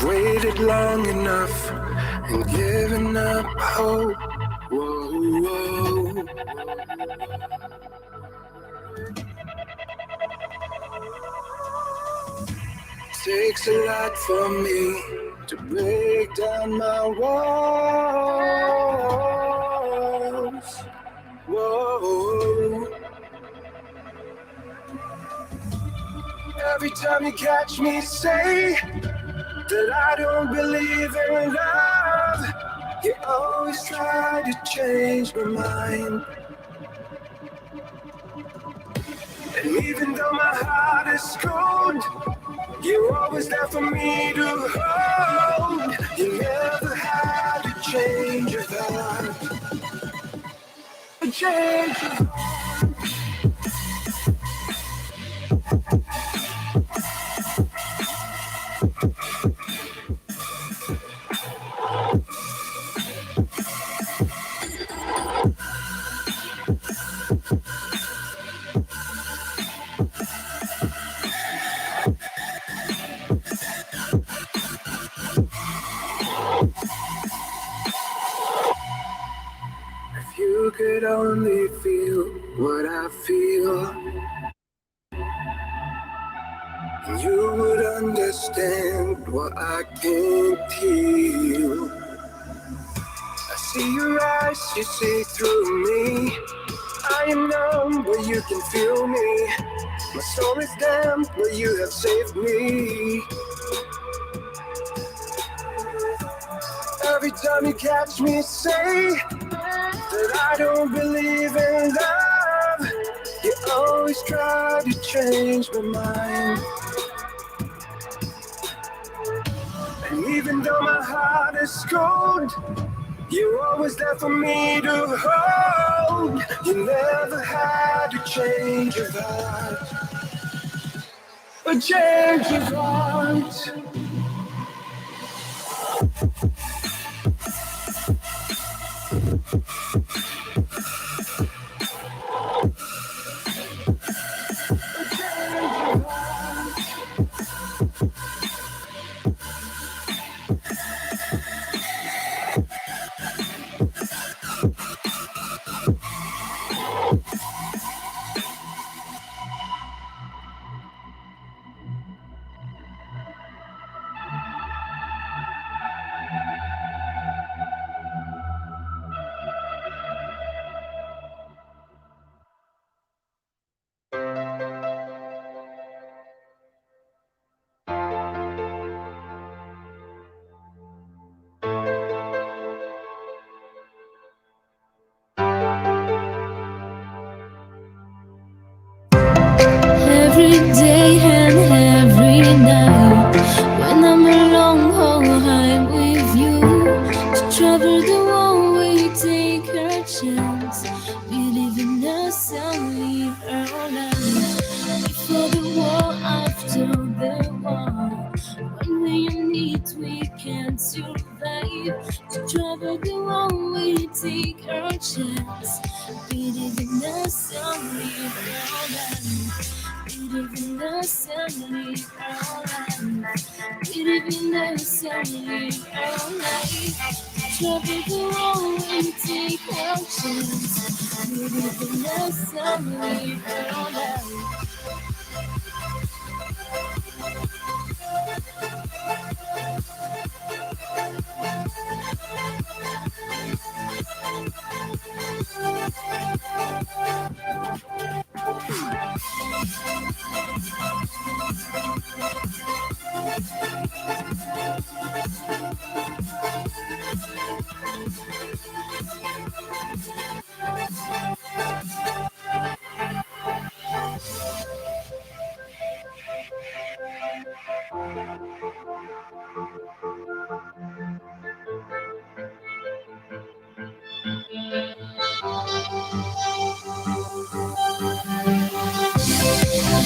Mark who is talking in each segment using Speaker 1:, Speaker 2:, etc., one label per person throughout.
Speaker 1: waited long enough and given up hope. Whoa, whoa. Takes a lot for me to break down my walls. Whoa. Every time you catch me say that I don't believe in love, you always try to change my mind. And even though my heart is cold, you're always there for me to hold. You never had to change your heart. Change your heart. If you could only feel what I feel, you would understand what I can't heal. I see your eyes, you see through me. I am numb, but you can feel me. My soul is damned, but you have saved me. Every time you catch me say that I don't believe in love, you always try to change my mind. And even though my heart is cold, you're always there for me to hold. You never had to change your heart, but change your heart.
Speaker 2: Every day and every night, when I'm alone, oh, I'm with you. To travel the one way, take our chance. Believe in us and live our life. Before the war, after the war. When we unite, we can survive. To travel the one way, take our chance. Believe in us and live our life. Believe in us and live our life. Believe in us and live our life. Travel the road and take our chance. Believe in us and live our life.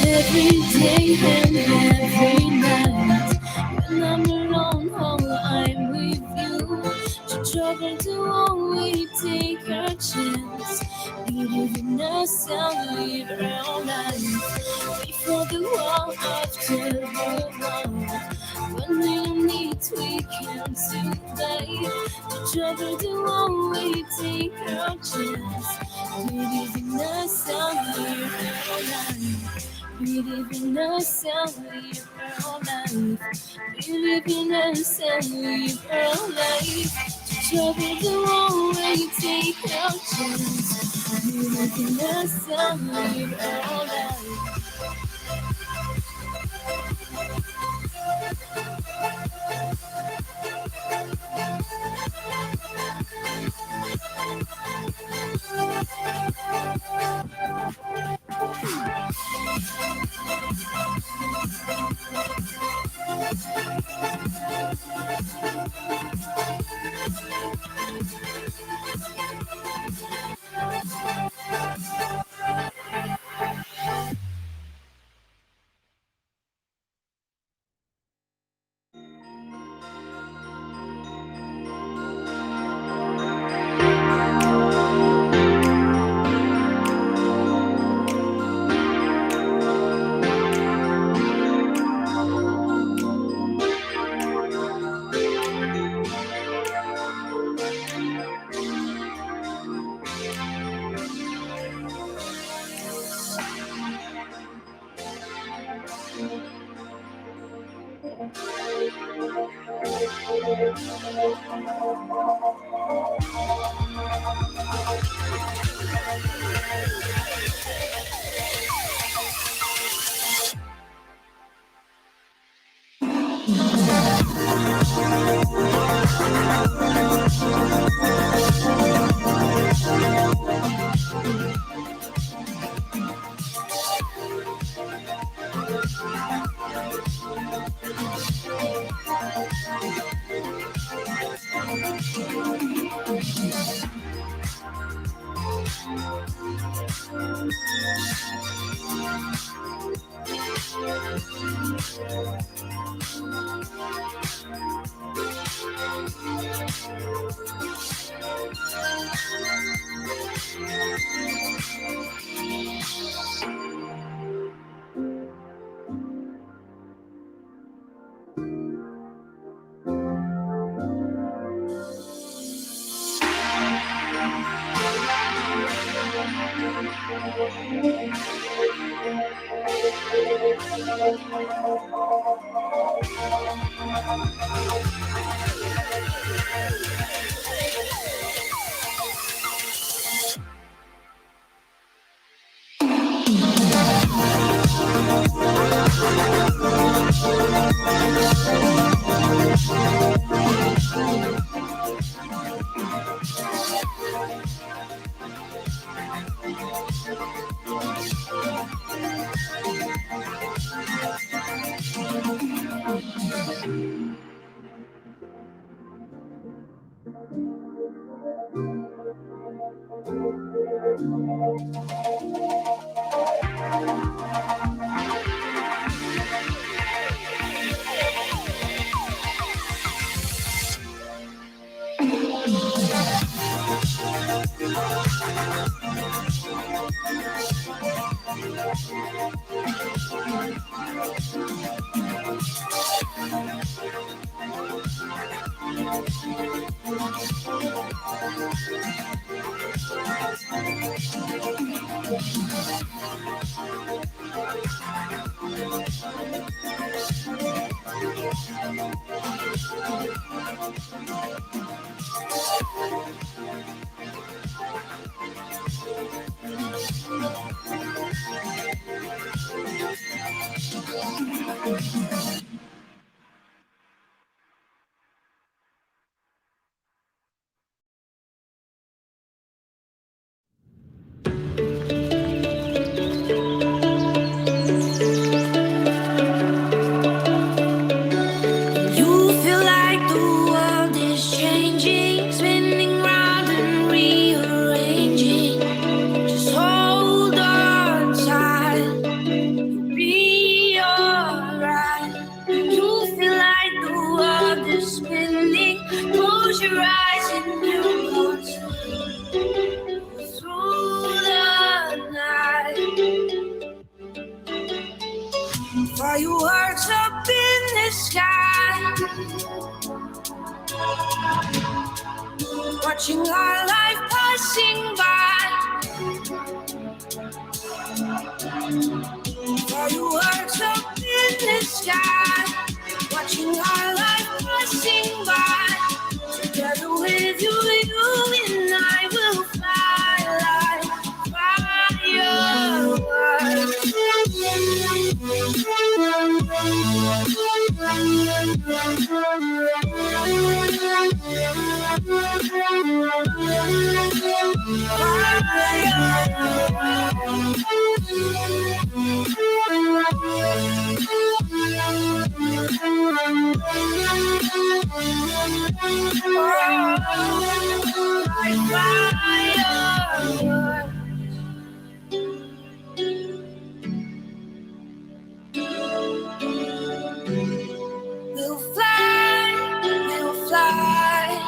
Speaker 2: Every day and every night, when I'm alone, oh, I'm with you. To travel to one way, take our chance. Believe in us and live our life. Before the war, after the war. When we meet, tonight. To travel the one way, take our chance. We live in a sound, we're our life. We live in a sound, we're our life. We live in a sound, we're our life. To travel the one way, take our chance. We live in a sound, we're our life.
Speaker 1: You feel like the world is changing, spinning round and rearranging. Just hold on tight, you'll be alright. You feel like the world is spinning. Close your eyes and you will through the night. Fireworks up in the sky, watching our life passing by. Fireworks up in the sky, watching our life passing by. Together with you, you and I will fly like we'll fly.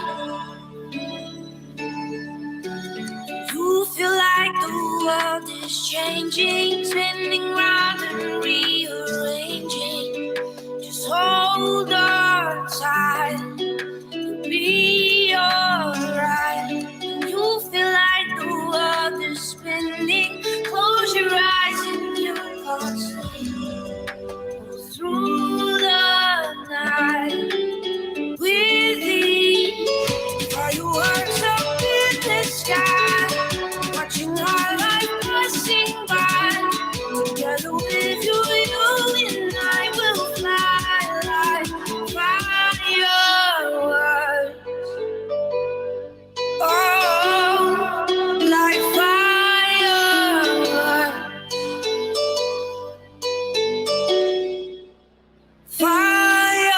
Speaker 1: You feel like the world is changing, spinning round and rearranging. Just hold on tight, you'll be alright. You feel like the world is spinning, close your eyes and you can't sleep. Through the night with these fireworks up in the sky, watching our life passing by. Together with you, you and I will fly like fireworks. Oh, like fireworks. Fireworks.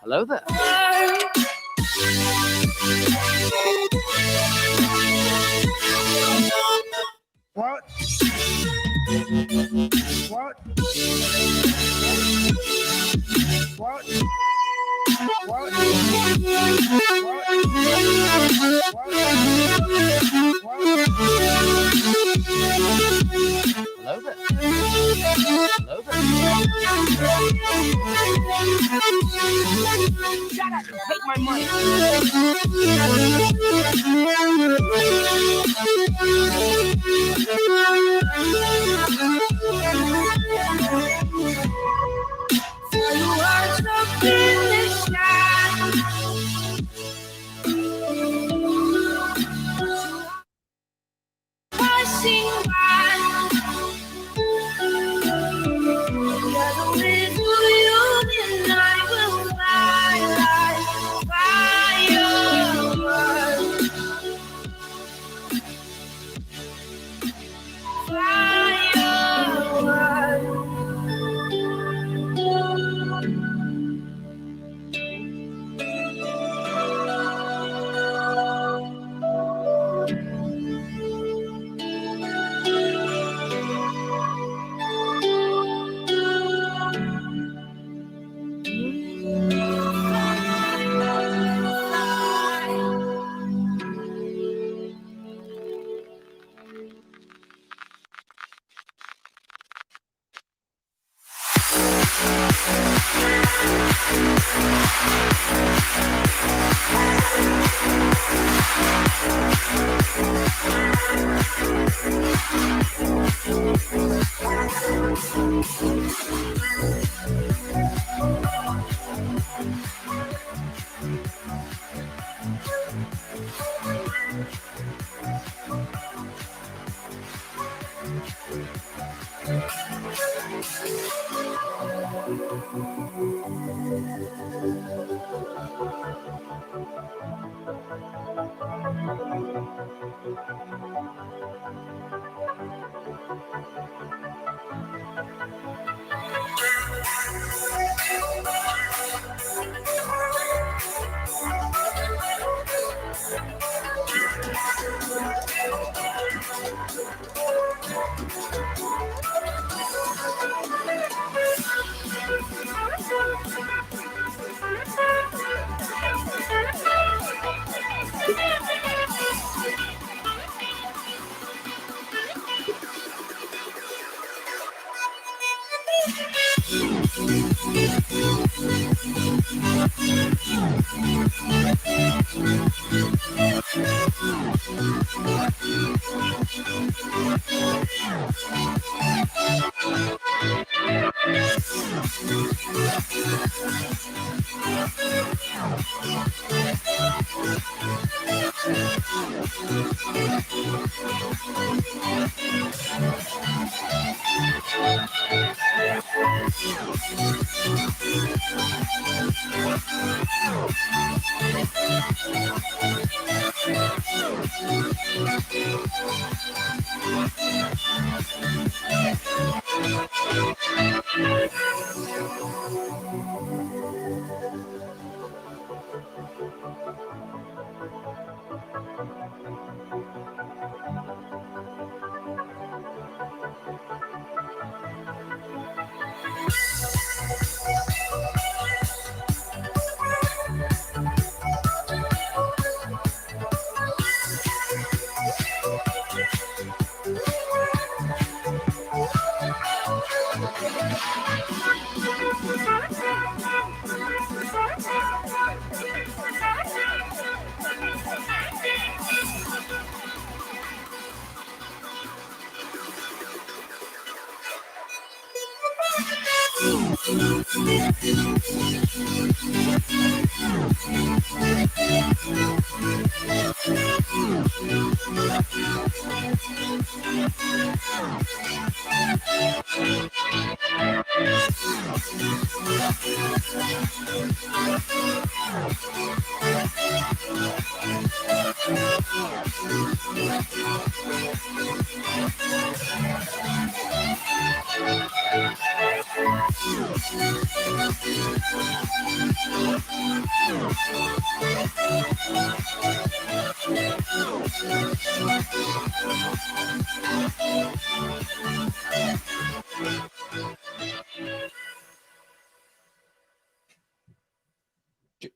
Speaker 3: Hello there.
Speaker 1: What? What? What? What?
Speaker 3: Hello there. Hello there.
Speaker 1: Shut up and take my money. Fireworks up in the sky. Passing by. Together with you, you and I will fly like fireworks.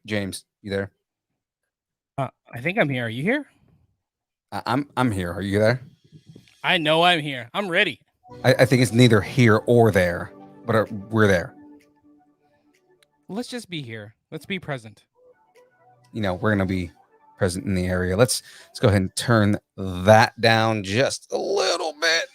Speaker 1: James, you there?
Speaker 4: I think I'm here. Are you here?
Speaker 1: I'm here. Are you there?
Speaker 4: I know I'm here. I'm ready.
Speaker 1: I think it's neither here or there, but we're there.
Speaker 4: Let's just be here. Let's be present.
Speaker 1: You know, we're gonna be present in the area. Let's go ahead and turn that down just a little bit.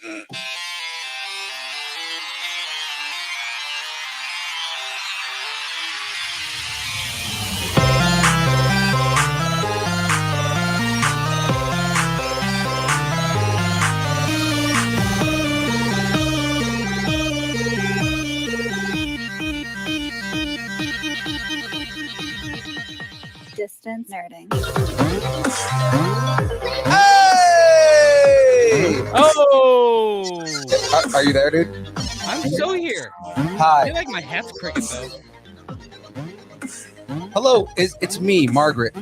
Speaker 5: Distance nerding.
Speaker 1: Hey!
Speaker 4: Oh!
Speaker 1: Are you there, dude?
Speaker 4: I'm so here. I
Speaker 1: Hi.
Speaker 4: feel like my hat's crooked though.
Speaker 1: Hello. It's me, Margaret.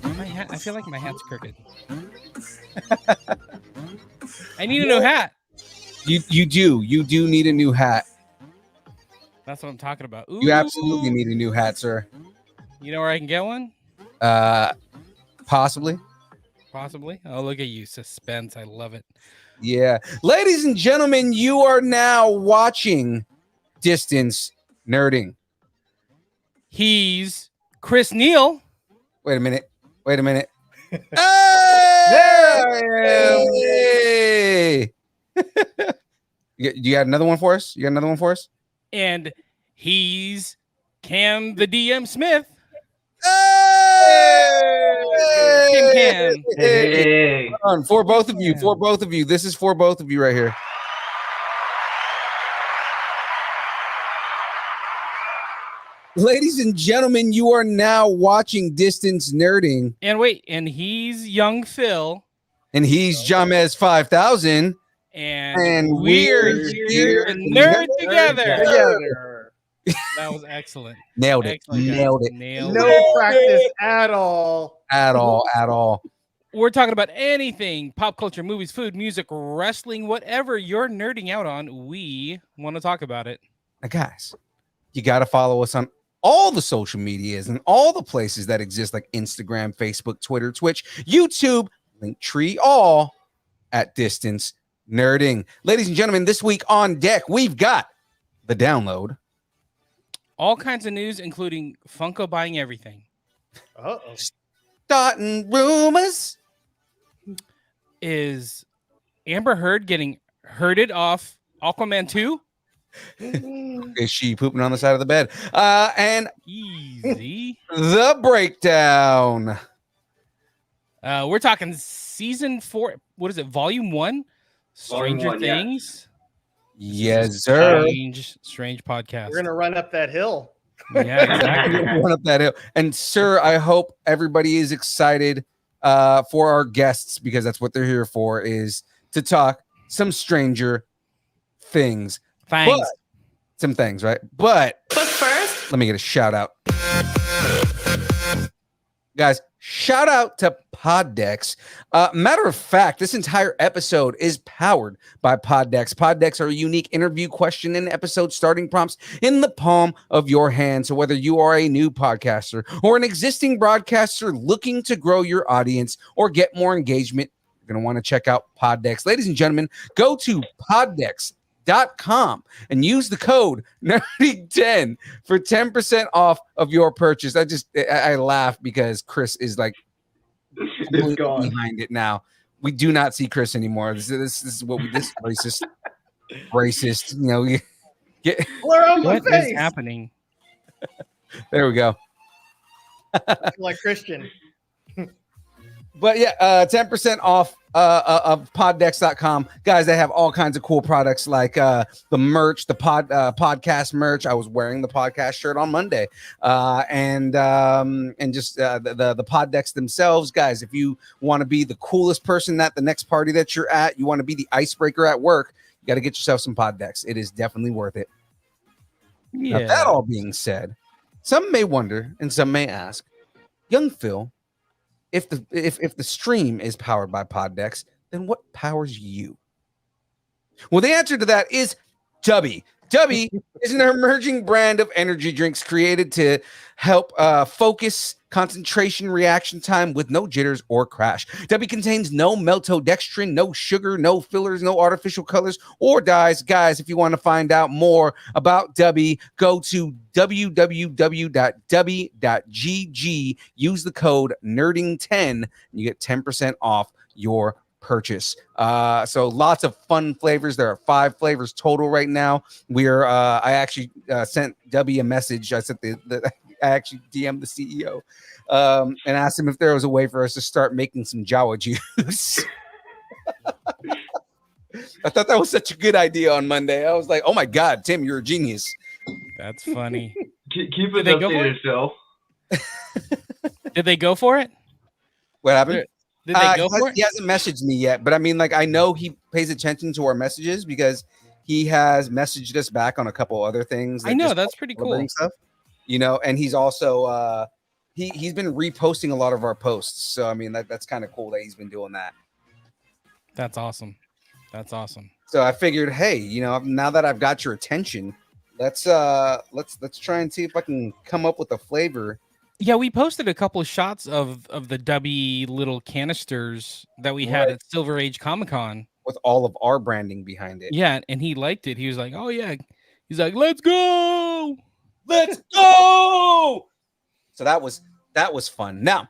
Speaker 4: I feel like my hat's crooked. I need a new hat.
Speaker 1: You do need a new hat.
Speaker 4: That's what I'm talking about. Ooh.
Speaker 1: You absolutely need a new hat, sir.
Speaker 4: You know where I can get one?
Speaker 1: Possibly.
Speaker 4: Possibly. Oh, look at you. Suspense. I love it.
Speaker 1: Yeah. Ladies and gentlemen, you are now watching Distance Nerding.
Speaker 4: He's Chris Neal.
Speaker 1: Wait a minute. Hey!
Speaker 6: There I am.
Speaker 1: Hey! You got another one for us?
Speaker 4: And he's Cam the DM Smith.
Speaker 1: Hey!
Speaker 4: Cam.
Speaker 6: Hey.
Speaker 1: For both of you. This is for both of you right here. Ladies and gentlemen, you are now watching Distance Nerding.
Speaker 4: And wait, and he's young Phil.
Speaker 1: And he's Jamez 5000.
Speaker 4: And we're here to nerd together. That was excellent.
Speaker 1: Nailed it.
Speaker 4: Excellent, guys.
Speaker 1: Nailed it.
Speaker 6: No practice at all.
Speaker 1: At all.
Speaker 4: We're talking about anything pop culture, movies, food, music, wrestling, whatever you're nerding out on. We want to talk about it.
Speaker 1: Now, guys, you got to follow us on all the social medias and all the places that exist, like Instagram, Facebook, Twitter, Twitch, YouTube, Linktree, all at Distance Nerding. Ladies and gentlemen, this week on deck, we've got the download.
Speaker 4: All kinds of news, including Funko buying everything.
Speaker 6: Uh-oh.
Speaker 1: Starting rumors.
Speaker 4: Is Amber Heard getting herded off Aquaman 2?
Speaker 7: Is she pooping on the side of the bed? And
Speaker 4: Easy.
Speaker 7: the breakdown.
Speaker 4: We're talking season 4. What is it? Volume 1? Stranger
Speaker 8: Volume 1, yeah.
Speaker 4: Things.
Speaker 7: Yes, sir.
Speaker 4: Strange podcast.
Speaker 6: We're gonna run up that hill.
Speaker 4: Yeah, exactly.
Speaker 7: Run up that hill. And sir, I hope everybody is excited for our guests, because that's what they're here for, is to talk some Stranger Things.
Speaker 4: Thanks.
Speaker 7: But, some things, right? But
Speaker 1: first,
Speaker 7: let me get a shout out. Guys, shout out to Poddex. Matter of fact, this entire episode is powered by Poddex. Poddex are a unique interview question and episode starting prompts in the palm of your hand. So whether you are a new podcaster or an existing broadcaster looking to grow your audience or get more engagement, you're going to want to check out Poddex. Ladies and gentlemen, go to Poddex.com and use the code nerdy10 for 10% off of your purchase. I laugh because Chris is like
Speaker 8: It's gone.
Speaker 7: behind it now. We do not see Chris anymore. This is what we this racist. You know, we get
Speaker 6: Blur on my
Speaker 4: What
Speaker 6: face.
Speaker 4: is happening?
Speaker 7: there we go.
Speaker 6: Like Christian.
Speaker 7: But yeah, 10% off of poddex.com. Guys, they have all kinds of cool products like the merch, the podcast merch. I was wearing the podcast shirt on Monday. And just the Poddex themselves. Guys, if you want to be the coolest person at the next party that you're at, you want to be the icebreaker at work, you got to get yourself some Poddex. It is definitely worth it.
Speaker 4: Yeah.
Speaker 7: Now, that all being said, some may wonder and some may ask, young Phil, if the stream is powered by Poddex, then what powers you? Well, the answer to that is Dubby. Dubby is an emerging brand of energy drinks created to help focus, concentration, reaction time with no jitters or crash. Dubby contains no maltodextrin, no sugar, no fillers, no artificial colors or dyes. Guys, if you want to find out more about Dubby, go to www.dubby.gg. Use the code nerding10 and you get 10% off your purchase. So lots of fun flavors. There are 5 flavors total right now. We're I actually sent Dubby a message. I sent I actually DM'd the CEO and asked him if there was a way for us to start making some Jawa juice. I thought that was such a good idea on Monday. I was like, oh my God, Tim, you're a genius.
Speaker 4: That's funny.
Speaker 8: Keep
Speaker 4: Did
Speaker 8: it
Speaker 4: they go for
Speaker 8: updated, Phil.
Speaker 4: Did they go for it?
Speaker 7: What happened?
Speaker 4: Did they go for it?
Speaker 7: He hasn't messaged me yet, but I mean, like, I know he pays attention to our messages because he has messaged us back on a couple other things.
Speaker 4: I know, that's pretty cool.
Speaker 7: Stuff, you know, and he's also he's been reposting a lot of our posts. So I mean, that's kind of cool that he's been doing that.
Speaker 4: That's awesome. That's awesome.
Speaker 7: So I figured, hey, you know, now that I've got your attention, let's try and see if I can come up with a flavor.
Speaker 4: Yeah, we posted a couple of shots of the Dubby little canisters that we had at Silver Age Comic-Con
Speaker 7: with all of our branding behind it.
Speaker 4: Yeah, and he liked it. He was like, "Oh yeah," he's like, "Let's go,
Speaker 7: let's go." So that was fun. Now,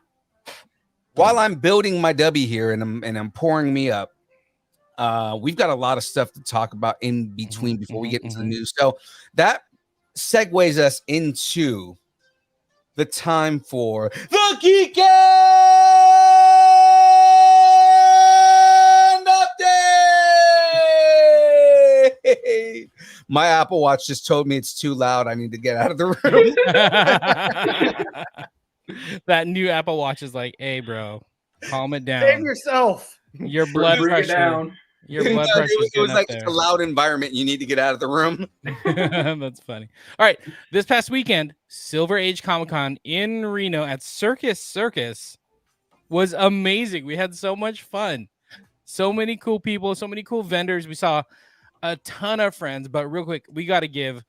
Speaker 7: while I'm building my Dubby here and I'm pouring me up, we've got a lot of stuff to talk about in between before we get into the news. So that segues us into the time for the Geekend Update. My Apple Watch just told me it's too loud. I need to get out of the
Speaker 4: room. That new Apple Watch is like, hey, bro, calm it down.
Speaker 6: Save yourself.
Speaker 4: Your blood pressure.
Speaker 8: Down.
Speaker 4: Your blood pressure.
Speaker 7: It was like, it's a loud environment. You need to get out of the room.
Speaker 4: That's funny. All right. This past weekend, Silver Age Comic-Con in Reno at Circus was amazing. We had so much fun. So many cool people, so many cool vendors. We saw a ton of friends, but real quick, we got to give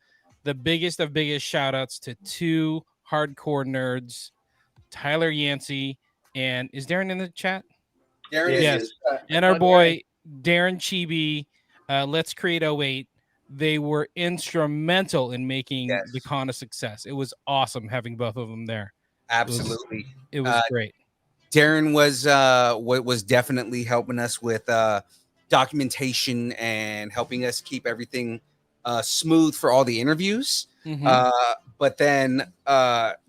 Speaker 4: the biggest of biggest shout outs to 2 hardcore nerds, Tyler Yancey, and is Darren in the chat?
Speaker 7: Darren
Speaker 4: is. And our boy Darren Chibi, Let's Create 08. They were instrumental in making the con a success. It was awesome having both of them there.
Speaker 7: Absolutely.
Speaker 4: It was great.
Speaker 7: Darren was definitely helping us with documentation and helping us keep everything smooth for all the interviews.
Speaker 4: Mhm.
Speaker 7: But then,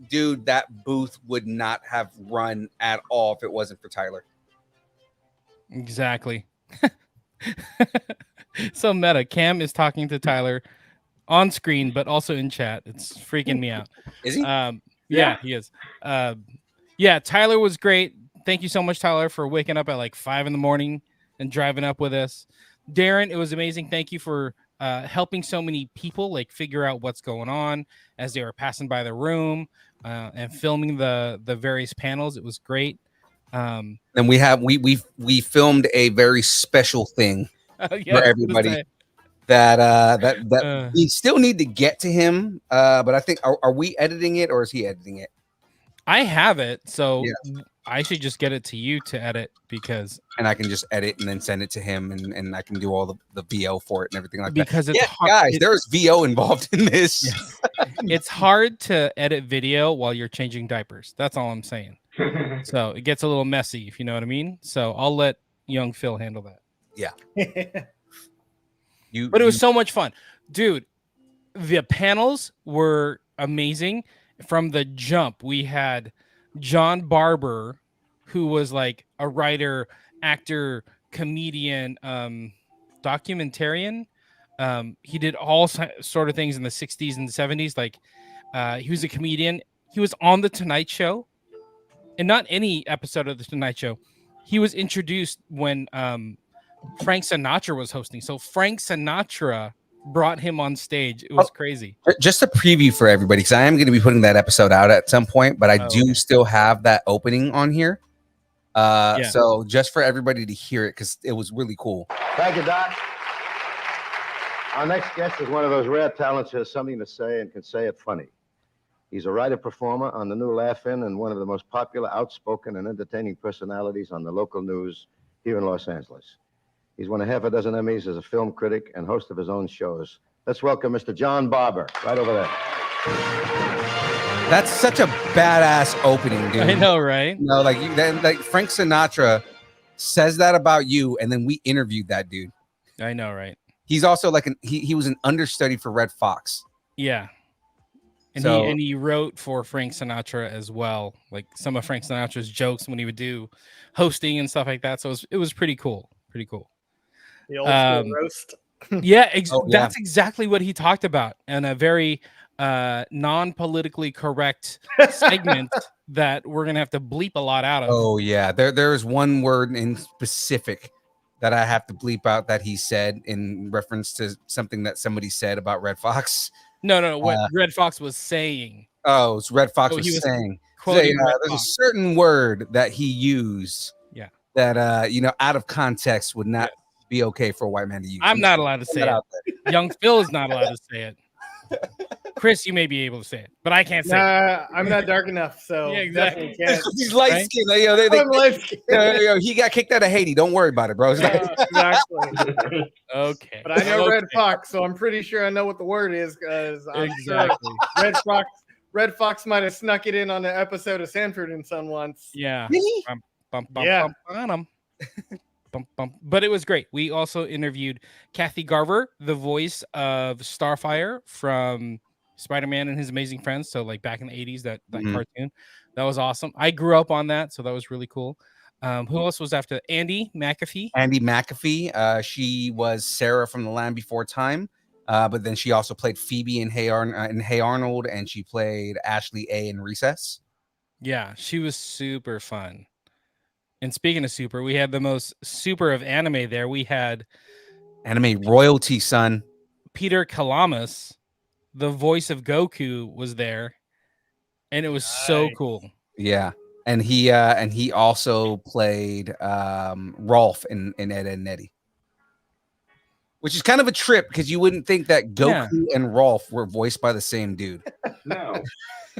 Speaker 7: dude, that booth would not have run at all if it wasn't for Tyler.
Speaker 4: Exactly. So meta. Cam is talking to Tyler on screen, but also in chat. It's freaking me out.
Speaker 7: Is he?
Speaker 4: Yeah, he is. Yeah, Tyler was great. Thank you so much, Tyler, for waking up at like 5 a.m. and driving up with us. Darren, it was amazing. Thank you for helping so many people like figure out what's going on as they were passing by the room and filming the various panels. It was great.
Speaker 7: And we filmed a very special thing
Speaker 4: Yeah,
Speaker 7: for
Speaker 4: I was gonna
Speaker 7: everybody
Speaker 4: say.
Speaker 7: that we still need to get to him. But I think are we editing it or is he editing it?
Speaker 4: I have it, so
Speaker 7: Yeah.
Speaker 4: I should just get it to you to edit because
Speaker 7: And I can just edit and then send it to him, and I can do all the VO for it and everything like
Speaker 4: because
Speaker 7: that.
Speaker 4: it's
Speaker 7: Yeah,
Speaker 4: hard.
Speaker 7: guys, there's VO involved in this.
Speaker 4: Yes. It's hard to edit video while you're changing diapers. That's all I'm saying. So it gets a little messy, if you know what I mean. So I'll let young Phil handle that. But it was so much fun, dude. The panels were amazing from the jump. We had John Barber, who was like a writer, actor, comedian, documentarian. He did all sort of things in the 60s and 70s. Like he was a comedian. He was on the Tonight Show, and not any episode of the Tonight Show. He was introduced when Frank Sinatra was hosting. So Frank Sinatra brought him on stage. It was crazy.
Speaker 7: Just a preview for everybody, because I am going to be putting that episode out at some point, but I do still have that opening on here. So just for everybody to hear it, because it was really cool.
Speaker 9: Thank you, Doc. Our next guest is one of those rare talents who has something to say and can say it funny. He's a writer-performer on the new Laugh-In and one of the most popular, outspoken, and entertaining personalities on the local news here in Los Angeles. He's won a half a dozen Emmys as a film critic and host of his own shows. Let's welcome Mr. John Barber, right over there.
Speaker 7: That's such a badass opening, dude.
Speaker 4: I know, right?
Speaker 7: No, like Frank Sinatra says that about you, and then we interviewed that dude.
Speaker 4: I know, right?
Speaker 7: He's also like he was an understudy for Red Fox.
Speaker 4: Yeah. And he wrote for Frank Sinatra as well, like some of Frank Sinatra's jokes when he would do hosting and stuff like that. So it was pretty cool. Pretty cool.
Speaker 6: The old school roast.
Speaker 4: Yeah, that's exactly what he talked about, and a very non-politically correct segment that we're gonna have to bleep a lot out of.
Speaker 7: Oh yeah, there's one word in specific that I have to bleep out that he said in reference to something that somebody said about Red Fox.
Speaker 4: No, what Red Fox was saying.
Speaker 7: Oh, it's Red Fox was saying. There's a certain word that he used.
Speaker 4: Yeah.
Speaker 7: That out of context would not be okay for a white man to use.
Speaker 4: I'm not allowed to say it. Young Phil is not allowed to say it. Chris, you may be able to say it, but I can't say it.
Speaker 6: I'm not dark enough, so
Speaker 4: yeah, exactly.
Speaker 7: He's light skinned.
Speaker 6: I'm light skinned.
Speaker 7: He got kicked out of Haiti. Don't worry about it, bro.
Speaker 6: Exactly.
Speaker 4: Okay.
Speaker 6: But I know Red Fox, so I'm pretty sure I know what the word is because
Speaker 4: exactly.
Speaker 6: Sure Red Fox might have snuck it in on the episode of Sanford and Son once.
Speaker 4: Yeah.
Speaker 6: Yeah.
Speaker 4: But it was great. We also interviewed Kathy Garver, the voice of Starfire from Spider-Man and His Amazing Friends. So like back in the 80s, that cartoon. That was awesome. I grew up on that, so that was really cool. Who else was after? Andy McAfee.
Speaker 7: Andy McAfee. She was Sarah from The Land Before Time. But then she also played Phoebe in Hey Arnold, and she played Ashley A in Recess.
Speaker 4: Yeah, she was super fun. And speaking of super, we had the most super of anime there. We had
Speaker 7: anime royalty, son.
Speaker 4: Peter Kalamas, the voice of Goku, was there, and it was so cool.
Speaker 7: Yeah, and he also played Rolf in Ed, Edd n Eddy, which is kind of a trip because you wouldn't think that Goku and Rolf were voiced by the same dude.
Speaker 8: No.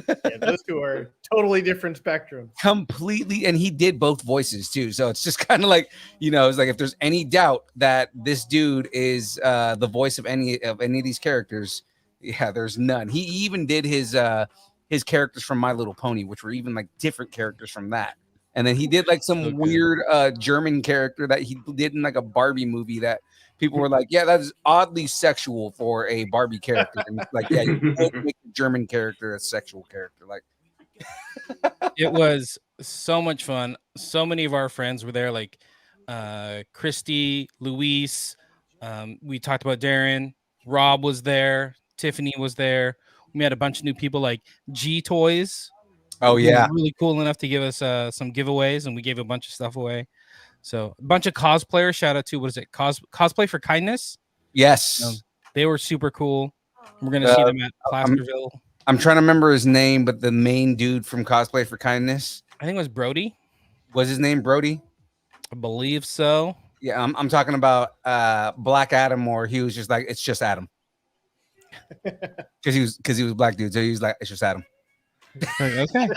Speaker 6: Yeah, those two are totally different spectrums.
Speaker 7: Completely, and he did both voices too. So it's just kind of like, it's like if there's any doubt that this dude is the voice of any of these characters, there's none. He even did his characters from My Little Pony, which were even like different characters from that. And then he did like some weird German character that he did in like a Barbie movie that People were like, "Yeah, that is oddly sexual for a Barbie character." And it's like, yeah, you can't make a German character a sexual character. Like,
Speaker 4: It was so much fun. So many of our friends were there, like Christy, Luis. We talked about Darren. Rob was there. Tiffany was there. We had a bunch of new people like G Toys.
Speaker 7: oh
Speaker 4: who
Speaker 7: yeah,
Speaker 4: was really cool enough to give us some giveaways, and we gave a bunch of stuff away. So a bunch of cosplayers. Shout out to what is it? Cosplay for Kindness.
Speaker 7: yes.
Speaker 4: They were super cool. We're gonna
Speaker 7: Uh,
Speaker 4: see them at
Speaker 7: I'm-
Speaker 4: Placerville.
Speaker 7: I'm trying to remember his name, but the main dude from Cosplay for Kindness,
Speaker 4: I think it was Brody.
Speaker 7: was his name Brody?
Speaker 4: I believe so.
Speaker 7: Yeah, I'm talking about Black Adam, or he was just like, it's just Adam. Because he was black dude, so he was like, it's just Adam.
Speaker 4: Okay.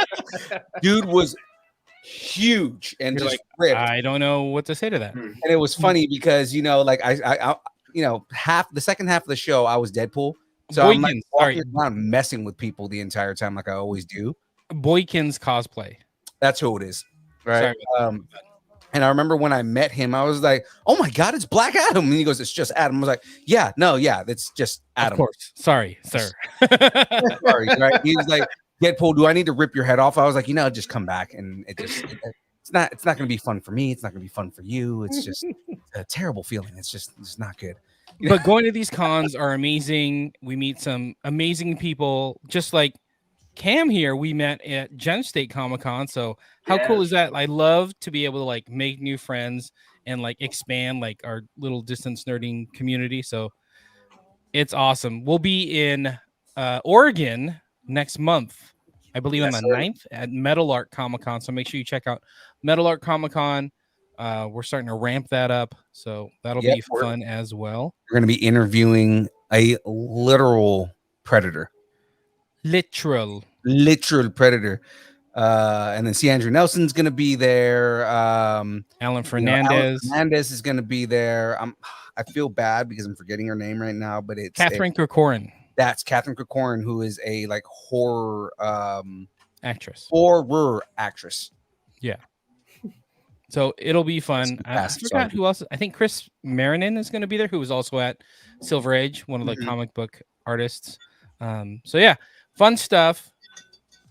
Speaker 7: Dude was huge and
Speaker 4: You're
Speaker 7: just
Speaker 4: like,
Speaker 7: ripped.
Speaker 4: I don't know what to say to that.
Speaker 7: And it was funny because like I half the second half of the show I was Deadpool, so I'm like
Speaker 4: Boykins, sorry.
Speaker 7: walking around messing with people the entire time, like I always do.
Speaker 4: Boykins cosplay.
Speaker 7: That's who it is, right?
Speaker 4: Sorry
Speaker 7: And I remember when I met him, I was like, "Oh my god, it's Black Adam!" And he goes, "It's just Adam." I was like, "Yeah, no, yeah, that's just Adam."
Speaker 4: Of course. Sorry, sir.
Speaker 7: Sorry, right? He was like, "Deadpool, do I need to rip your head off?" I was like, just come back, and it's not going to be fun for me. It's not going to be fun for you. It's just a terrible feeling. It's not good.
Speaker 4: But going to these cons are amazing. We meet some amazing people, just like Cam here. We met at Gem State Comic Con. So how cool is that? I love to be able to like make new friends and like expand like our little distance nerding community. So it's awesome. We'll be in Oregon next month, I believe on the 9th at Metal Art Comic Con. So make sure you check out Metal Art Comic Con. We're starting to ramp that up, so that'll be fun as well.
Speaker 7: We're going to be interviewing a literal predator.
Speaker 4: Literal
Speaker 7: Predator. And then C. Andrew Nelson's going to be there.
Speaker 4: Alan Fernandez.
Speaker 7: Alan Fernandez is going to be there. I feel bad because I'm forgetting her name right now, but it's
Speaker 4: Catherine Corcoran.
Speaker 7: That's Catherine Corcoran, who is a like horror
Speaker 4: actress.
Speaker 7: Horror actress.
Speaker 4: Yeah. So it'll be fun. I forgot who else. I think Chris Marinin is going to be there, who was also at Silver Age, one of the comic book artists. So yeah, fun stuff.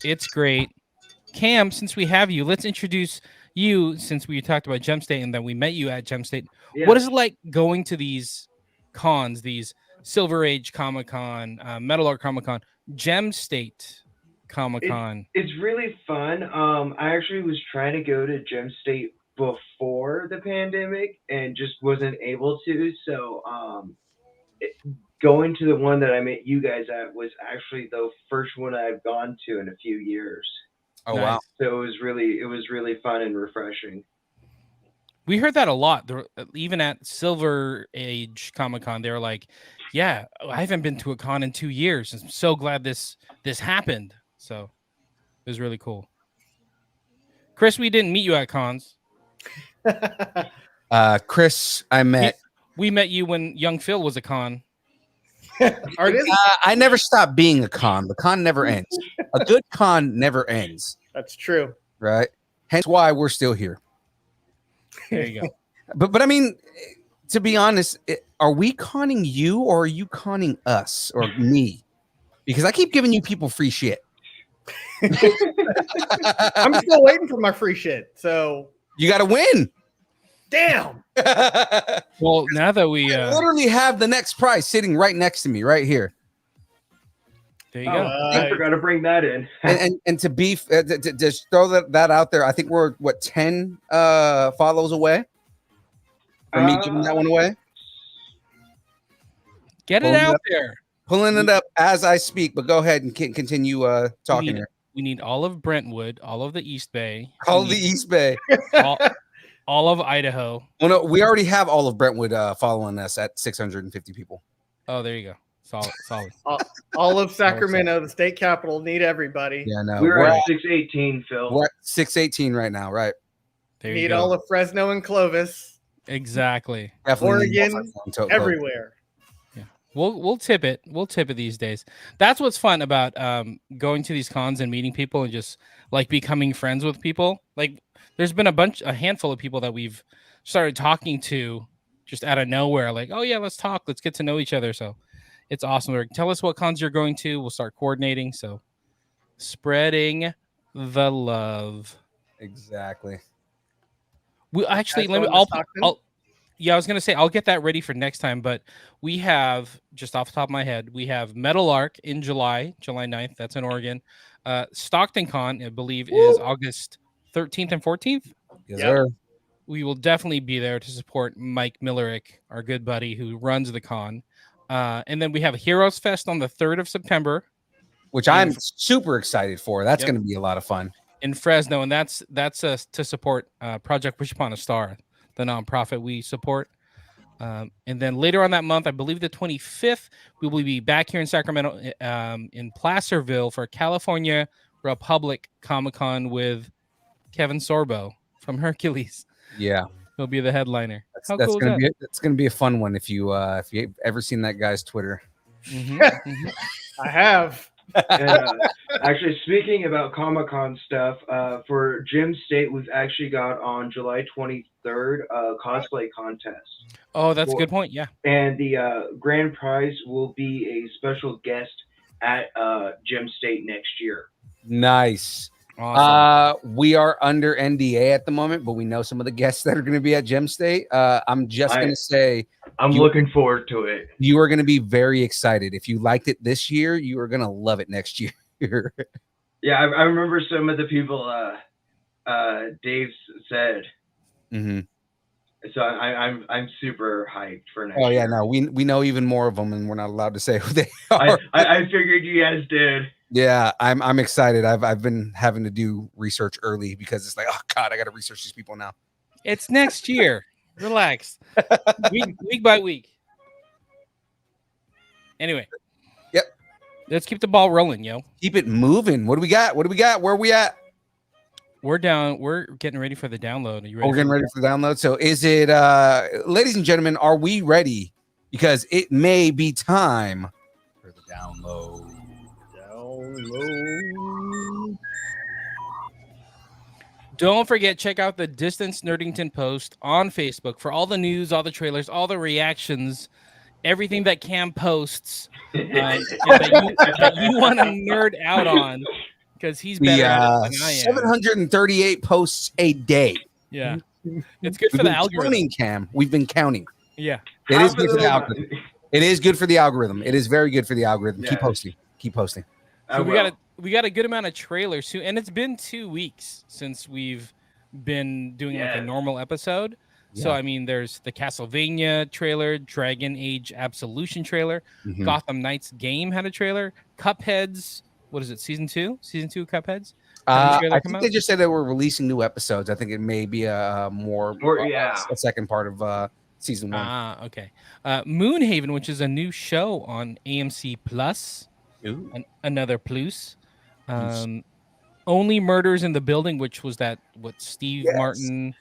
Speaker 4: It's great. Cam, since we have you, let's introduce you, since we talked about Gem State and that we met you at Gem State. Yeah. What is it like going to these cons, these Silver Age Comic Con, Metal Art Comic Con, Gem State Comic Con?
Speaker 10: It's really fun. I actually was trying to go to Gem State before the pandemic and just wasn't able to. So going to the one that I met you guys at was actually the first one I've gone to in a few years.
Speaker 7: Oh, nice. Wow.
Speaker 10: So it was really fun and refreshing.
Speaker 4: We heard that a lot. Even at Silver Age Comic Con, they were like, yeah, I haven't been to a con in 2 years. I'm so glad this happened. So it was really cool. Chris, we didn't meet you at cons.
Speaker 7: Chris, I met.
Speaker 4: We met you when Young Phil was a con.
Speaker 7: I never stopped being a con. The con never ends. A good con never ends.
Speaker 6: That's true.
Speaker 7: Right? Hence why we're still here.
Speaker 4: There you go.
Speaker 7: But I mean, to be honest, are we conning you or are you conning us or me? Because I keep giving you people free shit.
Speaker 6: I'm still waiting for my free shit. So
Speaker 7: you got to win.
Speaker 6: Damn.
Speaker 4: Well, now that we
Speaker 7: literally have the next prize sitting right next to me, right here.
Speaker 4: There you go.
Speaker 10: I forgot to bring that in.
Speaker 7: and to be to just throw that out there, I think we're 10 follows away from me giving that one away.
Speaker 4: Get it out there.
Speaker 7: Pulling it up as I speak, but go ahead and continue talking here.
Speaker 4: We need all of Brentwood, all of the East Bay.
Speaker 7: All of the East Bay.
Speaker 4: All of Idaho.
Speaker 7: Well, no, we already have all of Brentwood following us at 650 people.
Speaker 4: Oh, there you go. Solid.
Speaker 6: All of Sacramento, the state capital, need everybody.
Speaker 7: Yeah, no.
Speaker 10: We're at 618, Phil.
Speaker 7: We're at 618 right now, right?
Speaker 4: There
Speaker 6: you need all of Fresno and Clovis.
Speaker 4: Exactly.
Speaker 6: Definitely Oregon, everywhere.
Speaker 4: Yeah. We'll tip it. We'll tip it these days. That's what's fun about going to these cons and meeting people and just like becoming friends with people. Like there's been a handful of people that we've started talking to just out of nowhere, like, oh yeah, let's talk, let's get to know each other. So it's awesome. Tell us what cons you're going to. We'll start coordinating. So spreading the love.
Speaker 7: Exactly.
Speaker 4: We actually
Speaker 6: Guys going to Stockton?
Speaker 4: Yeah, I was gonna say I'll get that ready for next time, but we have, just off the top of my head, we have Metal Arc in July 9th. That's in Oregon. Stockton Con, I believe, is August 13th and 14th.
Speaker 7: Yes, sir.
Speaker 4: We will definitely be there to support Mike Millerick, our good buddy who runs the con. And then we have Heroes Fest on the 3rd of September,
Speaker 7: which I'm super excited for. That's
Speaker 4: Yep.
Speaker 7: going to be a lot of fun
Speaker 4: in Fresno, and that's to support Project Wish Upon a Star, the nonprofit we support. And then later on that month, I believe the 25th, we will be back here in Sacramento, in Placerville for California Republic Comic-Con with Kevin Sorbo from Hercules.
Speaker 7: Yeah,
Speaker 4: he'll be the headliner.
Speaker 7: That's gonna be a fun one if you ever seen that guy's Twitter.
Speaker 6: I have.
Speaker 10: And, actually, speaking about Comic-Con stuff, for Gem State, we've actually got on July 23rd a cosplay contest.
Speaker 4: Oh, that's a good point. Yeah.
Speaker 10: And the grand prize will be a special guest at Gem State next year.
Speaker 7: Nice.
Speaker 4: Awesome.
Speaker 7: We are under NDA at the moment, but we know some of the guests that are going to be at Gem State. I'm just going to say,
Speaker 10: I'm looking forward to it.
Speaker 7: You are going to be very excited. If you liked it this year, you are going to love it next year.
Speaker 10: Yeah, I remember some of the people Dave said.
Speaker 7: Mm-hmm.
Speaker 10: So I'm super hyped for next year.
Speaker 7: Oh yeah, no, we know even more of them, and we're not allowed to say who they are.
Speaker 10: I figured you guys did.
Speaker 7: Yeah, I'm excited. I've been having to do research early because it's like, oh God, I got to research these people now.
Speaker 4: It's next year. Relax. week by week. Anyway.
Speaker 7: Yep.
Speaker 4: Let's keep the ball rolling, yo.
Speaker 7: Keep it moving. What do we got? Where are we at?
Speaker 4: We're down. We're getting ready for the download. Are you ready?
Speaker 7: We're getting ready for the download. So is it, ladies and gentlemen, are we ready? Because it may be time for the download.
Speaker 4: Don't forget, check out the Distance Nerdington post on Facebook for all the news, all the trailers, all the reactions, everything that Cam posts that you want to nerd out on, because he's better at it than I am.
Speaker 7: 738 posts a day.
Speaker 4: Yeah, it's good for the algorithm.
Speaker 7: Counting, Cam. We've been counting.
Speaker 4: Yeah,
Speaker 7: it is good for the algorithm. It is good for the algorithm. It is very good for the algorithm. Yeah. Keep posting. Keep posting.
Speaker 4: So we got a good amount of trailers too, and it's been 2 weeks since we've been doing like a normal episode. Yeah. So I mean, there's the Castlevania trailer, Dragon Age Absolution trailer, Gotham Knights game had a trailer, Cuphead's, what is it, season 2 Cuphead's?
Speaker 7: I think they just said they were releasing new episodes. I think it may be a second part of season 1.
Speaker 4: Okay. Moonhaven, which is a new show on AMC Plus. Another plus. Only Murders in the Building, which was Steve Martin,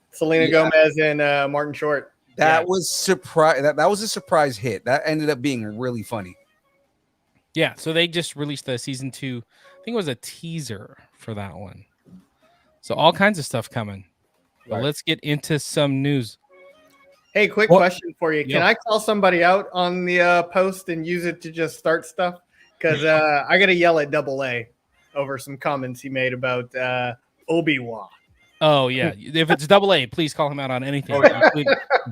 Speaker 6: Selena Gomez, and Martin Short.
Speaker 7: That was surprise. That was a surprise hit. That ended up being really funny.
Speaker 4: Yeah, so they just released the season 2. I think it was a teaser for that one. So all kinds of stuff coming. But let's get into some news.
Speaker 6: Hey, quick question for you. Can I call somebody out on the post and use it to just start stuff? Because I got to yell at AA over some comments he made about Obi-Wan.
Speaker 4: Oh, yeah. If it's AA, please call him out on anything.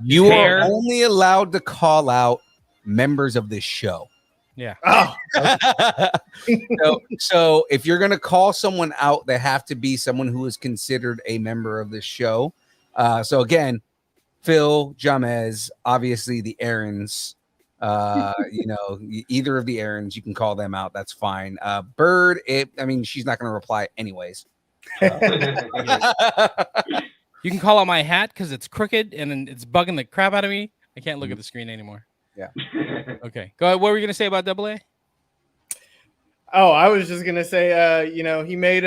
Speaker 7: You are only allowed to call out members of this show.
Speaker 4: Yeah.
Speaker 6: Oh.
Speaker 7: So if you're going to call someone out, they have to be someone who is considered a member of this show. So again, Phil, Jamez, obviously the Aarons, either of the Aarons, you can call them out. That's fine. Bird, she's not going to reply anyways.
Speaker 4: You can call out my hat because it's crooked and it's bugging the crap out of me. I can't look at the screen anymore.
Speaker 7: Yeah.
Speaker 4: Okay. Go ahead. What were you going to say about AA?
Speaker 6: Oh, I was just going to say, he made,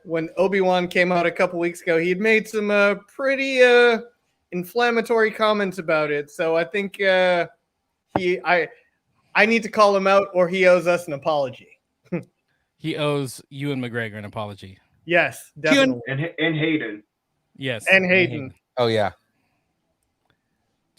Speaker 6: when Obi-Wan came out a couple weeks ago, he had made some pretty inflammatory comments about it. So I think I need to call him out, or he owes us an apology.
Speaker 4: He owes Ewan McGregor an apology.
Speaker 6: Yes, definitely.
Speaker 10: And Hayden.
Speaker 4: Yes.
Speaker 6: And Hayden.
Speaker 7: Oh, yeah.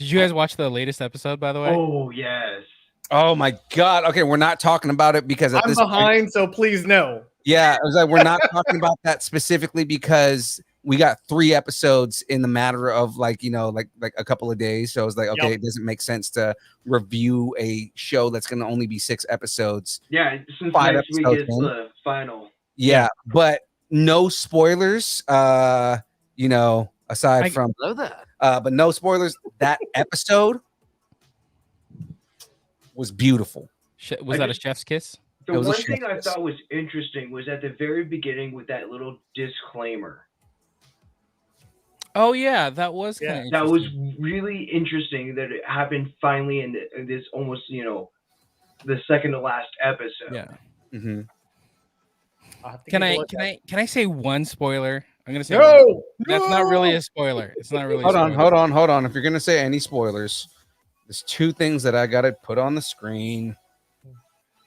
Speaker 4: Did you guys watch the latest episode, by the way?
Speaker 10: Oh yes.
Speaker 7: Oh my god. Okay, we're not talking about it because at
Speaker 6: I'm
Speaker 7: this
Speaker 6: behind,
Speaker 7: point,
Speaker 6: so please no.
Speaker 7: yeah, I was like, we're not talking about that specifically because we got 3 episodes in the matter of like a couple of days. So I was like, okay,
Speaker 6: Yep.
Speaker 7: it doesn't make sense to review a show that's going to only be 6 episodes.
Speaker 10: Yeah, since
Speaker 7: 5
Speaker 10: next week
Speaker 7: episodes
Speaker 10: is
Speaker 7: in.
Speaker 10: the final.
Speaker 7: Yeah, but no spoilers. Aside from
Speaker 3: Hello there.
Speaker 7: but no spoilers. That episode was beautiful.
Speaker 4: Was that a chef's kiss?
Speaker 10: The
Speaker 7: It was a
Speaker 10: one thing I
Speaker 7: chef's kiss.
Speaker 10: thought was interesting was at the very beginning with that little disclaimer.
Speaker 4: Oh yeah, that was
Speaker 6: Yeah,
Speaker 4: kind of
Speaker 10: That was really interesting that it happened finally in this almost, the second to last episode.
Speaker 4: yeah.
Speaker 7: Mm-hmm.
Speaker 4: Can I say one spoiler? I'm gonna say
Speaker 6: No,
Speaker 4: that's not really a spoiler. It's not really.
Speaker 7: Hold
Speaker 4: a
Speaker 7: on,
Speaker 4: spoiler.
Speaker 7: hold on. If you're gonna say any spoilers, there's 2 things that I gotta put on the screen.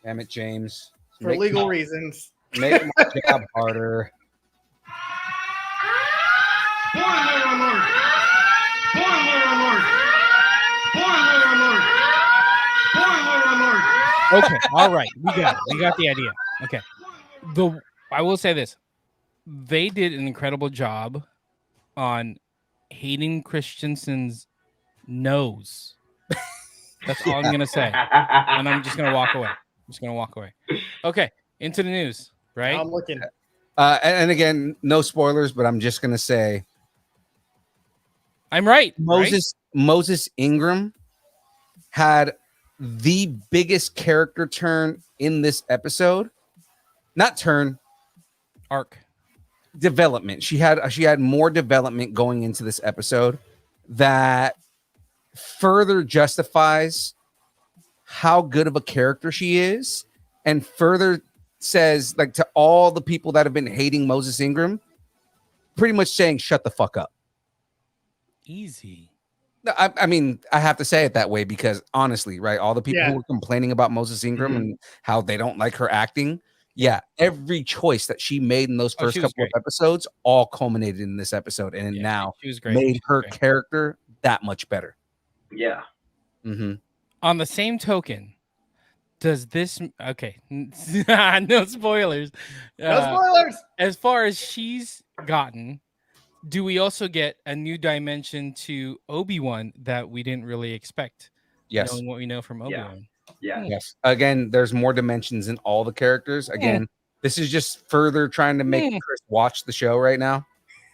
Speaker 7: Damn it, James.
Speaker 6: for legal reasons.
Speaker 7: Make my job harder.
Speaker 8: Spoiler alert! Spoiler alert! Spoiler alert! Spoiler alert!
Speaker 4: Okay, all right, we got it. We got the idea. Okay, I will say this: they did an incredible job on Hayden Christensen's nose. That's all I'm gonna say, and I'm just gonna walk away. Okay, into the news. Right?
Speaker 6: I'm looking.
Speaker 7: And again, no spoilers, but I'm just gonna say
Speaker 4: I'm right.
Speaker 7: Moses Ingram had the biggest character turn in this episode. Not turn,
Speaker 4: Arc.
Speaker 7: development. She had more development going into this episode that further justifies how good of a character she is, and further says, like, to all the people that have been hating Moses Ingram, pretty much saying shut the fuck up.
Speaker 4: Easy.
Speaker 7: No, I mean, I have to say it that way because honestly, right, all the people
Speaker 6: Yeah.
Speaker 7: who were complaining about Moses Ingram and how they don't like her acting, every choice that she made in those first
Speaker 4: she was
Speaker 7: couple of
Speaker 4: great.
Speaker 7: episodes all culminated in this episode, and now
Speaker 4: She was great.
Speaker 7: made
Speaker 4: She was
Speaker 7: her
Speaker 4: great.
Speaker 7: character that much better.
Speaker 10: Yeah.
Speaker 7: Mm-hmm.
Speaker 4: On the same token, does this okay? No spoilers.
Speaker 6: No spoilers.
Speaker 4: As far as she's gotten, do we also get a new dimension to Obi-Wan that we didn't really expect?
Speaker 7: Yes.
Speaker 4: Knowing what we know from Obi-Wan.
Speaker 10: Yeah.
Speaker 7: Yes. Again, there's more dimensions in all the characters. Again, this is just further trying to make Chris watch the show right now.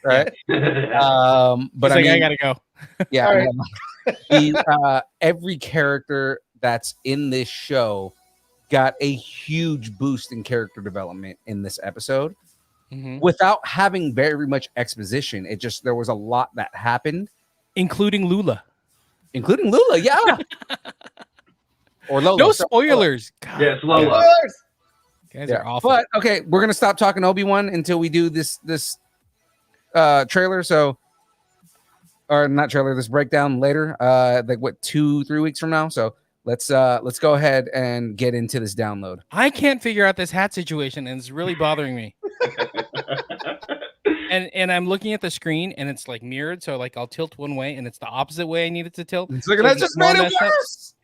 Speaker 7: Right. But
Speaker 4: He's like, I gotta go.
Speaker 7: Yeah.
Speaker 6: All right.
Speaker 7: Every character that's in this show got a huge boost in character development in this episode without having very much exposition. It just, there was a lot that happened,
Speaker 4: including Lula.
Speaker 7: Yeah. Or Lola.
Speaker 4: No spoilers.
Speaker 10: Yes, Lola.
Speaker 6: Spoilers.
Speaker 4: Guys are awful.
Speaker 7: But okay, we're gonna stop talking Obi-Wan until we do this trailer. So, or not trailer, this breakdown later. Like what, 2-3 weeks from now. So let's go ahead and get into this download.
Speaker 4: I can't figure out this hat situation, and it's really bothering me. and I'm looking at the screen, and it's like mirrored, so like I'll tilt one way, and it's the opposite way I need it to tilt.
Speaker 7: Look at that, just made it worse.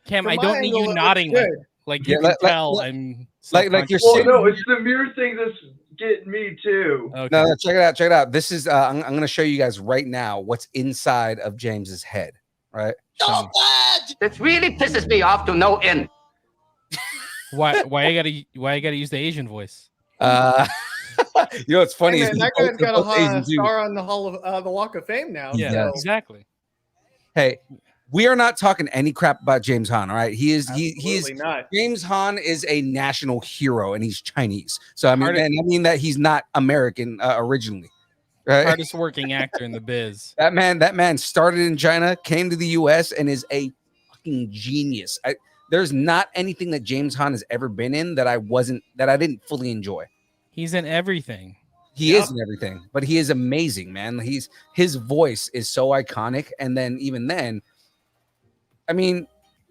Speaker 4: Cam,
Speaker 6: From
Speaker 4: I
Speaker 6: my
Speaker 4: don't need
Speaker 6: angle,
Speaker 4: you
Speaker 6: it looks
Speaker 4: nodding
Speaker 6: good.
Speaker 4: like you
Speaker 7: Yeah,
Speaker 4: can tell. I'm
Speaker 7: like you're
Speaker 10: Well,
Speaker 7: sitting.
Speaker 10: no, it's the mirror thing that's getting me too.
Speaker 4: Okay.
Speaker 7: No, check it out. This is I'm gonna show you guys right now what's inside of James's head. Right.
Speaker 11: It really pisses me off to no end.
Speaker 4: Why I gotta use the Asian voice?
Speaker 7: You know what's funny
Speaker 6: Hey,
Speaker 7: is
Speaker 6: man, that
Speaker 7: they're
Speaker 6: guy's got
Speaker 7: both
Speaker 6: a
Speaker 7: Asian, too.
Speaker 6: star on the Hall of the Walk of Fame now.
Speaker 4: Yeah,
Speaker 6: so.
Speaker 4: exactly.
Speaker 7: Hey, we are not talking any crap about James Hahn. All right, he is
Speaker 6: Absolutely not.
Speaker 7: James Hahn is a national hero, and he's Chinese. So I mean,
Speaker 4: Hardest-
Speaker 7: and I mean that he's not American originally. Right?
Speaker 4: Hardest working actor in the biz.
Speaker 7: That man started in China, came to the U.S., and is a fucking genius. There's not anything that James Hahn has ever been in that I didn't fully enjoy.
Speaker 4: He's in everything.
Speaker 7: He is in everything, but he is amazing, man. His voice is so iconic, and then even then, I mean,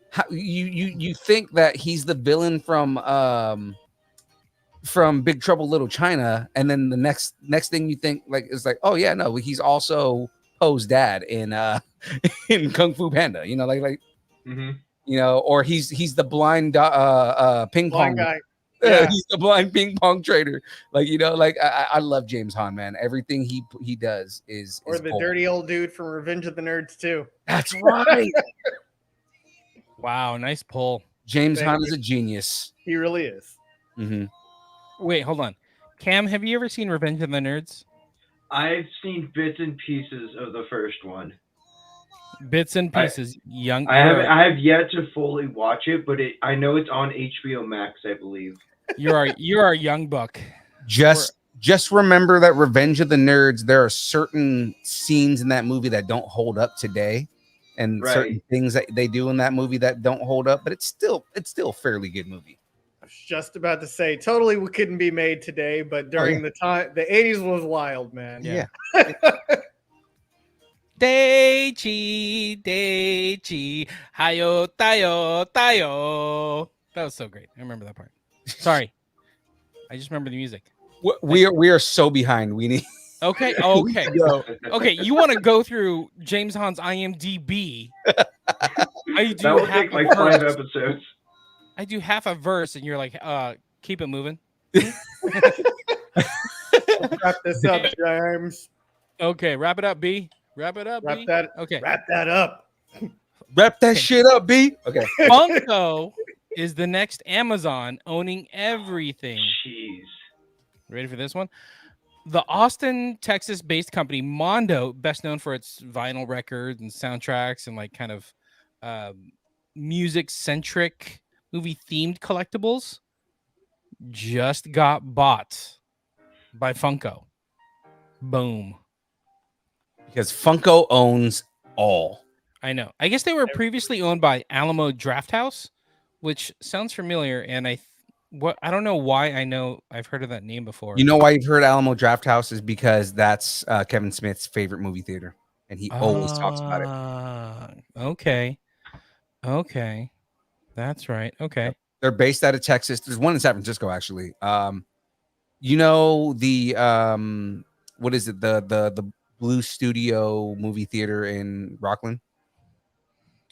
Speaker 7: how, you think that he's the villain from Big Trouble Little China, and then the next thing you think like is like, oh yeah, no, he's also Po's dad in in Kung Fu Panda. You know, like
Speaker 10: Mhm.
Speaker 7: you know, or he's the blind ping
Speaker 6: Blind
Speaker 7: pong
Speaker 6: guy. Yeah.
Speaker 7: he's the blind ping pong trader. Like, you know, like I love James Hahn, man. Everything he does is
Speaker 6: Or the
Speaker 7: gold.
Speaker 6: dirty old dude from Revenge of the Nerds too.
Speaker 7: That's right.
Speaker 4: Wow, nice pull.
Speaker 7: James
Speaker 6: Thank
Speaker 7: Hahn
Speaker 6: you.
Speaker 7: is a genius.
Speaker 6: He really is.
Speaker 7: Mm-hmm.
Speaker 4: Wait, hold on. Cam, have you ever seen Revenge of the Nerds?
Speaker 10: I've seen bits and pieces of the first one.
Speaker 4: Bits and pieces.
Speaker 10: I have yet to fully watch it, but I know it's on HBO Max, I believe.
Speaker 4: You're our young buck.
Speaker 7: Just remember that Revenge of the Nerds, there are certain scenes in that movie that don't hold up today, and certain things that they do in that movie that don't hold up, but it's still a fairly good movie.
Speaker 6: I was just about to say, totally couldn't be made today, but during the time, the 80s was wild, man.
Speaker 7: Yeah.
Speaker 4: Daichi, hayo, tayo, tayo. That was so great. I remember that part. Sorry. I just remember the music.
Speaker 7: We are so behind. We need
Speaker 4: Okay. Okay. You want to go through James Hahn's IMDb? I do
Speaker 10: that will take like 5 episodes.
Speaker 4: I do half a verse, and you're like, keep it moving.
Speaker 6: Wrap this up, James.
Speaker 4: Okay, wrap it up, B. Wrap it up, B. Okay.
Speaker 6: Wrap that up.
Speaker 7: Wrap that shit up, B. Okay.
Speaker 4: Funko is the next Amazon owning everything.
Speaker 10: Jeez.
Speaker 4: Ready for this one? The Austin, Texas-based company Mondo, best known for its vinyl records and soundtracks and like kind of music-centric, movie-themed collectibles, just got bought by Funko. Boom.
Speaker 7: Because Funko owns all.
Speaker 4: I know. I guess they were previously owned by Alamo Drafthouse, which sounds familiar, and I don't know why I've heard of that name before.
Speaker 7: You know why you've heard Alamo Drafthouse is because that's Kevin Smith's favorite movie theater, and he always talks about it.
Speaker 4: Okay, that's right. Okay,
Speaker 7: they're based out of Texas. There's one in San Francisco, actually. You know the what is it? The Blue Studio movie theater in Rockland.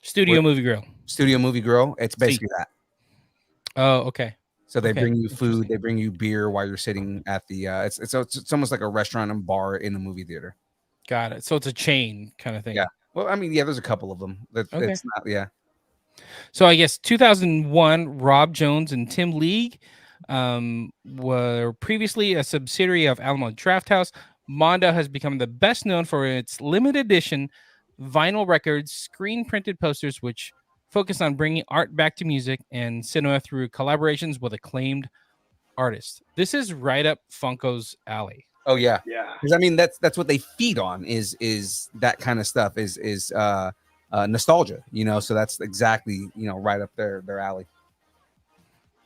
Speaker 4: Studio Movie Grill.
Speaker 7: Studio Movie Grill. It's basically that.
Speaker 4: Oh, okay.
Speaker 7: So they bring you food, they bring you beer while you're sitting at the. It's almost like a restaurant and bar in the movie theater.
Speaker 4: Got it. So it's a chain kind of thing.
Speaker 7: Yeah. Well, I mean, yeah, there's a couple of them. It's not. Yeah.
Speaker 4: So I guess 2001, Rob Jones and Tim League were previously a subsidiary of Alamo Drafthouse. Mondo has become the best known for its limited edition vinyl records, screen printed posters, which focus on bringing art back to music and cinema through collaborations with acclaimed artists. This is right up Funko's alley.
Speaker 7: Oh yeah,
Speaker 10: yeah.
Speaker 7: Because I mean, that's what they feed on is that kind of stuff is nostalgia, you know. So that's exactly right up their alley.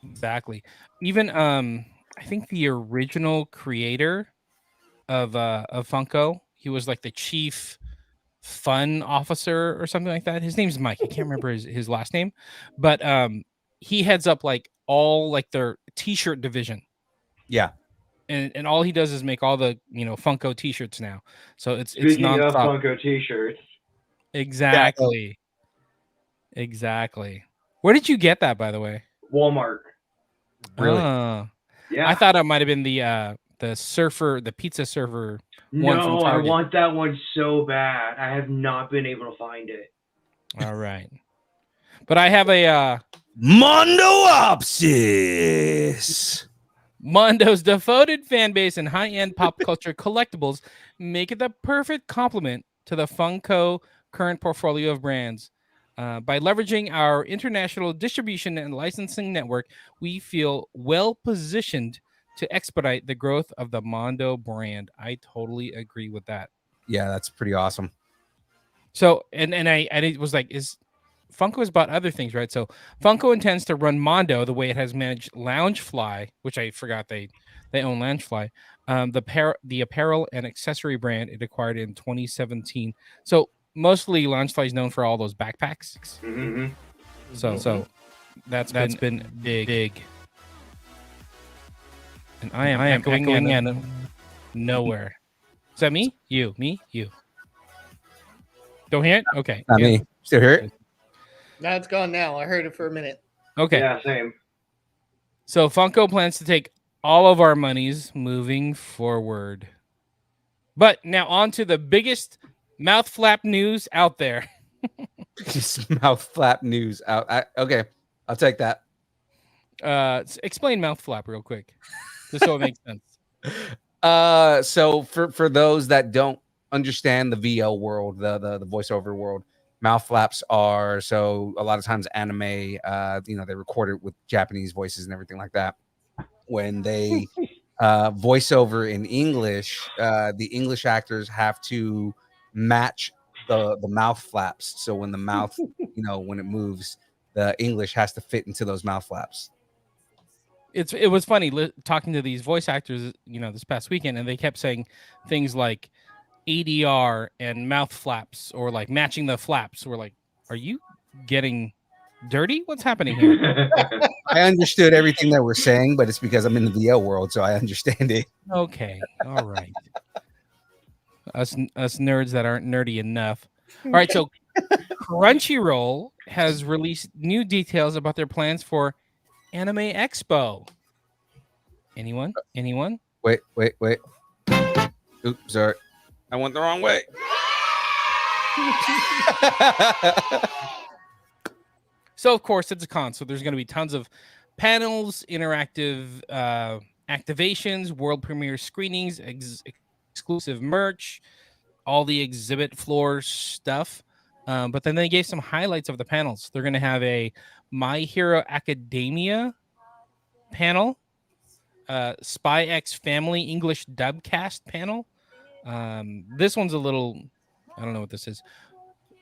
Speaker 4: Exactly. Even I think the original creator of Funko, he was like the chief fun officer or something like that. His name's Mike. I can't remember his last name, but he heads up like all like their t-shirt division.
Speaker 7: Yeah.
Speaker 4: And all he does is make all the Funko t-shirts now. So it's
Speaker 10: Speaking of
Speaker 4: nonstop.
Speaker 10: Funko t-shirts.
Speaker 4: Exactly. Where did you get that, by the way?
Speaker 10: Walmart.
Speaker 7: Really?
Speaker 10: Yeah.
Speaker 4: I thought it might have been the surfer, the pizza server one from
Speaker 10: No, I
Speaker 4: Target.
Speaker 10: want that one so bad. I have not been able to find it.
Speaker 4: All right. But I have a
Speaker 7: Mondoopsis.
Speaker 4: Mondo's devoted fan base and high-end pop culture collectibles make it the perfect complement to the Funko current portfolio of brands. By leveraging our international distribution and licensing network, we feel well-positioned to expedite the growth of the Mondo brand. I totally agree with that.
Speaker 7: Yeah, that's pretty awesome.
Speaker 4: So, and I was like, Funko has bought other things, right? So Funko intends to run Mondo the way it has managed Loungefly, which I forgot they own Loungefly, the apparel and accessory brand it acquired in 2017. So mostly Loungefly is known for all those backpacks.
Speaker 10: Mm-hmm.
Speaker 4: So that's been big. And I am going in nowhere. Is that me? You. Don't hear it? Okay.
Speaker 7: Not me. Still hear it?
Speaker 6: Now it's gone now. I heard it for a minute.
Speaker 4: Okay.
Speaker 10: Yeah, same.
Speaker 4: So Funko plans to take all of our monies moving forward. But now on to the biggest mouth flap news out there.
Speaker 7: Just mouth flap news out. Okay, I'll take that.
Speaker 4: Explain mouth flap real quick, just so it makes sense.
Speaker 7: So for those that don't understand the VO world, the voiceover world, mouth flaps are so a lot of times anime, they record it with Japanese voices and everything like that. When they voiceover in English, the English actors have to match the mouth flaps. So when the mouth, when it moves, the English has to fit into those mouth flaps.
Speaker 4: It was funny talking to these voice actors, this past weekend, and they kept saying things like ADR and mouth flaps, or like matching the flaps. We're like, are you getting dirty? What's happening here?
Speaker 7: I understood everything that we're saying, but it's because I'm in the VO world, so I understand it.
Speaker 4: Okay, all right. Us nerds that aren't nerdy enough. All right, so Crunchyroll has released new details about their plans for Anime Expo. Anyone?
Speaker 7: Wait. Oops, sorry. I went the wrong way.
Speaker 4: So, of course, it's a con. So there's going to be tons of panels, interactive activations, world premiere screenings, exclusive merch, all the exhibit floor stuff. But then they gave some highlights of the panels. They're going to have a My Hero Academia panel, Spy X Family English Dubcast panel. This one's a little, I don't know what this is.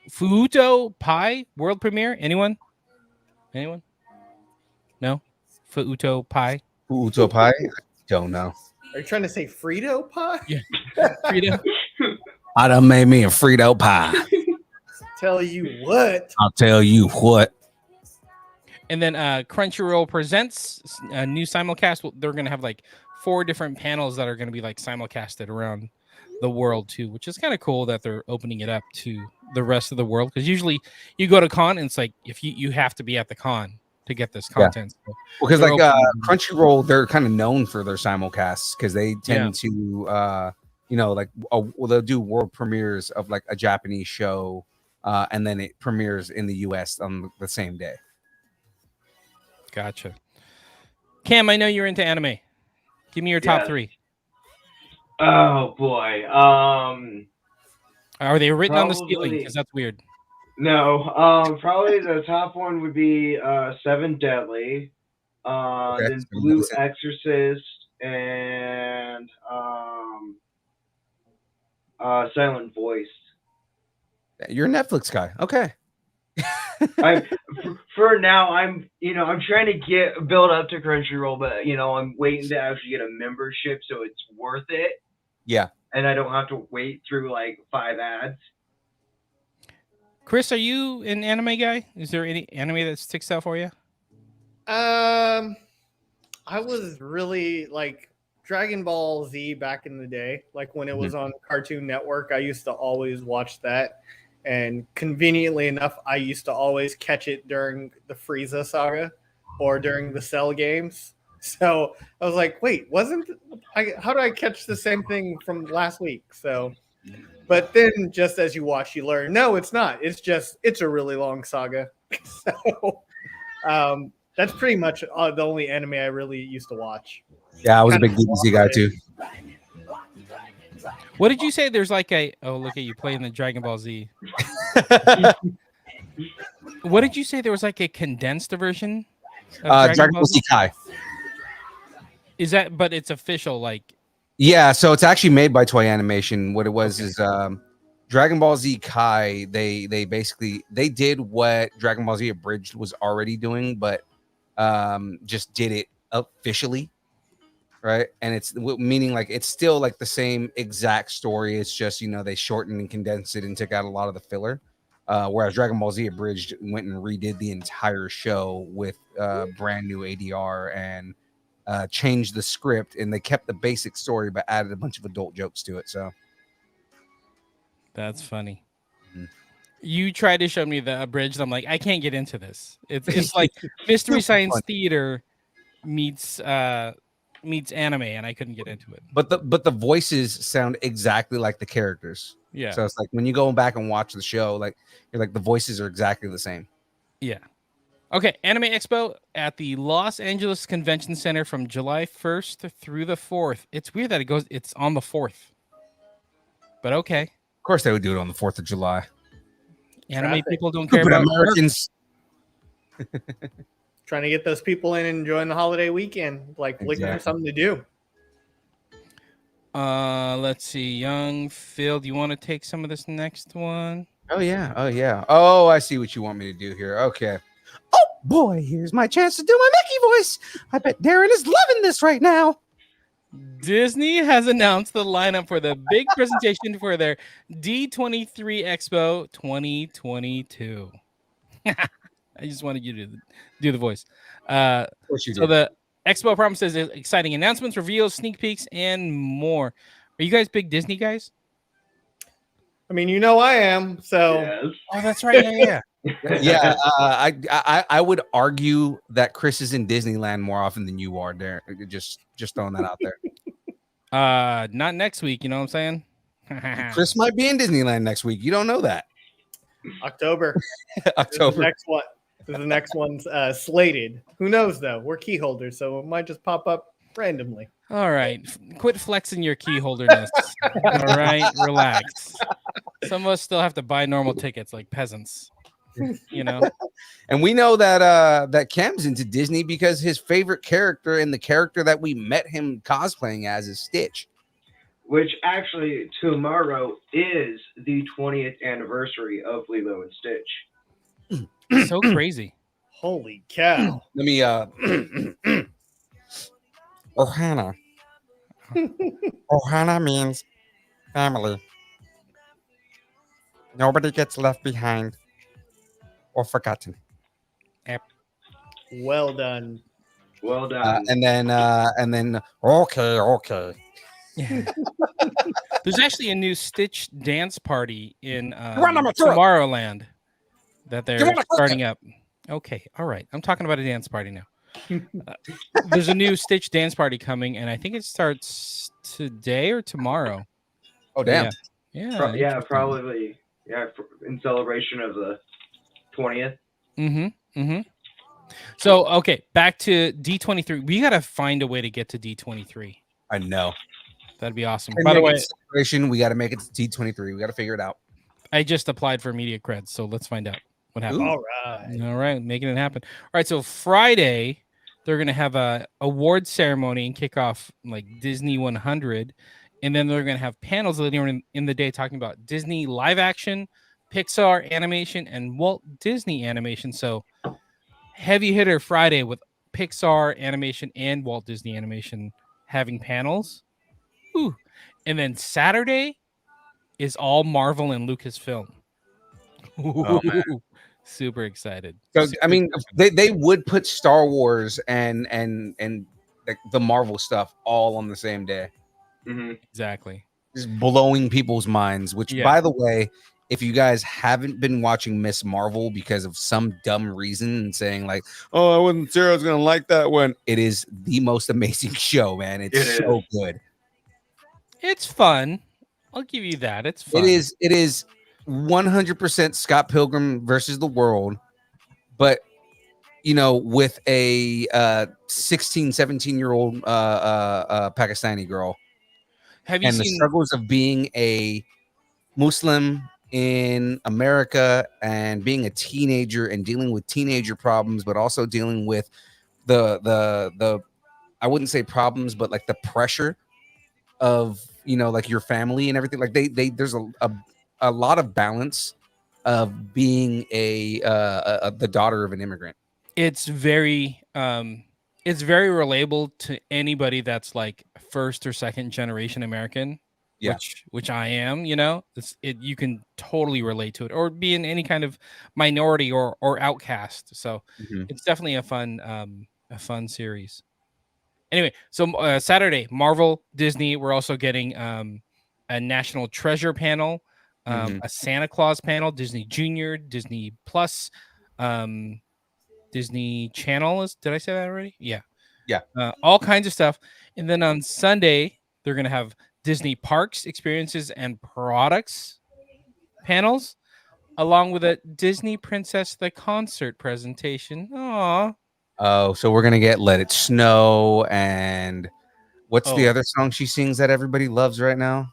Speaker 4: Fuuto Pi world premiere. Anyone? No? Fuuto Pi?
Speaker 7: Fuuto Pi? Don't know.
Speaker 6: Are you trying to say Frito pie?
Speaker 4: Yeah. Frito.
Speaker 7: I done made me a Frito pie.
Speaker 6: Tell you what.
Speaker 7: I'll tell you what.
Speaker 4: And then Crunchyroll presents a new simulcast. They're going to have like 4 different panels that are going to be like simulcasted around the world too, which is kind of cool that they're opening it up to the rest of the world. Because usually you go to con and it's like if you have to be at the con to get this content.
Speaker 7: Yeah. Well, because like Crunchyroll, they're kind of known for their simulcasts because they tend to, they'll do world premieres of like a Japanese show, and then it premieres in the U.S. on the same day.
Speaker 4: Gotcha. Cam, I know you're into anime. Give me your top 3.
Speaker 10: Oh boy.
Speaker 4: Are they written on the ceiling? Because that's weird.
Speaker 10: No. Probably the top one would be Seven Deadly, then Blue Exorcist, and Silent Voice.
Speaker 7: You're a Netflix guy. Okay.
Speaker 10: For now, I'm trying to build up to Crunchyroll, but I'm waiting to actually get a membership so it's worth it.
Speaker 7: Yeah.
Speaker 10: And I don't have to wait through like 5 ads.
Speaker 4: Chris, are you an anime guy? Is there any anime that sticks out for you?
Speaker 6: I was really like Dragon Ball Z back in the day, like when it was on Cartoon Network. I used to always watch that. And conveniently enough, I used to always catch it during the Frieza saga or during the Cell games. So I was like, wait, how do I catch the same thing from last week? So, but then just as you watch, you learn, no, it's not. It's a really long saga. So that's pretty much the only anime I really used to watch.
Speaker 7: Yeah, I was a big DBZ guy too.
Speaker 4: What did you say? There's like look at you playing the Dragon Ball Z. What did you say? There was like a condensed version of
Speaker 7: Dragon Ball Z Kai.
Speaker 4: Is that, but it's official, like?
Speaker 7: Yeah, so it's actually made by Toei Animation. What it was is Dragon Ball Z Kai. They did what Dragon Ball Z Abridged was already doing, but just did it officially. Right, and it's meaning like it's still like the same exact story. It's just they shortened and condensed it and took out a lot of the filler. Whereas Dragon Ball Z Abridged went and redid the entire show with brand new ADR and changed the script, and they kept the basic story but added a bunch of adult jokes to it. So
Speaker 4: that's funny. You tried to show me the abridged. I'm like, I can't get into this. It's like Mystery Science Theater meets anime, and I couldn't get into it.
Speaker 7: But the voices sound exactly like the characters.
Speaker 4: Yeah.
Speaker 7: So it's like when you go back and watch the show, like you're like the voices are exactly the same.
Speaker 4: Yeah. Okay, Anime Expo at the Los Angeles Convention Center from July 1st through the 4th. It's weird that it's on the 4th. But okay.
Speaker 7: Of course they would do it on the 4th of July.
Speaker 4: Anime
Speaker 6: Traffic.
Speaker 4: people don't care
Speaker 7: Stupid
Speaker 4: about
Speaker 7: Americans.
Speaker 6: Trying to get those people in and enjoying the holiday weekend, like looking for something to do.
Speaker 4: Let's see. Young Phil, do you want to take some of this next one?
Speaker 7: Oh yeah. Oh, I see what you want me to do here. Okay. Oh boy, here's my chance to do my Mickey voice. I bet Darren is loving this right now.
Speaker 4: Disney has announced the lineup for the big presentation for their D23 Expo 2022. I just wanted you to do the voice.
Speaker 7: Of course you
Speaker 4: so
Speaker 7: did.
Speaker 4: the Expo promises exciting announcements, reveals, sneak peeks, and more. Are you guys big Disney guys?
Speaker 6: I mean, you know I am. So
Speaker 10: Yes.
Speaker 4: Oh, that's right. Yeah.
Speaker 7: Yeah, I would argue that Chris is in Disneyland more often than you are, Darren. Just throwing that out there.
Speaker 4: Not next week. You know what I'm saying?
Speaker 7: Chris might be in Disneyland next week. You don't know that.
Speaker 6: October.
Speaker 7: October.
Speaker 6: Next one. The next one's slated. Who knows though? We're key holders, so it might just pop up randomly.
Speaker 4: All right, quit flexing your key holderness. All right, relax. Some of us still have to buy normal tickets like peasants. You know.
Speaker 7: And we know that that Cam's into Disney because his favorite character and the character that we met him cosplaying as is Stitch.
Speaker 10: Which actually tomorrow is the 20th anniversary of Lilo and Stitch.
Speaker 4: So crazy.
Speaker 6: Holy cow.
Speaker 7: Let me Ohana. Ohana means family. Nobody gets left behind or forgotten.
Speaker 6: Well done.
Speaker 10: Well done.
Speaker 7: And then okay.
Speaker 4: Yeah. There's actually a new Stitch dance party in
Speaker 7: Run on my throat.
Speaker 4: Tomorrowland that they're
Speaker 7: Give me a
Speaker 4: starting up. Okay, all right. I'm talking about a dance party now. There's a new Stitch dance party coming, and I think it starts today or tomorrow.
Speaker 7: Oh, damn.
Speaker 4: Yeah.
Speaker 10: Yeah, probably. Yeah, in celebration of the 20th.
Speaker 4: So, okay, back to D23. We got to find a way to get to D23.
Speaker 7: I know.
Speaker 4: That'd be awesome. By the way,
Speaker 7: we got to make it to D23. We got to figure it out.
Speaker 4: I just applied for media creds, so let's find out what happens.
Speaker 6: Ooh.
Speaker 4: All right, making it happen. All right, so Friday they're gonna have a award ceremony and kick off like Disney 100, and then they're gonna have panels later in the day talking about Disney live action, Pixar animation, and Walt Disney animation. So heavy hitter Friday with Pixar animation and Walt Disney animation having panels. Ooh. And then Saturday is all Marvel and Lucasfilm.
Speaker 7: Oh,
Speaker 4: super excited.
Speaker 7: So, I mean, they would put Star Wars and like the Marvel stuff all on the same day.
Speaker 4: Exactly.
Speaker 7: Just blowing people's minds, which, by the way, if you guys haven't been watching Miss Marvel because of some dumb reason and saying like, oh, I wasn't sure I was going to like that one, it is the most amazing show, man. It's so good.
Speaker 4: It's fun. I'll give you that. It's fun.
Speaker 7: It is 100% Scott Pilgrim versus the world, but you know, with a 16, 17-year-old Pakistani girl.
Speaker 4: Have you seen
Speaker 7: the struggles of being a Muslim in America and being a teenager and dealing with teenager problems, but also dealing with the I wouldn't say problems, but like the pressure of, you know, like your family and everything. Like they there's a lot of balance of being the daughter of an immigrant.
Speaker 4: It's very relatable to anybody that's like first or second generation American.
Speaker 7: Yeah.
Speaker 4: Which I am, you know, you can totally relate to it, or be in any kind of minority or outcast. So it's definitely a fun series. Anyway, so Saturday, Marvel, Disney. We're also getting a National Treasure panel a Santa Claus panel, Disney Junior, Disney Plus, Disney Channel. Did I say that already? Yeah.
Speaker 7: Yeah.
Speaker 4: All kinds of stuff. And then on Sunday, they're going to have Disney Parks, Experiences, and Products panels, along with a Disney Princess the Concert presentation. Aww.
Speaker 7: Oh, so we're gonna get "Let It Snow" and what's the
Speaker 4: Oh.
Speaker 7: other song she sings that everybody loves right now?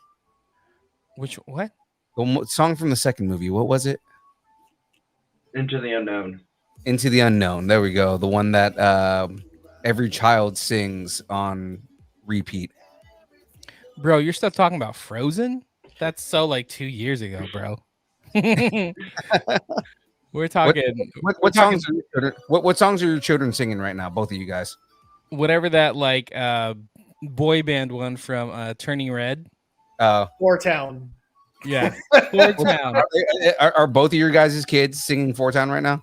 Speaker 4: What?
Speaker 7: The song from the second movie. What was it?
Speaker 10: Into the Unknown.
Speaker 7: Into the Unknown. There we go. The one that every child sings on repeat.
Speaker 4: Bro, you're still talking about Frozen? That's so like 2 years ago, bro. We're talking.
Speaker 7: What songs are your children, what songs are your children singing right now? Both of you guys.
Speaker 4: Whatever that like boy band one from Turning Red.
Speaker 6: Four Town.
Speaker 4: Yeah. Four Town.
Speaker 7: Are both of your guys' kids singing Four Town right now?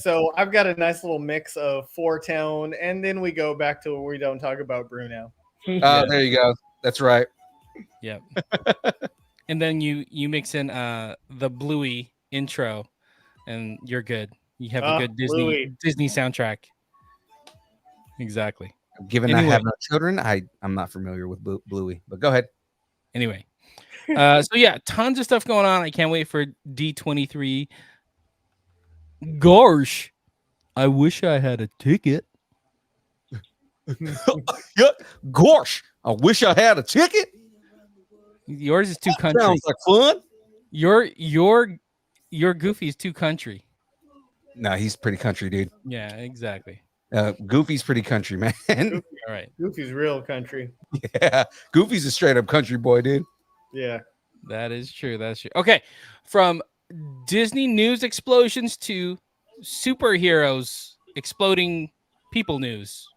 Speaker 6: So I've got a nice little mix of Four Town, and then we go back to We Don't Talk About Bruno.
Speaker 7: There you go. That's right.
Speaker 4: Yep. And then you mix in the Bluey intro, and you're good. You have a good Disney soundtrack. Exactly.
Speaker 7: Given I have no children, I'm not familiar with Bluey, but go ahead.
Speaker 4: Anyway, so yeah, tons of stuff going on. I can't wait for D23. Gosh, I wish I had a ticket.
Speaker 7: Yeah, gosh, I wish I had a ticket.
Speaker 4: Yours is too country.
Speaker 7: Sounds like fun.
Speaker 4: Your Goofy's too country.
Speaker 7: No, he's pretty country, dude.
Speaker 4: Yeah, exactly.
Speaker 7: Goofy's pretty country, man.
Speaker 4: All right.
Speaker 6: Goofy's real country.
Speaker 7: Yeah, Goofy's a straight up country boy, dude.
Speaker 6: Yeah,
Speaker 4: that is true. That's true. Okay, from Disney news explosions to superheroes exploding people news.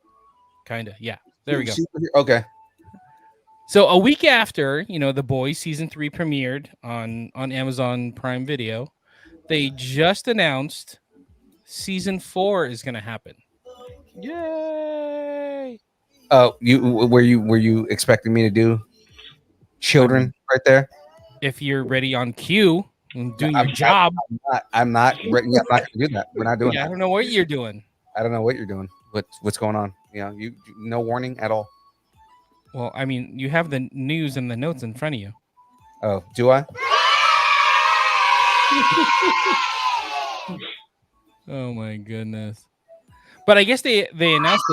Speaker 4: Kinda, yeah. There we go.
Speaker 7: Okay.
Speaker 4: So a week after, The Boys season 3 premiered on Amazon Prime Video, they just announced season 4 is going to happen. Yay!
Speaker 7: Oh, were you expecting me to do children right there?
Speaker 4: If you're ready on cue and doing your job,
Speaker 7: I'm not ready. I'm not going to do that. We're not doing that.
Speaker 4: I don't know what you're doing.
Speaker 7: I don't know what you're doing. What's going on? You no warning at all.
Speaker 4: Well, I mean, you have the news and the notes in front of you.
Speaker 7: Oh, do I?
Speaker 4: Oh my goodness! But I guess they announced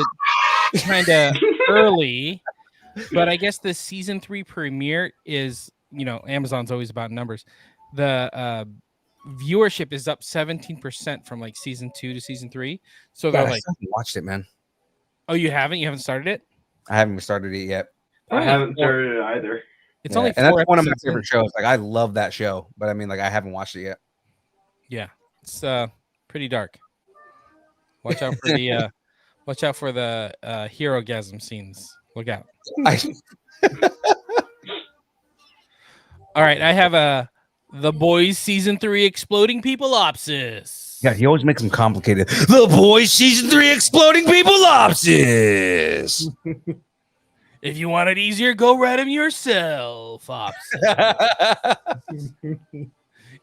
Speaker 4: it kind of early. But I guess the season 3 premiere is, Amazon's always about numbers. The viewership is up 17% from like season 2 to season 3. So they're
Speaker 7: I
Speaker 4: like,
Speaker 7: haven't watched it, man.
Speaker 4: Oh, you haven't? You haven't started it?
Speaker 7: I haven't started it yet.
Speaker 10: I haven't started it either.
Speaker 4: It's only 4
Speaker 7: and that's one of my
Speaker 4: episodes in.
Speaker 7: favorite shows. Like I love that show, but I mean, like I haven't watched it yet.
Speaker 4: Yeah, it's pretty dark. Watch out for the hero-gasm scenes. Look out. All right, I have The Boys season 3 exploding people opsis.
Speaker 7: Yeah, he always makes them complicated. The Boys season 3 exploding people opsis.
Speaker 4: If you want it easier, go write them yourself. Opsis.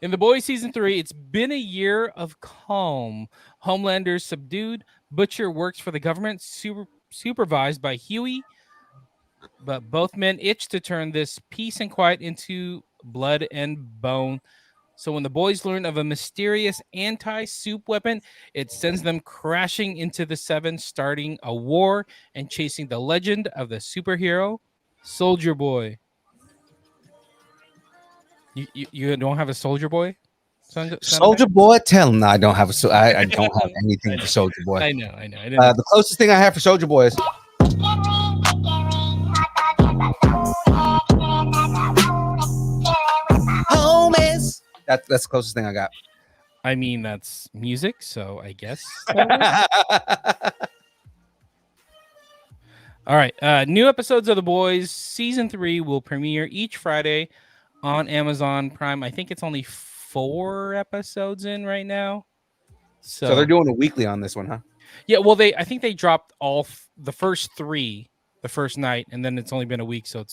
Speaker 4: In The Boys season 3, it's been a year of calm. Homelander's subdued. Butcher works for the government, supervised by Huey. But both men itch to turn this peace and quiet into blood and bone. So when the boys learn of a mysterious anti-soup weapon, it sends them crashing into the Seven, starting a war and chasing the legend of the superhero, Soldier Boy. You don't have a Soldier Boy?
Speaker 7: Soldier Boy? Tell him no, I don't have I don't have anything for Soldier Boy.
Speaker 4: I know.
Speaker 7: The closest thing I have for Soldier Boy is homies. That's the closest thing I got.
Speaker 4: I mean, that's music, so I guess. All right. New episodes of The Boys season 3 will premiere each Friday on Amazon Prime. I think it's only 4 episodes in right now. So
Speaker 7: they're doing a weekly on this one, huh?
Speaker 4: Yeah. Well, I think they dropped all the first 3 the first night, and then it's only been a week, so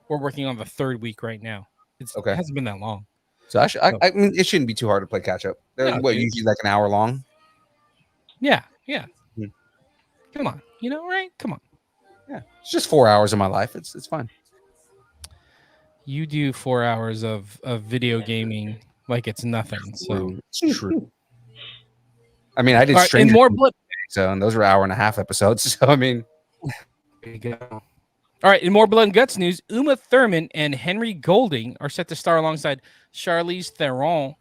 Speaker 4: we're working on the 3rd week right now.
Speaker 7: Okay.
Speaker 4: It hasn't been that long.
Speaker 7: So I mean, it shouldn't be too hard to play catch up. They're
Speaker 4: No,
Speaker 7: what
Speaker 4: dude.
Speaker 7: usually like an hour long.
Speaker 4: Yeah.
Speaker 7: Hmm.
Speaker 4: Come on, right? Come on.
Speaker 7: Yeah, it's just 4 hours of my life. It's fine.
Speaker 4: You do 4 hours of video gaming like it's nothing. So
Speaker 7: It's true. I mean, I did
Speaker 4: All right,
Speaker 7: Stranger
Speaker 4: and more
Speaker 7: Things,
Speaker 4: blood.
Speaker 7: so and those were hour and a half episodes. So I mean,
Speaker 4: There you go. All right, in more Blood and Guts news, Uma Thurman and Henry Golding are set to star alongside Charlize Theron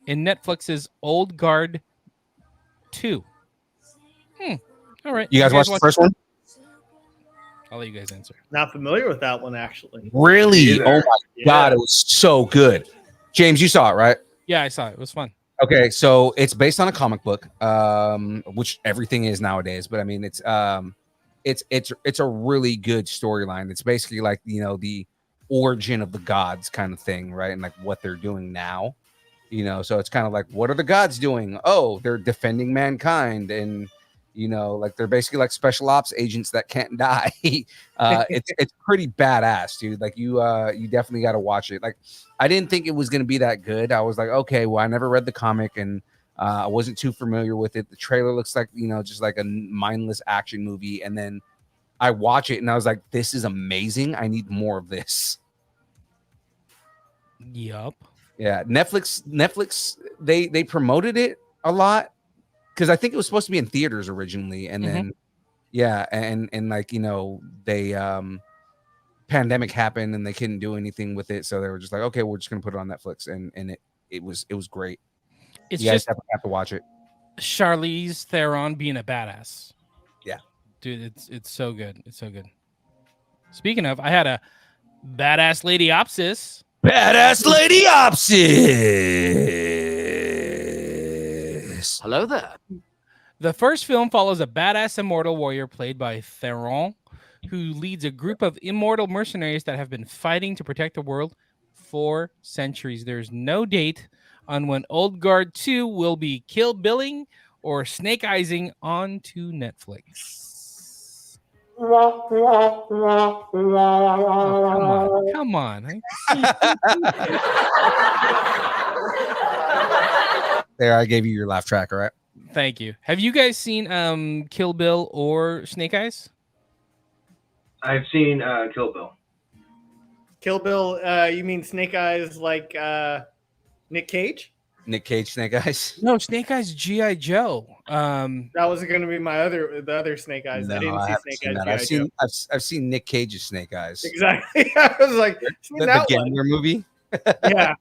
Speaker 4: in Netflix's Old Guard 2. All right.
Speaker 7: you guys watched the first one?
Speaker 4: I'll let you guys answer.
Speaker 6: Not familiar with that one, actually.
Speaker 7: Really?
Speaker 10: Either.
Speaker 7: Oh my god, it was so good. James, you saw it, right?
Speaker 4: Yeah, I saw it. It was fun.
Speaker 7: Okay, so it's based on a comic book, which everything is nowadays. But I mean, it's a really good storyline. It's basically like the origin of the gods kind of thing, right? And like what they're doing now, So it's kind of like, what are the gods doing? Oh, they're defending mankind, and like they're basically like special ops agents that can't die. It's pretty badass, dude. Like you definitely got to watch it. Like I didn't think it was gonna be that good. I was like, okay, well, I never read the comic and I wasn't too familiar with it. The trailer looks like just like a mindless action movie, and then I watch it and I was like, this is amazing. I need more of this.
Speaker 4: Yup.
Speaker 7: Yeah, Netflix, they promoted it a lot because I think it was supposed to be in theaters originally, and then and like they pandemic happened and they couldn't do anything with it, so they were just like, okay, we're just gonna put it on Netflix, and it was great.
Speaker 4: It's
Speaker 7: You guys
Speaker 4: just
Speaker 7: have to watch it.
Speaker 4: Charlize Theron being a badass.
Speaker 7: Yeah,
Speaker 4: dude, it's so good. It's so good. Speaking of, I had a badass lady opsis.
Speaker 7: Badass lady opsis.
Speaker 3: Hello there.
Speaker 4: The first film follows a badass immortal warrior played by Theron, who leads a group of immortal mercenaries that have been fighting to protect the world for centuries. There's no date on when Old Guard 2 will be Kill Billing or Snake Eyesing onto Netflix. Oh, come on.
Speaker 7: There, I gave you your laugh track, all right?
Speaker 4: Thank you. Have you guys seen Kill Bill or Snake Eyes?
Speaker 10: I've seen Kill Bill.
Speaker 6: Kill Bill, you mean Snake Eyes like Nick Cage?
Speaker 7: Nick Cage, Snake Eyes.
Speaker 4: No, Snake Eyes G.I. Joe.
Speaker 6: That was going to be the other Snake Eyes.
Speaker 7: No,
Speaker 6: I didn't see Snake Eyes.
Speaker 7: I've seen Nick Cage's Snake Eyes.
Speaker 6: Exactly. I was like,
Speaker 7: The Gambler movie.
Speaker 6: Yeah.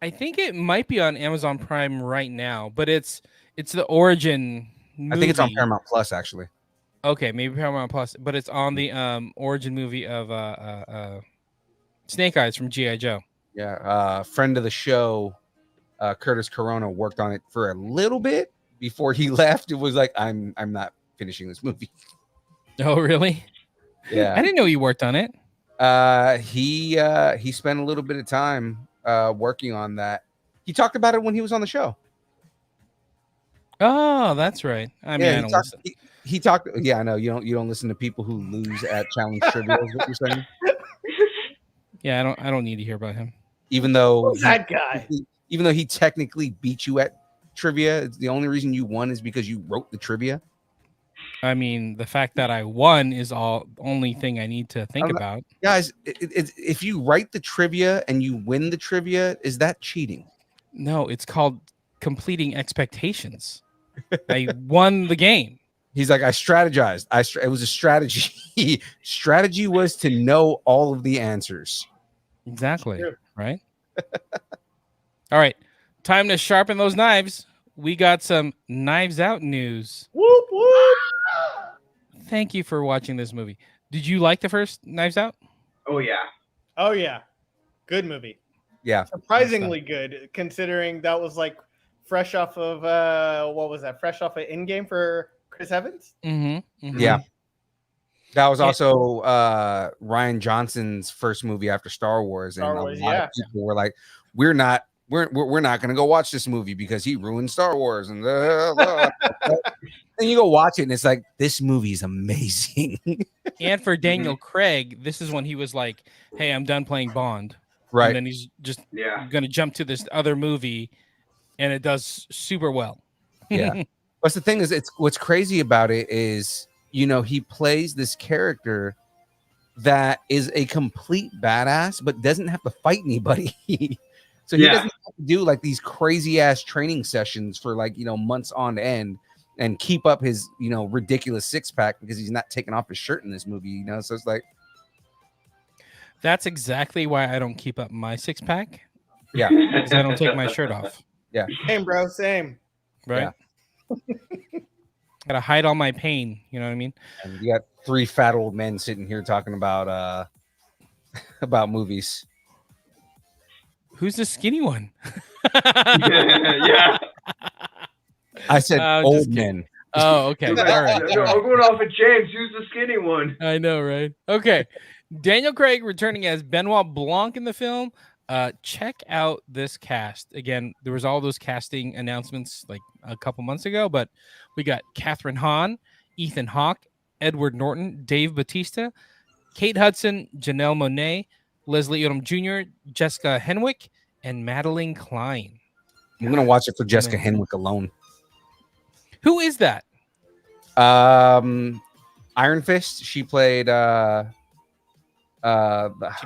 Speaker 4: I think it might be on Amazon Prime right now, but it's the origin movie.
Speaker 7: I think it's on Paramount Plus, actually.
Speaker 4: Okay, maybe Paramount Plus, but it's on the origin movie of Snake Eyes from G.I. Joe.
Speaker 7: Yeah, friend of the show, Curtis Corona, worked on it for a little bit before he left. It was like, I'm not finishing this movie.
Speaker 4: Oh, really?
Speaker 7: Yeah,
Speaker 4: I didn't know you worked on it.
Speaker 7: He spent a little bit of time working on that. He talked about it when he was on the show.
Speaker 4: Oh, that's right. I mean, I don't listen.
Speaker 7: He talked. Yeah, I know you don't listen to people who lose at challenge trivia. Is what you're saying?
Speaker 4: Yeah, I don't need to hear about him.
Speaker 7: Even though
Speaker 6: that guy,
Speaker 7: even though he technically beat you at trivia, the only reason you won is because you wrote the trivia.
Speaker 4: I mean, the fact that I won is only thing I need to think about.
Speaker 7: Guys, if you write the trivia and you win the trivia, is that cheating?
Speaker 4: No, it's called completing expectations. I won the game.
Speaker 7: He's like, I strategized. It was a strategy. Strategy was to know all of the answers.
Speaker 4: Exactly. Right? All right. Time to sharpen those knives. We got some Knives Out news.
Speaker 6: Whoop, whoop.
Speaker 4: Thank you for watching this movie. Did you like the first Knives Out?
Speaker 10: Oh, yeah.
Speaker 6: Oh, yeah. Good movie.
Speaker 7: Yeah.
Speaker 6: Surprisingly good, considering that was like fresh off of, what was that? Fresh off of Endgame for Chris Evans?
Speaker 4: Mm-hmm. Mm-hmm.
Speaker 7: Yeah. That was also Rian Johnson's first movie after Star Wars. And a lot of people were like, we're not going to go watch this movie because he ruined Star Wars. And then you go watch it and it's like, this movie is amazing.
Speaker 4: And for Daniel Craig, this is when he was like, hey, I'm done playing Bond.
Speaker 7: Right.
Speaker 4: And then he's just
Speaker 10: Yeah.
Speaker 4: going to jump to this other movie, and it does super well.
Speaker 7: Yeah. But the thing is, it's what's crazy about it is, you know, he plays this character that is a complete badass, but doesn't have to fight anybody. So he
Speaker 10: Yeah.
Speaker 7: doesn't have to do like these crazy ass training sessions for like, you know, months on end and keep up his, you know, ridiculous six pack because he's not taking off his shirt in this movie, you know. So it's like,
Speaker 4: That's exactly why I don't keep up my six pack.
Speaker 7: yeah,
Speaker 4: because I don't take my shirt off.
Speaker 7: Yeah.
Speaker 6: Same, bro. Same.
Speaker 4: Right. Gotta hide all my pain. You know what I mean?
Speaker 7: And you got three fat old men sitting here talking about about movies.
Speaker 4: Who's the skinny one?
Speaker 10: Yeah.
Speaker 7: I said
Speaker 4: I'm
Speaker 7: old
Speaker 4: just kidding.
Speaker 7: men.
Speaker 4: Oh, okay. All right.
Speaker 10: No, I'm going off of James. Who's the skinny one?
Speaker 4: I know, right? Okay. Daniel Craig returning as Benoit Blanc in the film. Check out this cast. Again, there was all those casting announcements like a couple months ago, but we got Catherine Hahn, Ethan Hawke, Edward Norton, Dave Bautista, Kate Hudson, Janelle Monáe, Leslie Odom Jr., Jessica Henwick, and Madeline Klein.
Speaker 7: I'm gonna watch it for Jessica Henwick alone.
Speaker 4: Who is that?
Speaker 7: Iron Fist. She played
Speaker 4: She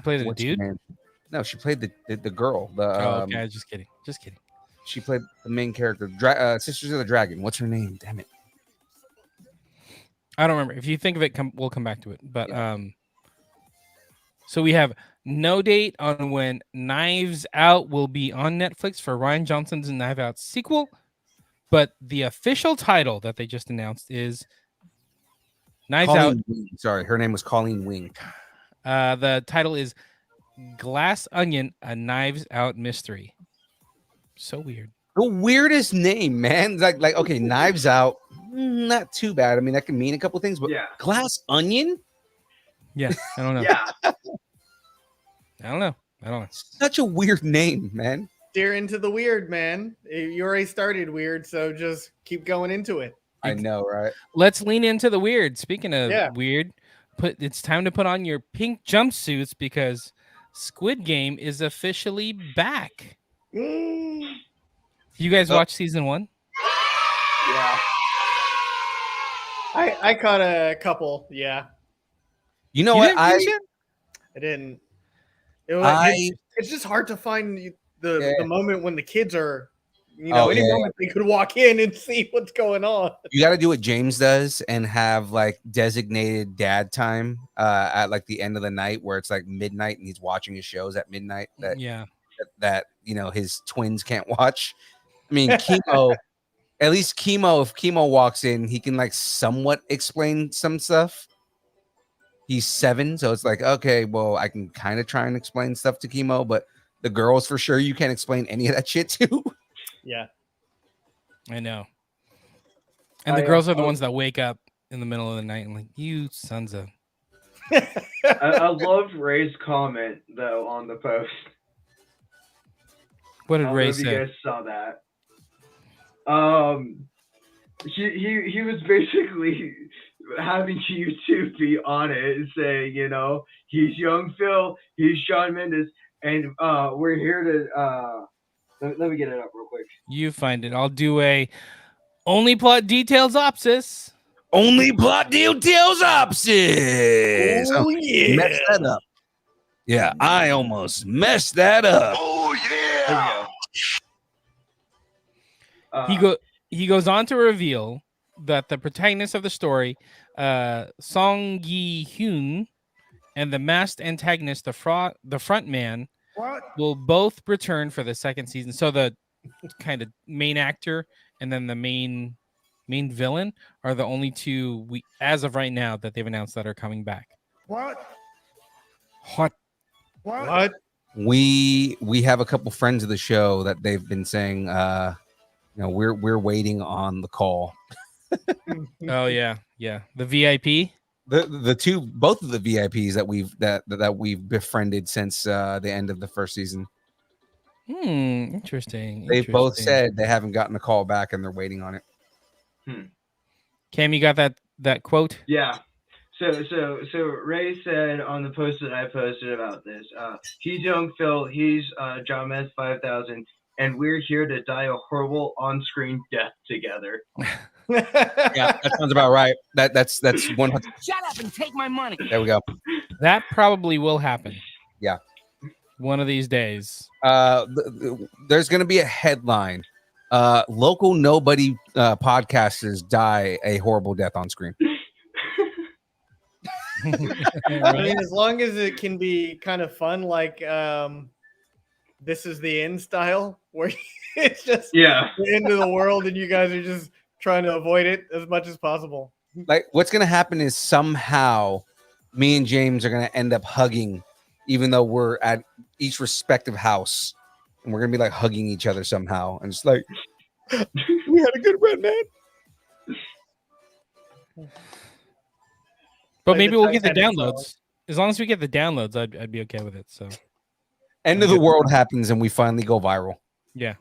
Speaker 4: played a
Speaker 7: what's her
Speaker 4: dude?
Speaker 7: name? No, she played the girl.
Speaker 4: Oh, okay. Just kidding. Just kidding.
Speaker 7: She played the main character, Sisters of the Dragon. What's her name? Damn it.
Speaker 4: I don't remember. If you think of it, we'll come back to it. But so we have no date on when Knives Out will be on Netflix for Rian Johnson's Knives Out sequel, but the official title that they just announced is Knives Out.
Speaker 7: Wing. Sorry, her name was Colleen Wing.
Speaker 4: The title is Glass Onion: A Knives Out Mystery. So weird.
Speaker 7: The weirdest name, man. Like okay, Knives Out, not too bad. I mean, that can mean a couple things, but
Speaker 10: Yeah.
Speaker 7: Glass Onion?
Speaker 4: Yeah, I don't know.
Speaker 10: Yeah.
Speaker 4: I don't know.
Speaker 7: Such a weird name, man.
Speaker 6: Steer into the weird, man. You already started weird, so just keep going into it.
Speaker 7: I know, right?
Speaker 4: Let's lean into the weird. Speaking of
Speaker 6: Yeah.
Speaker 4: weird, it's time to put on your pink jumpsuits because Squid Game is officially back.
Speaker 6: Mm.
Speaker 4: You guys watch season 1?
Speaker 10: Yeah.
Speaker 6: I caught a couple. Yeah,
Speaker 7: You know
Speaker 4: You
Speaker 7: what?
Speaker 4: didn't finish it?
Speaker 6: I didn't. It's just hard to find the moment when the kids are, any moment they could walk in and see what's going on.
Speaker 7: You got to do what James does and have like designated dad time at like the end of the night where it's like midnight and he's watching his shows at midnight that his twins can't watch. I mean, Chemo, at least Chemo, if Chemo walks in, he can like somewhat explain some stuff. He's 7, so it's like, okay, well, I can kind of try and explain stuff to Chemo, but the girls for sure you can't explain any of that shit to.
Speaker 6: Yeah.
Speaker 4: I know. And the girls are the ones that wake up in the middle of the night and like, you sons of.
Speaker 10: I loved Ray's comment though on the post.
Speaker 4: What did
Speaker 10: I don't
Speaker 4: Ray
Speaker 10: know if
Speaker 4: say?
Speaker 10: you guys saw that. He was basically having you two be on it and say, he's young Phil, he's Shawn Mendes, and we're here to let me get it up real quick.
Speaker 4: You find it. I'll do a only plot details opsis.
Speaker 7: Only plot details opsis.
Speaker 6: Oh, yeah.
Speaker 7: Messed that up. Yeah, I almost messed that up.
Speaker 9: Oh, yeah.
Speaker 4: He goes on to reveal that the protagonist of the story, Song Yi-hyun, and the masked antagonist, the front man, will both return for the second season. So the kind of main actor and then the main villain are the only two as of right now that they've announced that are coming back.
Speaker 6: What?
Speaker 7: We have a couple friends of the show that they've been saying we're waiting on the call.
Speaker 4: Oh yeah. The VIP.
Speaker 7: Both of the VIPs that we've befriended since the end of the first season.
Speaker 4: Interesting.
Speaker 7: They both said they haven't gotten a call back and they're waiting on it.
Speaker 4: Cam, you got that quote?
Speaker 10: Yeah. So Ray said on the post that I posted about this, he's young Phil, he's John Mez 5000, and we're here to die a horrible on-screen death together.
Speaker 7: Yeah, that sounds about right. That's 100.
Speaker 11: Shut up and take my money.
Speaker 7: There we go.
Speaker 4: That probably will happen.
Speaker 7: Yeah.
Speaker 4: One of these days.
Speaker 7: There's going to be a headline. Local nobody podcasters die a horrible death on screen.
Speaker 6: I mean, as long as it can be kind of fun, like This Is the End style, where it's just the end of the world and you guys are just trying to avoid it as much as possible.
Speaker 7: Like, what's going to happen is somehow me and James are going to end up hugging, even though we're at each respective house, and we're going to be like hugging each other somehow. And it's like, we had a good run, man.
Speaker 4: But
Speaker 6: Like
Speaker 4: maybe
Speaker 6: the
Speaker 4: we'll get the
Speaker 6: Titanic
Speaker 4: downloads. As long as we get the downloads, I'd be okay with it. So
Speaker 7: End of the world happens and we finally go viral.
Speaker 4: yeah.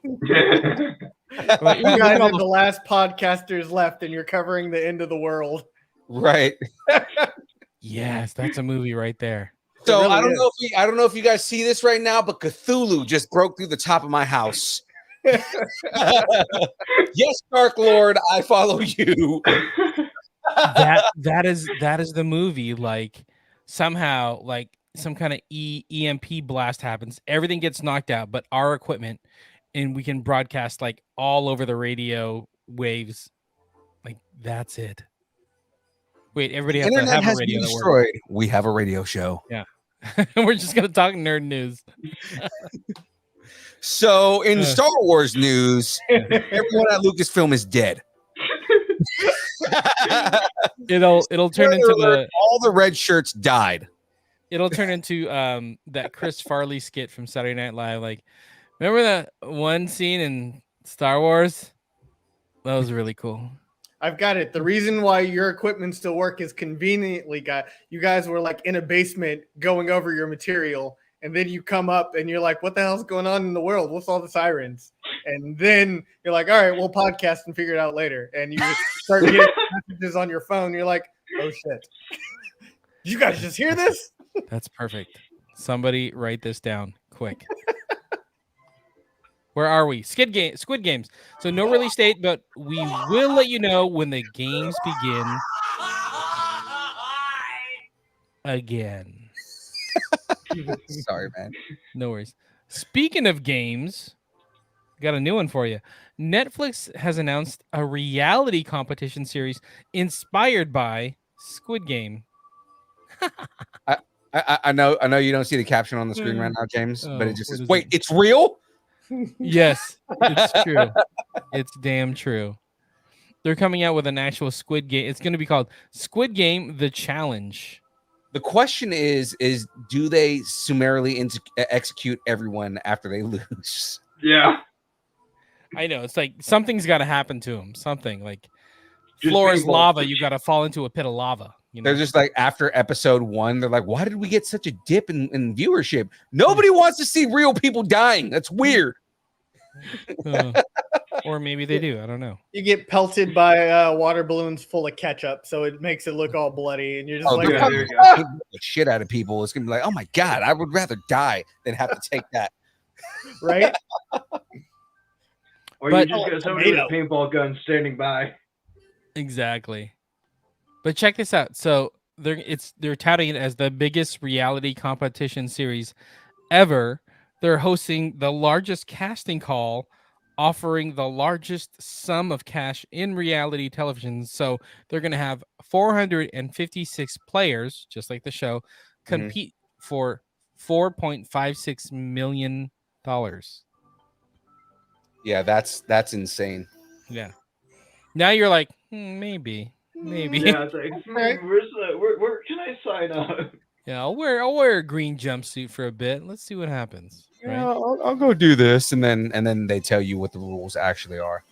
Speaker 6: Well, you guys are the last podcasters left, and you're covering the end of the world.
Speaker 7: Right.
Speaker 4: Yes, that's a movie right there.
Speaker 7: So
Speaker 6: really
Speaker 7: I don't know if you guys see this right now, but Cthulhu just broke through the top of my house. Yes, Dark Lord, I follow you.
Speaker 4: that is the movie. Like somehow, like some kind of EMP blast happens, everything gets knocked out, but our equipment, and we can broadcast like all over the radio waves. Like that's it. Wait, everybody has to
Speaker 7: Internet
Speaker 4: have a
Speaker 7: has
Speaker 4: radio
Speaker 7: been
Speaker 4: that works.
Speaker 7: destroyed. We have a radio show.
Speaker 4: Yeah. We're just gonna talk nerd news.
Speaker 7: So in Star Wars news, everyone at Lucasfilm is dead.
Speaker 4: It'll turn into
Speaker 7: all the red shirts died.
Speaker 4: It'll turn into that Chris Farley skit from Saturday Night Live. Like, remember that one scene in Star Wars? That was really cool.
Speaker 6: I've got it. The reason why your equipment still work is conveniently you guys were like in a basement going over your material, and then you come up and you're like, what the hell's going on in the world? What's all the sirens? And then you're like, all right, we'll podcast and figure it out later. And you just start getting messages on your phone. You're like, oh shit. You guys just hear this?
Speaker 4: That's perfect. Somebody write this down quick. Where are we? Squid Games. So no release date, but we will let you know when the games begin again.
Speaker 7: Sorry, man.
Speaker 4: No worries. Speaking of games, got a new one for you. Netflix has announced a reality competition series inspired by Squid Game.
Speaker 7: I know you don't see the caption on the screen right now, James, but it just
Speaker 4: what
Speaker 7: says,
Speaker 4: is
Speaker 7: wait,
Speaker 4: it?
Speaker 7: it's real?
Speaker 4: Yes, it's true. It's damn true. They're coming out with an actual Squid Game. It's going to be called Squid Game: The Challenge.
Speaker 7: The question is do they summarily execute everyone after they lose?
Speaker 10: Yeah.
Speaker 4: I know. It's like something's got to happen to them. Something like
Speaker 10: Just
Speaker 4: floor is
Speaker 10: people.
Speaker 4: lava. You got to fall into a pit of lava. You know?
Speaker 7: They're just like, after episode 1, they're like, why did we get such a dip in viewership? Nobody wants to see real people dying. That's weird.
Speaker 4: Or maybe they do. I don't know.
Speaker 6: You get pelted by water balloons full of ketchup, so it makes it look all bloody, and you're just like,
Speaker 10: yeah, there you go.
Speaker 7: The shit out of people. It's gonna be like, oh my god, I would rather die than have to take that.
Speaker 6: right?
Speaker 10: Or
Speaker 4: But-
Speaker 10: you just got somebody with a paintball gun standing by.
Speaker 4: Exactly. But check this out. So they're touting it as the biggest reality competition series ever. They're hosting the largest casting call, offering the largest sum of cash in reality television. So they're going to have 456 players, just like the show, compete for $4.56 million.
Speaker 7: Yeah, that's insane.
Speaker 4: Yeah. Now you're like, maybe.
Speaker 10: Yeah, it's like, where can I sign up?
Speaker 4: Yeah, I'll wear a green jumpsuit for a bit. Let's see what happens. Right?
Speaker 7: Yeah, I'll go do this, and then they tell you what the rules actually are.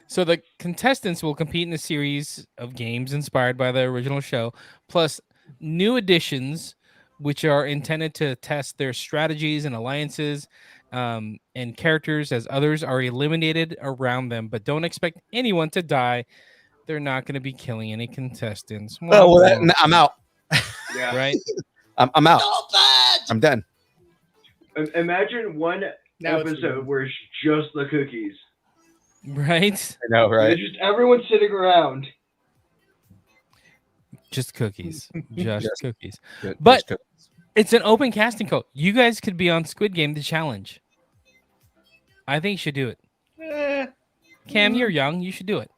Speaker 4: So the contestants will compete in a series of games inspired by the original show, plus new additions, which are intended to test their strategies and alliances and characters as others are eliminated around them. But don't expect anyone to die. they're not going to be killing any contestants.
Speaker 7: Oh, well, I'm out.
Speaker 10: Yeah.
Speaker 4: Right?
Speaker 7: I'm out. I'm done.
Speaker 10: Imagine one
Speaker 6: Now it's
Speaker 10: episode where it's just the cookies.
Speaker 4: Right?
Speaker 7: I know,
Speaker 10: And
Speaker 7: right?
Speaker 10: it's just everyone sitting around.
Speaker 4: Just cookies. Just
Speaker 7: Just-
Speaker 4: cookies.
Speaker 7: Good-
Speaker 4: But
Speaker 7: good.
Speaker 4: it's an open casting call. You guys could be on Squid Game The Challenge. I think you should do it. Cam, you're young. You should do it.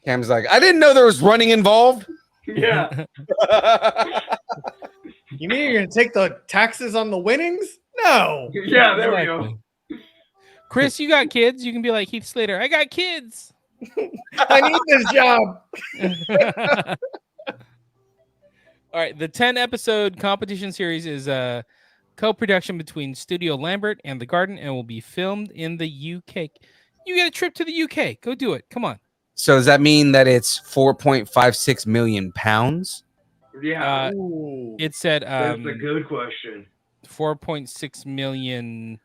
Speaker 7: Cam's like, I didn't know there was running involved.
Speaker 10: Yeah.
Speaker 6: You mean you're gonna take the taxes on the winnings? No.
Speaker 10: Yeah, there we go.
Speaker 4: Exactly. Chris, you got kids. You can be like Heath Slater. I got kids.
Speaker 6: I need this job.
Speaker 4: All right. The 10-episode competition series is a co-production between Studio Lambert and The Garden and will be filmed in the UK. You get a trip to the UK. Go do it. Come on.
Speaker 7: So does that mean that it's 4.56 million pounds?
Speaker 10: Yeah.
Speaker 6: Ooh.
Speaker 4: It said
Speaker 10: That's a good question.
Speaker 4: $4.6 million,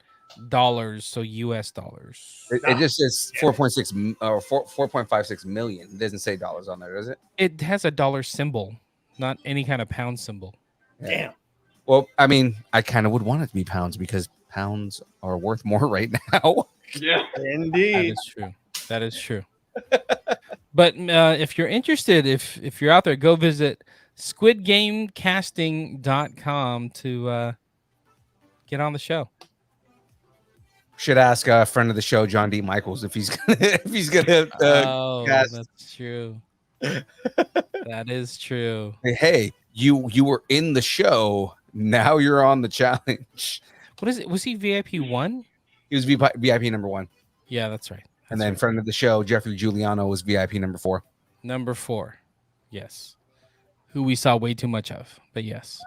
Speaker 4: so US dollars.
Speaker 7: It just says 4.6 or 4.56 million. It doesn't say dollars on there, does it?
Speaker 4: It has a dollar symbol, not any kind of pound symbol.
Speaker 6: Damn.
Speaker 7: Well, I mean, I kind of would want it to be pounds because pounds are worth more right now.
Speaker 10: Yeah.
Speaker 4: That
Speaker 6: Indeed.
Speaker 4: is true. That is true. But if you're interested, if you're out there, go visit squidgamecasting.com to get on the show.
Speaker 7: Should ask a friend of the show, John D. Michaels, if he's gonna
Speaker 4: Oh,
Speaker 7: cast.
Speaker 4: that's true. That is true.
Speaker 7: Hey, you were in the show. Now you're on the challenge.
Speaker 4: What is it? Was he VIP 1?
Speaker 7: He was VIP number 1,
Speaker 4: Yeah, that's right.
Speaker 7: and
Speaker 4: That's
Speaker 7: then
Speaker 4: right.
Speaker 7: friend of the show, Jeffrey Giuliano, was VIP number 4.
Speaker 4: Number 4. Yes. Who we saw way too much of, but yes.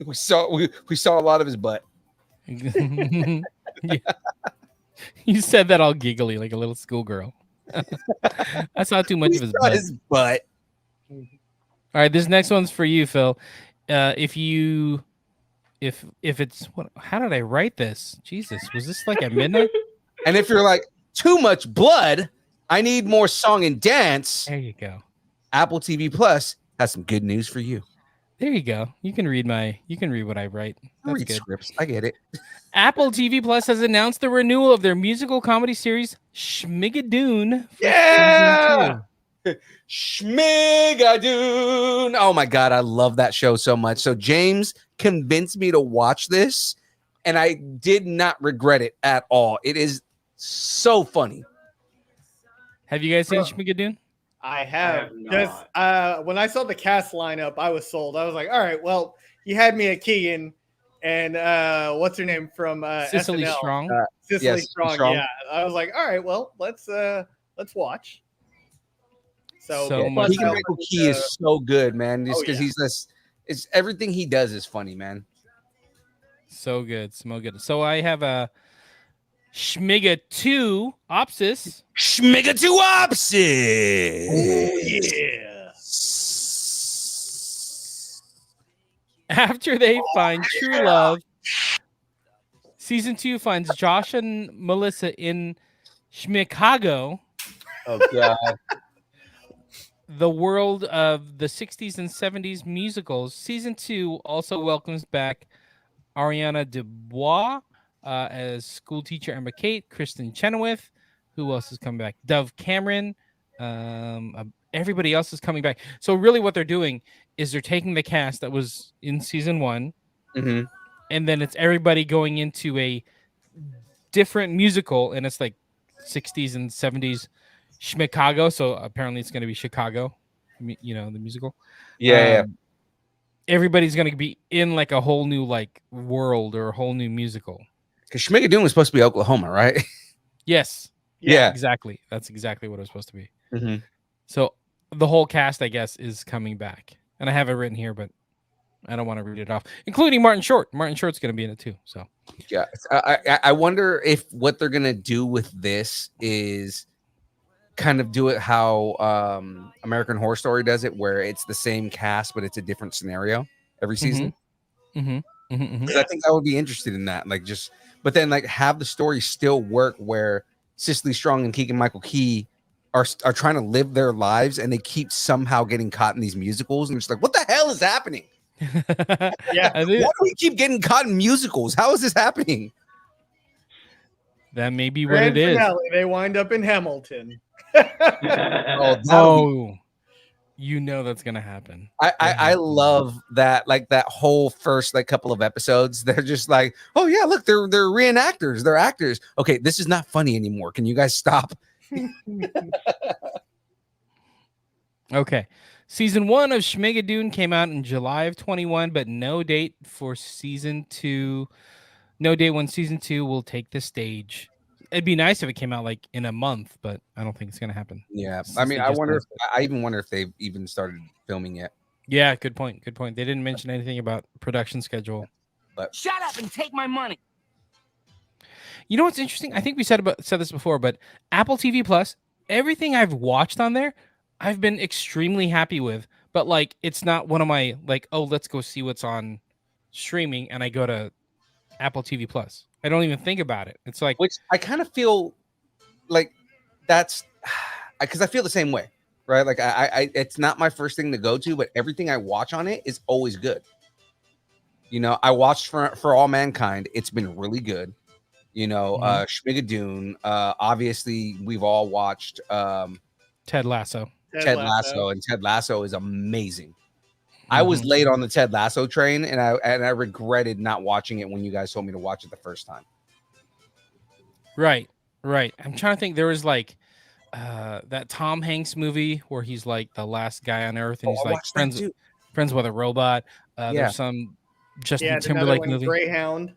Speaker 7: We saw a lot of his butt.
Speaker 4: Yeah. You said that all giggly like a little schoolgirl. I saw too much of his
Speaker 7: Saw
Speaker 4: butt.
Speaker 7: his butt.
Speaker 4: All right, this next one's for you, Phil. If it's what? How did I write this? Jesus, was this like at midnight?
Speaker 7: And if you're like too much blood, I need more song and dance.
Speaker 4: There you go.
Speaker 7: Apple TV Plus has some good news for you.
Speaker 4: There you go. You can read what I write.
Speaker 7: I
Speaker 4: That's
Speaker 7: read
Speaker 4: good.
Speaker 7: scripts. I get it.
Speaker 4: Apple TV Plus has announced the renewal of their musical comedy series Schmigadoon. for
Speaker 7: Yeah!
Speaker 4: season
Speaker 7: Schmigadoon. Oh my god, I love that show so much. So James convinced me to watch this, and I did not regret it at all. It is so funny.
Speaker 4: 2. Have you guys seen Schmigadoon?
Speaker 6: I have.
Speaker 10: have
Speaker 6: Just when I saw the cast lineup, I was sold. I was like, all right, well, you had me at Keegan and what's her name from
Speaker 4: Cicely
Speaker 6: SNL?
Speaker 4: Strong.
Speaker 6: Cicely
Speaker 7: Yes,
Speaker 6: Strong.
Speaker 7: Strong.
Speaker 6: Yeah. I was like, all right, well, let's watch. So,
Speaker 4: So much
Speaker 6: plus
Speaker 7: Keegan
Speaker 6: I
Speaker 7: Michael
Speaker 6: was,
Speaker 7: Key is so good, man. Just
Speaker 6: oh,
Speaker 7: because
Speaker 6: yeah.
Speaker 7: he's this, it's everything he does is funny, man.
Speaker 4: So good. So good. So I have a Schmiga 2 Opsis.
Speaker 7: Schmigadoopsis.
Speaker 6: oh, yeah.
Speaker 4: After they find true love, season 2 finds Josh and Melissa in Schmicago,
Speaker 7: Oh god.
Speaker 4: the world of the 60s and 70s musicals. Season 2 also welcomes back Ariana DeBois as school teacher Emma Kate, Kristen Chenoweth. Who else is coming back? Dove Cameron. Everybody else is coming back. So really what they're doing is they're taking the cast that was in season 1,
Speaker 7: Mhm.
Speaker 4: and then it's everybody going into a different musical, and it's like 60s and 70s Chicago. So apparently it's going to be Chicago, you know, the musical.
Speaker 7: Yeah.
Speaker 4: Everybody's going to be in like a whole new like world or a whole new musical.
Speaker 7: Because Schmigadoon was supposed to be Oklahoma, right?
Speaker 4: Yes.
Speaker 7: Yeah.
Speaker 4: Exactly. That's exactly what it was supposed to be.
Speaker 7: Mm-hmm.
Speaker 4: So the whole cast, I guess, is coming back. And I have it written here, but I don't want to read it off, including Martin Short. Martin Short's going to be in it too. So
Speaker 7: Yeah. I wonder if what they're gonna do with this is kind of do it how American Horror Story does it, where it's the same cast but it's a different scenario every season.
Speaker 4: Mm-hmm.
Speaker 7: 'Cause I think I would be interested in that. Like but then like have the story still work where Cicely Strong and Keegan Michael Key are trying to live their lives, and they keep somehow getting caught in these musicals, and it's like, what the hell is happening?
Speaker 6: Yeah.
Speaker 4: I
Speaker 7: Why
Speaker 4: think
Speaker 7: do we keep getting caught in musicals? How is this happening?
Speaker 4: that may be what
Speaker 6: Grand
Speaker 4: it is.
Speaker 6: finale, they wind up in Hamilton.
Speaker 7: Oh,
Speaker 4: Oh, you know that's gonna happen.
Speaker 7: I love that, like that whole first like couple of episodes. They're just like, oh yeah, look, they're reenactors, they're actors. Okay, this is not funny anymore. Can you guys stop?
Speaker 4: Okay. Season 1 of Schmigadoon came out in July of 21, but no date for season 2. No date when season 2 will take the stage. It'd be nice if it came out like in a month, but I don't think it's gonna happen.
Speaker 7: Yeah, I
Speaker 4: Since
Speaker 7: mean,
Speaker 4: they
Speaker 7: I
Speaker 4: just
Speaker 7: wonder.
Speaker 4: announced it.
Speaker 7: I even wonder if they've even started filming yet.
Speaker 4: Yeah, good point. Good point. They didn't mention anything about production schedule.
Speaker 7: But
Speaker 11: Shut up and take my money.
Speaker 4: You know what's interesting? I think we said this before, but Apple TV Plus, everything I've watched on there, I've been extremely happy with. But like, it's not one of my like, oh, let's go see what's on streaming, and I go to Apple TV Plus. I don't even think about it. It's like,
Speaker 7: which I kind of feel like that's because I feel the same way, right? Like I it's not my first thing to go to, but everything I watch on it is always good. You know, I watched for All Mankind. It's been really good. You know, Schmigadoon. Obviously, we've all watched
Speaker 4: Ted Lasso.
Speaker 7: Ted Lasso, and Ted Lasso is amazing. I was late on the Ted Lasso train, and I regretted not watching it when you guys told me to watch it the first time.
Speaker 4: Right. I'm trying to think. There was like that Tom Hanks movie where he's like the last guy on Earth, and he's like friends with a robot. There's some Justin Timberlake movie.
Speaker 6: Greyhound.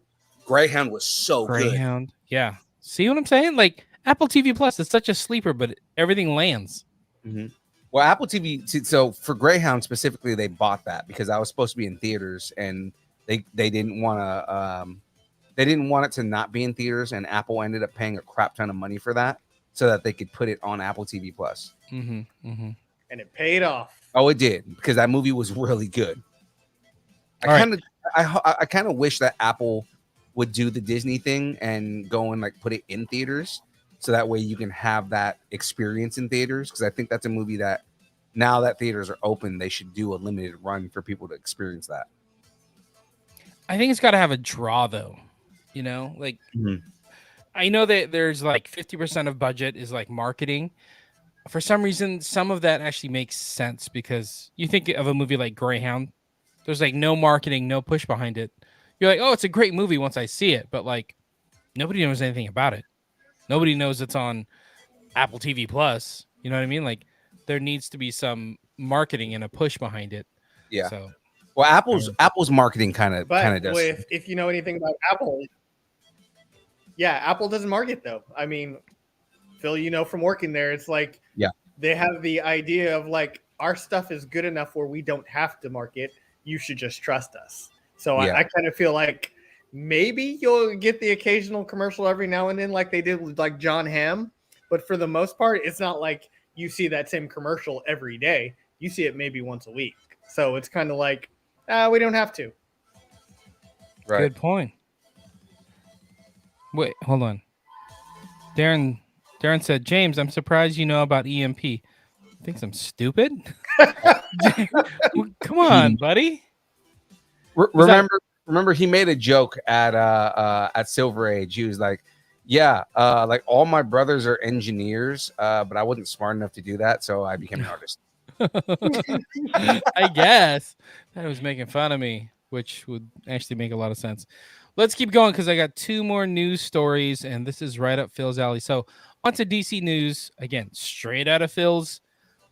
Speaker 7: Greyhound was so
Speaker 4: Greyhound. Yeah. See what I'm saying? Like Apple TV Plus is such a sleeper, but everything lands.
Speaker 7: Mm-hmm. Well, Apple TV. So for Greyhound specifically, they bought that because I was supposed to be in theaters, and they didn't want to. They didn't want it to not be in theaters, and Apple ended up paying a crap ton of money for that, so that they could put it on Apple TV Plus.
Speaker 6: And it paid off.
Speaker 7: Oh, it did, because that movie was really good. I kind of wish that Apple would do the Disney thing and go and like put it in theaters, so that way you can have that experience in theaters. Because I think that's a movie that now that theaters are open, they should do a limited run for people to experience that.
Speaker 4: I think it's got to have a draw, though. You know, like I know that there's like 50% of budget is like marketing. For some reason, some of that actually makes sense because you think of a movie like Greyhound, there's like no marketing, no push behind it. You're like, oh, it's a great movie once I see it, but like nobody knows anything about it. Nobody knows it's on Apple TV Plus. You know what I mean? Like there needs to be some marketing and a push behind it.
Speaker 7: Yeah.
Speaker 4: So,
Speaker 7: well, Apple's marketing kind of does.
Speaker 6: If you know anything about Apple, yeah, Apple doesn't market though. I mean, Phil, you know from working there, it's like they have the idea of like our stuff is good enough where we don't have to market. You should just trust us. So I kind of feel like maybe you'll get the occasional commercial every now and then, like they did with like John Hamm. But for the most part, it's not like you see that same commercial every day. You see it maybe once a week. So it's kind of like, we don't have to.
Speaker 7: Right.
Speaker 4: Good point. Wait, hold on. Darren said, James, I'm surprised you know about EMP. Thinks I'm stupid? Come on, buddy.
Speaker 7: Remember he made a joke at Silver Age. He was like, yeah, like all my brothers are engineers, but I wasn't smart enough to do that, so I became an artist.
Speaker 4: I guess that was making fun of me, which would actually make a lot of sense. Let's keep going because I got 2 more news stories, and this is right up Phil's alley. So on to DC news again, straight out of Phil's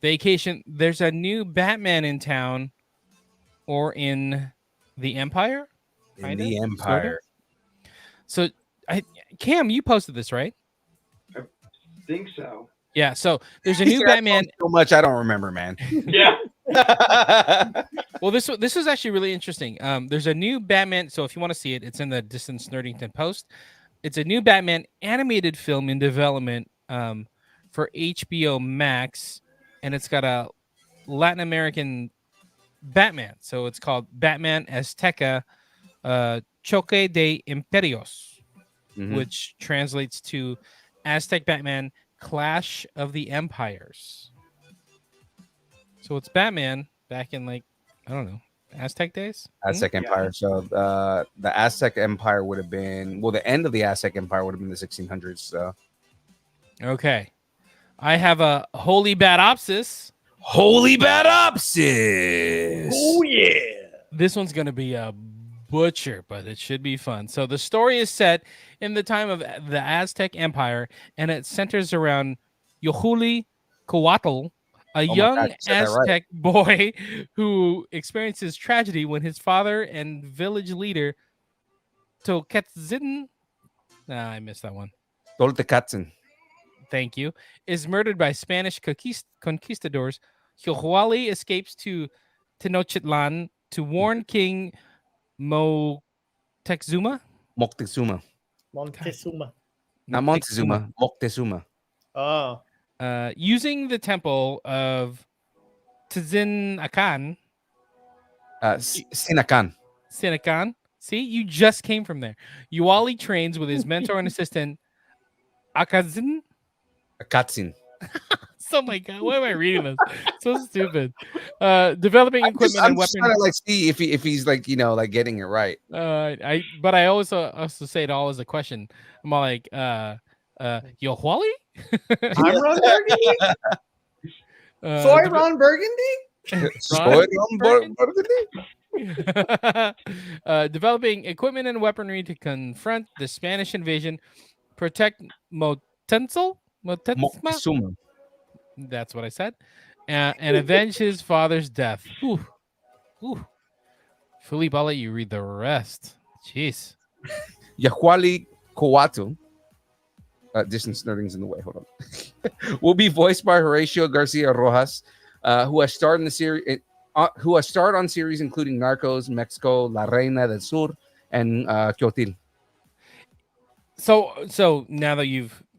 Speaker 4: vacation. There's a new Batman in town, or in the Empire.
Speaker 7: In the Empire.
Speaker 4: So, Cam, you posted this, right?
Speaker 10: I think so.
Speaker 4: Yeah. So there's a new Batman.
Speaker 7: So much I don't remember, man.
Speaker 10: Yeah.
Speaker 4: Well, this was actually really interesting. There's a new Batman. So if you want to see it, it's in the Distance Nerdington post. It's a new Batman animated film in development for HBO Max, and it's got a Latin American Batman. So it's called Batman Azteca Choque de Imperios, which translates to Aztec Batman Clash of the Empires. So it's Batman back in like, I don't know, Aztec days?
Speaker 7: Aztec Empire. So the Aztec Empire would have been, well, the end of the Aztec Empire would have been the 1600s. So
Speaker 4: Okay. I have a Holy Batopsis.
Speaker 7: Holy Batopsis.
Speaker 6: Oh yeah.
Speaker 4: This one's going to be a butcher, but it should be fun. So the story is set in the time of the Aztec Empire, and it centers around Yohuli Coatl, a young
Speaker 7: God, you said that right.
Speaker 4: Aztec boy who experiences tragedy when his father and village leader Toketzin, I missed that one.
Speaker 7: Toltecatzin.
Speaker 4: Thank you, is murdered by Spanish conquistadors. Yohuali escapes to Tenochtitlan to warn King Moctezuma.
Speaker 7: Moctezuma.
Speaker 6: Montezuma.
Speaker 7: Not Montezuma. Moctezuma.
Speaker 6: Oh.
Speaker 4: Using the temple of Tzin Akan.
Speaker 7: Sinakan.
Speaker 4: Sinakan. See, you just came from there. Uwali trains with his mentor and assistant, Akazin.
Speaker 7: Akatzin.
Speaker 4: Oh my god, why am I reading this? So stupid. Developing equipment and weapons.
Speaker 7: Trying to like see if he's like, you know, like getting it right.
Speaker 4: But I also say it all as a question. I'm all like, Yohuali?
Speaker 6: I'm Ron Burgundy. Soy Ron Burgundy.
Speaker 7: Soy Ron Burgundy.
Speaker 4: Developing equipment and weaponry to confront the Spanish invasion, protect Moctezuma. That's what I said. And avenge his father's death. Ooh. Philippe, I'll let you read the rest. Jeez.
Speaker 7: Yahuali Coatl. Distance nerding's in the way. Hold on. Will be voiced by Horacio Garcia Rojas, who has starred in the series. Who has starred on series including Narcos, Mexico, La Reina del Sur, and Quiotil.
Speaker 4: So now that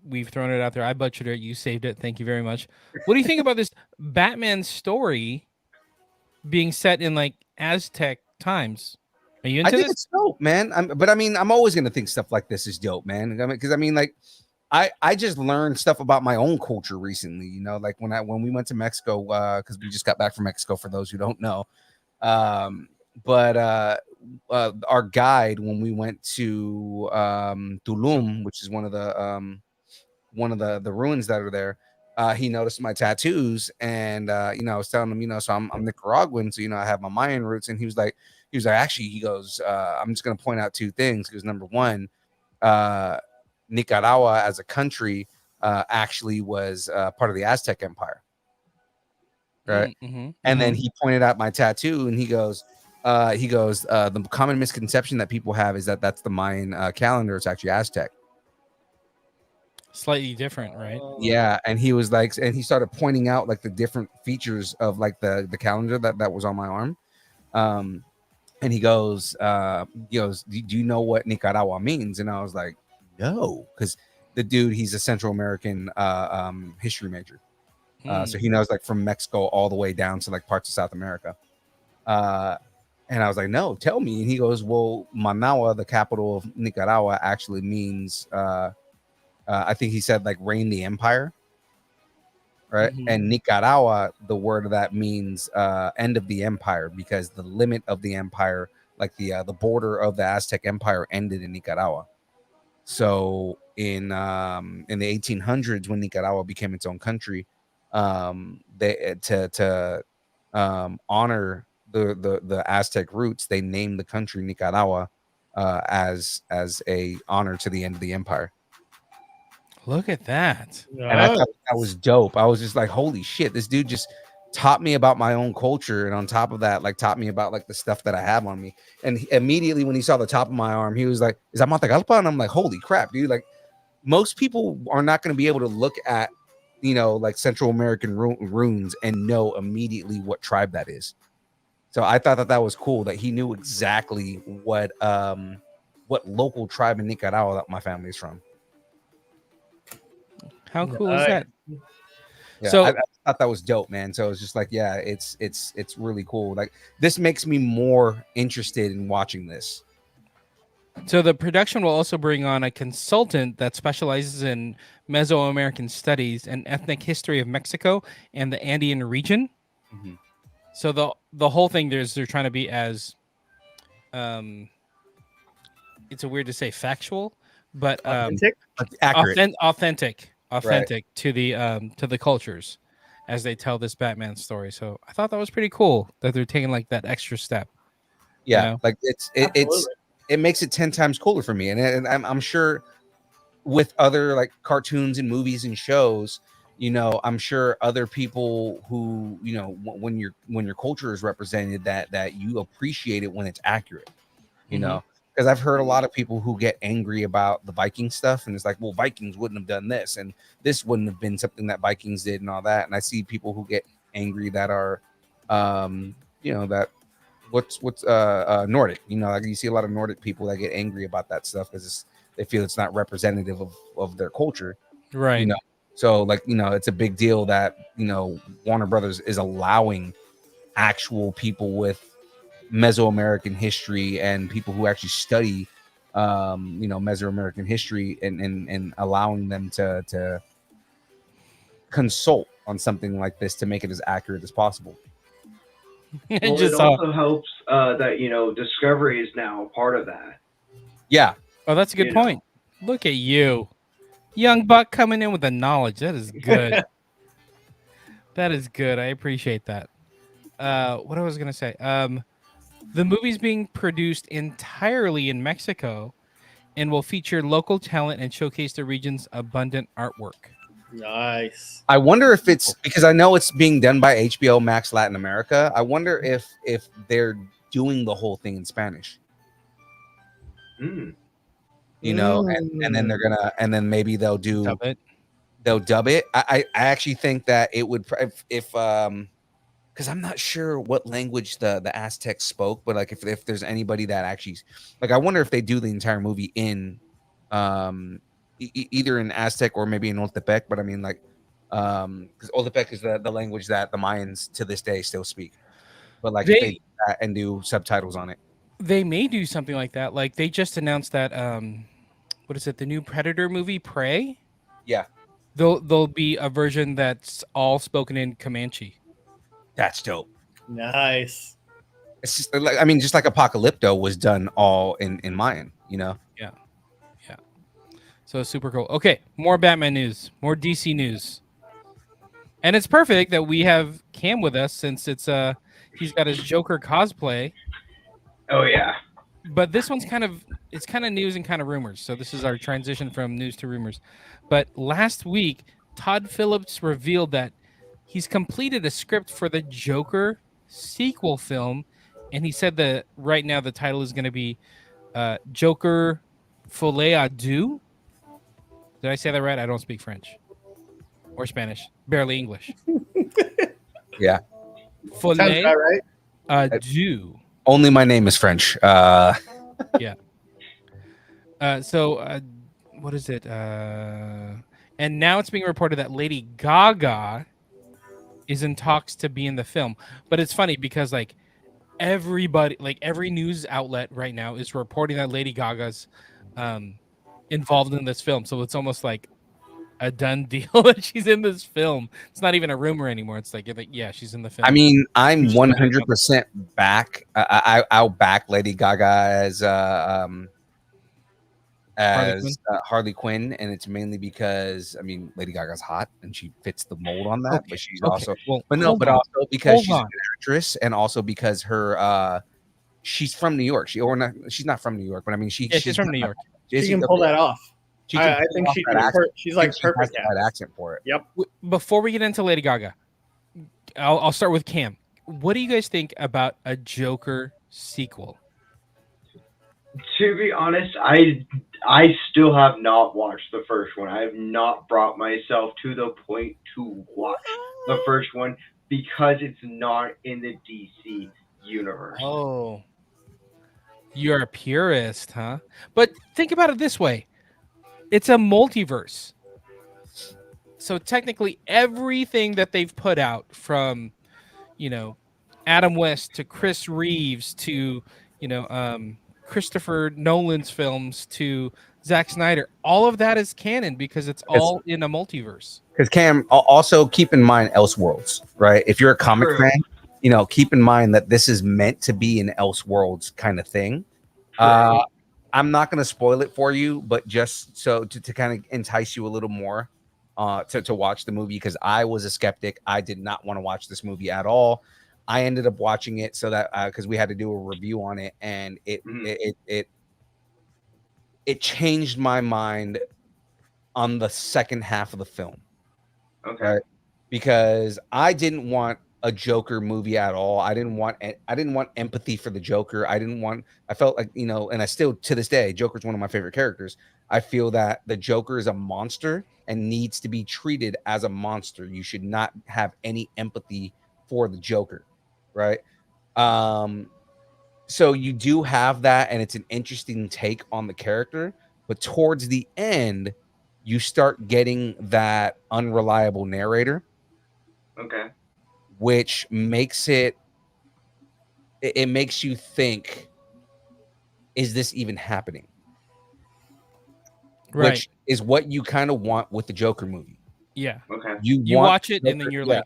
Speaker 4: we've thrown it out there, I butchered it. You saved it. Thank you very much. What do you think about this Batman story being set in like Aztec times? Are you into
Speaker 7: I think
Speaker 4: this?
Speaker 7: it's dope, man. I'm always gonna think stuff like this is dope, man. Because like I just learned stuff about my own culture recently. You know, like when we went to Mexico, because we just got back from Mexico. For those who don't know, but our guide when we went to Tulum, which is one of the ruins that are there, he noticed my tattoos, and I was telling him, so I'm Nicaraguan, so I have my Mayan roots, and he was like actually, he goes, I'm just gonna point out two things, because number one, Nicaragua as a country actually was part of the Aztec Empire, right? And then he pointed out my tattoo, and he goes, the common misconception that people have is that that's the Mayan calendar. It's actually Aztec.
Speaker 4: Slightly different, right?
Speaker 7: Yeah, and he was like, and he started pointing out like the different features of like the calendar that was on my arm. And he goes, do you know what Nicaragua means? And I was like, no, because the dude, he's a Central American history major. So he knows like from Mexico all the way down to like parts of South America. And I was like, no, tell me. And he goes, well, Managua, the capital of Nicaragua, actually means, I think he said like reign the empire. Right. And Nicaragua, the word of that means end of the empire, because the limit of the empire, like the border of the Aztec Empire, ended in Nicaragua. So in the 1800s, when Nicaragua became its own country, they to honor the Aztec roots, they named the country Nicaragua as a honor to the end of the empire.
Speaker 4: Look at that.
Speaker 7: And I thought that was dope. I was just like, holy shit, this dude just taught me about my own culture, and on top of that, like taught me about like the stuff that I have on me. And immediately when he saw the top of my arm, he was like, is that Matagalpa? And I'm like, holy crap, dude. Like, most people are not going to be able to look at, like Central American runes and know immediately what tribe that is. So I thought that was cool that he knew exactly what local tribe in Nicaragua that my family's from.
Speaker 4: How cool is that?
Speaker 7: Yeah, so I thought that was dope, man. So it's just like, yeah, it's really cool. Like, this makes me more interested in watching this.
Speaker 4: So the production will also bring on a consultant that specializes in Mesoamerican studies and ethnic history of Mexico and the Andean region.
Speaker 7: Mhm.
Speaker 4: So the whole thing they're trying to be as um it's a weird to say factual, but
Speaker 6: Authentic.
Speaker 7: Accurate.
Speaker 4: authentic to the cultures as they tell this Batman story. So I thought that was pretty cool that they're taking like that extra step.
Speaker 7: Yeah,
Speaker 4: know?
Speaker 7: like
Speaker 6: Absolutely.
Speaker 7: it makes it 10 times cooler for me, and I'm sure with other like cartoons and movies and shows, I'm sure other people who when your culture is represented, that you appreciate it when it's accurate,
Speaker 4: Mhm.
Speaker 7: because I've heard a lot of people who get angry about the Viking stuff, and it's like, well, Vikings wouldn't have done this, and this wouldn't have been something that Vikings did, and all that. And I see people who get angry that are, that what's Nordic. Like you see a lot of Nordic people that get angry about that stuff because they feel it's not representative of their culture.
Speaker 4: Right.
Speaker 7: So like it's a big deal that Warner Brothers is allowing actual people with Mesoamerican history and people who actually study Mesoamerican history, and allowing them to consult on something like this to make it as accurate as possible.
Speaker 10: Well, it also helps that Discovery is now part of that.
Speaker 7: Yeah.
Speaker 4: Oh, that's a good point. Look at you, young buck, coming in with the knowledge. That is good. That is good. I appreciate that. What I was gonna say. The movie's being produced entirely in Mexico, and will feature local talent and showcase the region's abundant artwork.
Speaker 6: Nice.
Speaker 7: I wonder if it's because I know it's being done by HBO Max Latin America. I wonder if they're doing the whole thing in Spanish.
Speaker 10: Mm.
Speaker 7: And then they're gonna, and then maybe they'll
Speaker 4: Dub it.
Speaker 7: They'll dub it. I actually think that it would, if because I'm not sure what language the Aztecs spoke, but like if there's anybody that actually, like, I wonder if they do the entire movie in either in Aztec or maybe in Oltepec. But I mean, like, because Oltepec is the language that the Mayans to this day still speak. But like if they do that and do subtitles on it,
Speaker 4: they may do something like that. Like they just announced that what is it? The new Predator movie, Prey.
Speaker 7: Yeah.
Speaker 4: There'll be a version that's all spoken in Comanche.
Speaker 7: That's dope.
Speaker 6: Nice.
Speaker 7: It's just like, I mean, just like Apocalypto was done all in Mayan,
Speaker 4: Yeah. So it's super cool. Okay, more Batman news, more DC news. And it's perfect that we have Cam with us since it's he's got his Joker cosplay.
Speaker 10: Oh yeah.
Speaker 4: But this one's kind of news and kind of rumors. So this is our transition from news to rumors. But last week, Todd Phillips revealed that he's completed a script for the Joker sequel film, and he said that right now the title is going to be Joker Folie à Deux. Did I say that right? I don't speak French or Spanish, barely English.
Speaker 7: Yeah.
Speaker 4: Folie
Speaker 6: right.
Speaker 4: à Deux.
Speaker 7: Only my name is French.
Speaker 4: Yeah. So what is it? And now it's being reported that Lady Gaga is in talks to be in the film. But it's funny because like everybody, like every news outlet right now is reporting that Lady Gaga's involved in this film. So it's almost like a done deal that she's in this film. It's not even a rumor anymore. It's like, yeah, she's in the film.
Speaker 7: I mean, I'm 100% back. I'll back Lady Gaga as Harley Quinn, and it's mainly because, I mean, Lady Gaga's hot and she fits the mold on that.
Speaker 4: Okay,
Speaker 7: But she's
Speaker 4: okay.
Speaker 7: also,
Speaker 4: Well,
Speaker 7: but no,
Speaker 4: hold
Speaker 7: but
Speaker 4: on.
Speaker 7: also because
Speaker 4: Hold
Speaker 7: she's
Speaker 4: on.
Speaker 7: an actress, and also because her she's from New York. She's not from New York, but I mean,
Speaker 4: she's from New York.
Speaker 6: She can pull that off.
Speaker 7: She can
Speaker 6: I
Speaker 7: pull
Speaker 6: think
Speaker 7: off
Speaker 6: she's
Speaker 7: that accent.
Speaker 6: she's like
Speaker 7: She has
Speaker 6: perfect.
Speaker 7: the right accent for it.
Speaker 6: Yep.
Speaker 4: Before we get into Lady Gaga, I'll start with Cam. What do you guys think about a Joker sequel?
Speaker 10: To be honest, I still have not watched the first one. I have not brought myself to the point to watch the first one because it's not in the DC universe.
Speaker 4: Oh, you're a purist, huh? But think about it this way. It's a multiverse. So technically everything that they've put out from, Adam West to Chris Reeves to, Christopher Nolan's films to Zack Snyder, all of that is canon because it's all in a multiverse.
Speaker 7: Because Cam, also keep in mind Elseworlds, right? If you're a comic
Speaker 10: True.
Speaker 7: fan, keep in mind that this is meant to be an Elseworlds kind of thing.
Speaker 10: True.
Speaker 7: I'm not going to spoil it for you, but just so to kind of entice you a little more to watch the movie, because I was a skeptic. I did not want to watch this movie at all. I ended up watching it so that because we had to do a review on it, and it changed my mind on the second half of the film.
Speaker 10: Okay.
Speaker 7: Right? Because I didn't want a Joker movie at all. I didn't want empathy for the Joker. I felt like, and I still to this day, Joker's one of my favorite characters. I feel that the Joker is a monster and needs to be treated as a monster. You should not have any empathy for the Joker, right? So you do have that, and it's an interesting take on the character, but towards the end, you start getting that unreliable narrator.
Speaker 10: Okay.
Speaker 7: Which makes it makes you think, is this even happening?
Speaker 4: Right.
Speaker 7: Which is what you kind of want with the Joker movie.
Speaker 4: Yeah.
Speaker 10: Okay.
Speaker 4: You watch it and then you're like,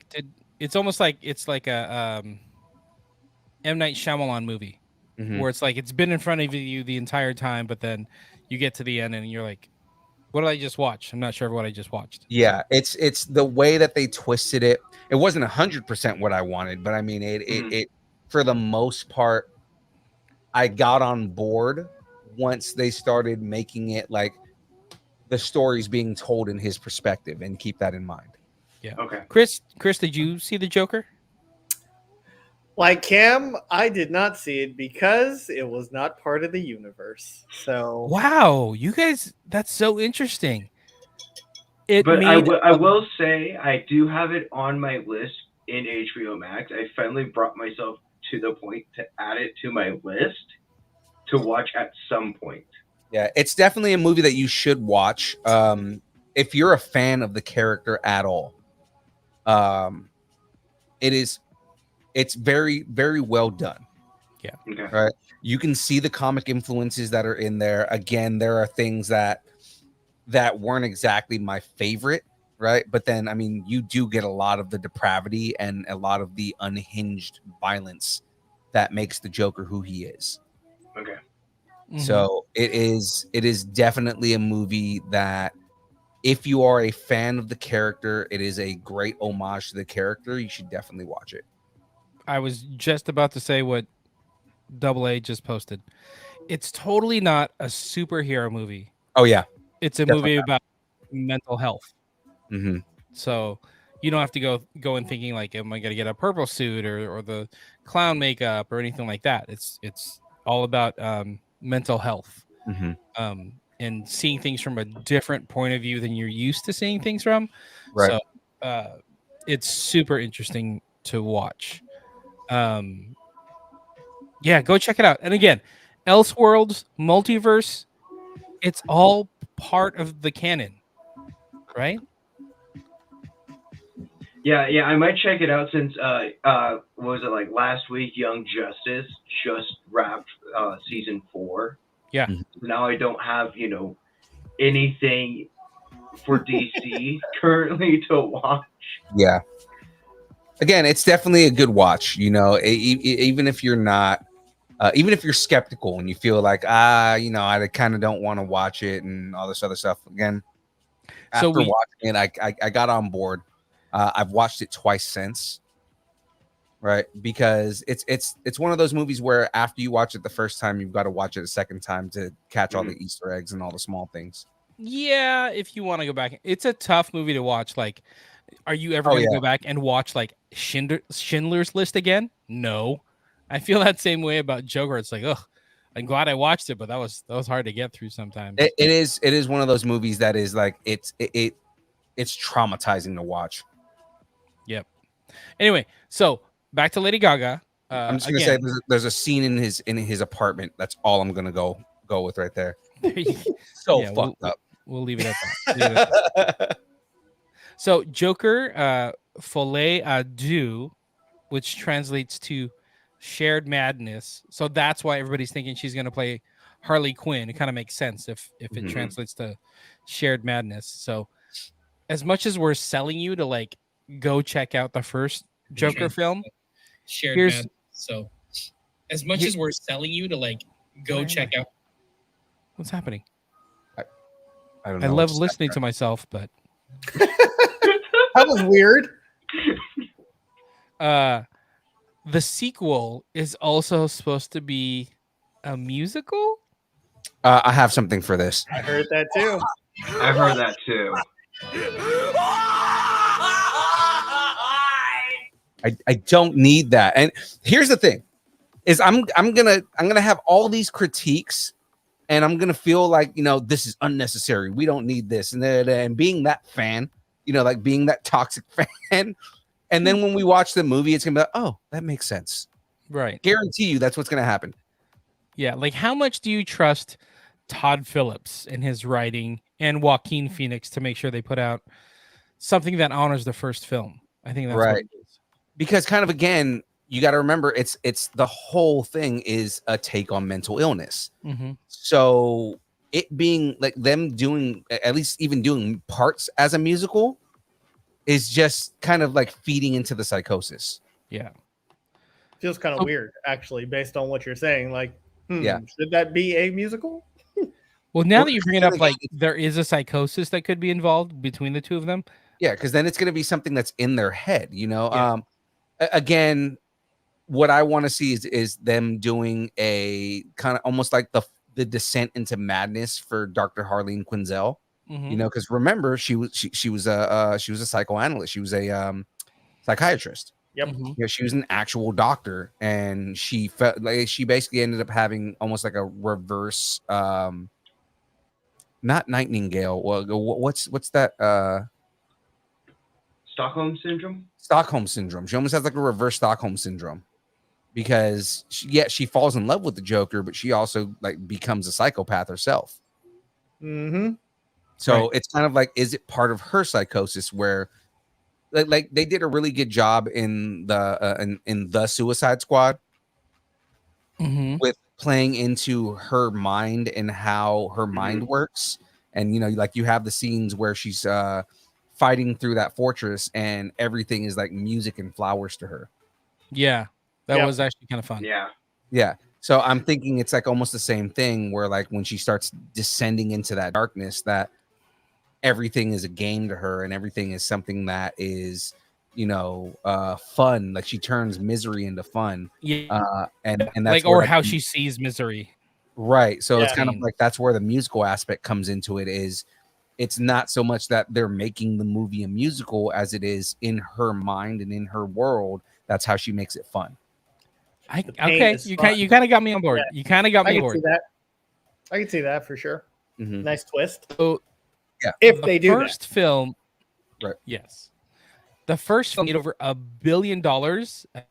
Speaker 4: it's almost like it's like a M. Night Shyamalan movie where it's like it's been in front of you the entire time, but then you get to the end and you're like, what did I just watch? I'm not sure what I just watched.
Speaker 7: Yeah, it's the way that they twisted it. It wasn't 100% what I wanted, but I mean, it for the most part, I got on board once they started making it like the story's being told in his perspective, and keep that in mind.
Speaker 4: Yeah.
Speaker 10: Okay.
Speaker 4: Chris, did you see the Joker?
Speaker 6: Like Cam, I did not see it because it was not part of the universe. So
Speaker 4: Wow, you guys, that's so interesting.
Speaker 10: But I will say I do have it on my list in HBO Max. I finally brought myself to the point to add it to my list to watch at some point.
Speaker 7: Yeah, it's definitely a movie that you should watch if you're a fan of the character at all. It's very, very well done.
Speaker 4: Yeah.
Speaker 10: Okay.
Speaker 7: Right. You can see the comic influences that are in there. Again, there are things that weren't exactly my favorite, right? But then, I mean, you do get a lot of the depravity and a lot of the unhinged violence that makes the Joker who he is.
Speaker 10: Okay.
Speaker 4: Mm-hmm.
Speaker 7: So it is definitely a movie that, if you are a fan of the character, it is a great homage to the character. You should definitely watch it.
Speaker 4: I was just about to say what Double A just posted. It's totally not a superhero movie.
Speaker 7: Oh yeah,
Speaker 4: it's a movie about mental health.
Speaker 7: Mm-hmm.
Speaker 4: So you don't have to go in thinking like, am I going to get a purple suit or the clown makeup or anything like that. It's all about mental health.
Speaker 7: Mm-hmm.
Speaker 4: And seeing things from a different point of view than you're used to seeing things from.
Speaker 7: Right.
Speaker 4: So it's super interesting to watch. Yeah, go check it out. And again, Elseworlds, multiverse, it's all part of the canon, right?
Speaker 10: Yeah, I might check it out since what was it, like last week? Young Justice just wrapped season 4.
Speaker 4: Yeah.
Speaker 10: So now I don't have anything for DC currently to watch.
Speaker 7: Yeah. Again, it's definitely a good watch. Even if you're not, even if you're skeptical and you feel like I kind of don't want to watch it and all this other stuff. Again, after watching it, I got on board. I've watched it twice since, right? Because it's one of those movies where after you watch it the first time, you've got to watch it a second time to catch all the Easter eggs and all the small things.
Speaker 4: Yeah, if you want to go back, it's a tough movie to watch. Like, are you ever going to go back and watch like Schindler's List again? No, I feel that same way about Joker. It's like, ugh, I'm glad I watched it, but that was hard to get through sometimes.
Speaker 7: It is one of those movies that is like it's traumatizing to watch.
Speaker 4: Yep. Anyway, so back to Lady Gaga.
Speaker 7: I'm just gonna say there's a scene in his apartment. That's all I'm gonna go with right there. So fucked up.
Speaker 4: We'll leave it at that. So Joker, Folie à Deux, which translates to shared madness. So that's why everybody's thinking she's going to play Harley Quinn. It kind of makes sense if it translates to shared madness. So as much as we're selling you to like go check out the first Joker film,
Speaker 12: shared
Speaker 4: here's
Speaker 12: madness. So as much as we're selling you to like go check out.
Speaker 4: what's happening.
Speaker 7: I don't
Speaker 4: I
Speaker 7: know.
Speaker 4: love listening to myself, but
Speaker 6: That was weird.
Speaker 4: the sequel is also supposed to be a musical.
Speaker 7: I have something for this.
Speaker 6: I heard that too.
Speaker 10: I've heard that too.
Speaker 7: I don't need that. And here's the thing: is I'm gonna have all these critiques, and I'm gonna feel like this is unnecessary. We don't need this, and being that fan, like being that toxic fan. And then when we watch the movie, it's gonna be like, oh, that makes sense.
Speaker 4: Right.
Speaker 7: Guarantee you that's what's gonna happen.
Speaker 4: Yeah. Like, how much do you trust Todd Phillips in his writing and Joaquin Phoenix to make sure they put out something that honors the first film? I think that's what
Speaker 7: Right.
Speaker 4: it is.
Speaker 7: Because kind of again, you got to remember it's the whole thing is a take on mental illness.
Speaker 4: Mm-hmm.
Speaker 7: So it being like them doing at least even doing parts as a musical is just kind of like feeding into the psychosis.
Speaker 4: Yeah.
Speaker 6: Feels kind of weird, actually, based on what you're saying. Like,
Speaker 7: Yeah.
Speaker 6: should that be a musical?
Speaker 4: Well, now
Speaker 7: Well,
Speaker 4: that you bring it up, like there is a psychosis that could be involved between the two of them.
Speaker 7: Yeah, because then it's going to be something that's in their head,
Speaker 4: Yeah.
Speaker 7: Again, what I want to see is them doing a kind of almost like the descent into madness for Dr. Harleen Quinzel.
Speaker 4: Mhm.
Speaker 7: Because remember, she was a psychoanalyst. She was a psychiatrist.
Speaker 6: Yep.
Speaker 4: Mhm.
Speaker 7: She was an actual doctor, and she felt like she basically ended up having almost like a reverse, not Nightingale. Well, what's that?
Speaker 10: Stockholm syndrome.
Speaker 7: Stockholm syndrome. She almost has like a reverse Stockholm syndrome because she falls in love with the Joker, but she also like becomes a psychopath herself.
Speaker 6: Mm-hmm.
Speaker 7: So it's kind of like, is it part of her psychosis where like they did a really good job in the Suicide Squad
Speaker 4: Mhm.
Speaker 7: with playing into her mind and how her mind works. And like you have the scenes where she's fighting through that fortress and everything is like music and flowers to her.
Speaker 4: Yeah, that was actually kind of fun.
Speaker 7: Yeah. So I'm thinking it's like almost the same thing where like when she starts descending into that darkness, that everything is a game to her and everything is something that is, fun. Like she turns misery into fun.
Speaker 4: Yeah.
Speaker 7: And that's
Speaker 4: like,
Speaker 7: where
Speaker 4: or how she sees misery.
Speaker 7: Right. So it's
Speaker 4: Yeah.
Speaker 7: kind of like that's where the musical aspect comes into it. Is it's not so much that they're making the movie a musical as it is in her mind and in her world. That's how she makes it fun.
Speaker 4: Okay, you kind of got me on board.
Speaker 6: Yeah.
Speaker 4: You kind of got me
Speaker 6: I
Speaker 4: on
Speaker 6: can
Speaker 4: board.
Speaker 6: see that. I can see that for sure.
Speaker 7: Mhm.
Speaker 6: Nice twist.
Speaker 4: So,
Speaker 7: yeah,
Speaker 6: if
Speaker 4: the
Speaker 6: they do
Speaker 4: first film,
Speaker 7: right?
Speaker 4: Yes, the first film made over $1 billion at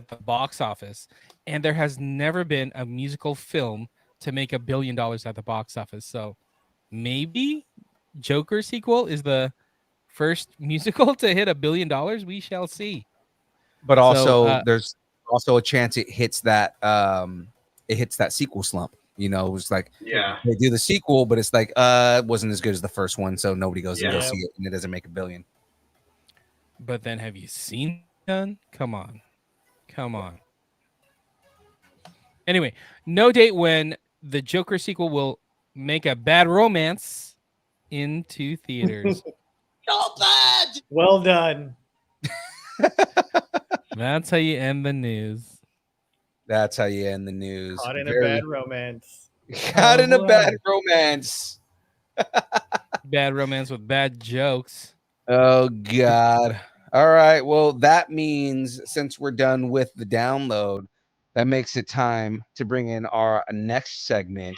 Speaker 4: the box office, and there has never been a musical film to make $1 billion at the box office. So maybe Joker sequel is the first musical to hit $1 billion. We shall see.
Speaker 7: But also,
Speaker 4: So,
Speaker 7: there's also a chance it hits that sequel slump. It's like they do the sequel, but it's like it wasn't as good as the first one, so nobody goes to go see it, and it doesn't make $1 billion.
Speaker 4: But then, have you seen none? Come on. Anyway, no date when the Joker sequel will make a Bad Romance into theaters.
Speaker 1: So bad.
Speaker 6: Well done.
Speaker 4: That's how you end the news.
Speaker 7: That's how you end the news.
Speaker 6: Caught in a bad romance.
Speaker 7: Caught in a bad romance.
Speaker 4: Bad romance with bad jokes.
Speaker 7: Oh God. All right. Well, that means since we're done with the download, that makes it time to bring in our next segment.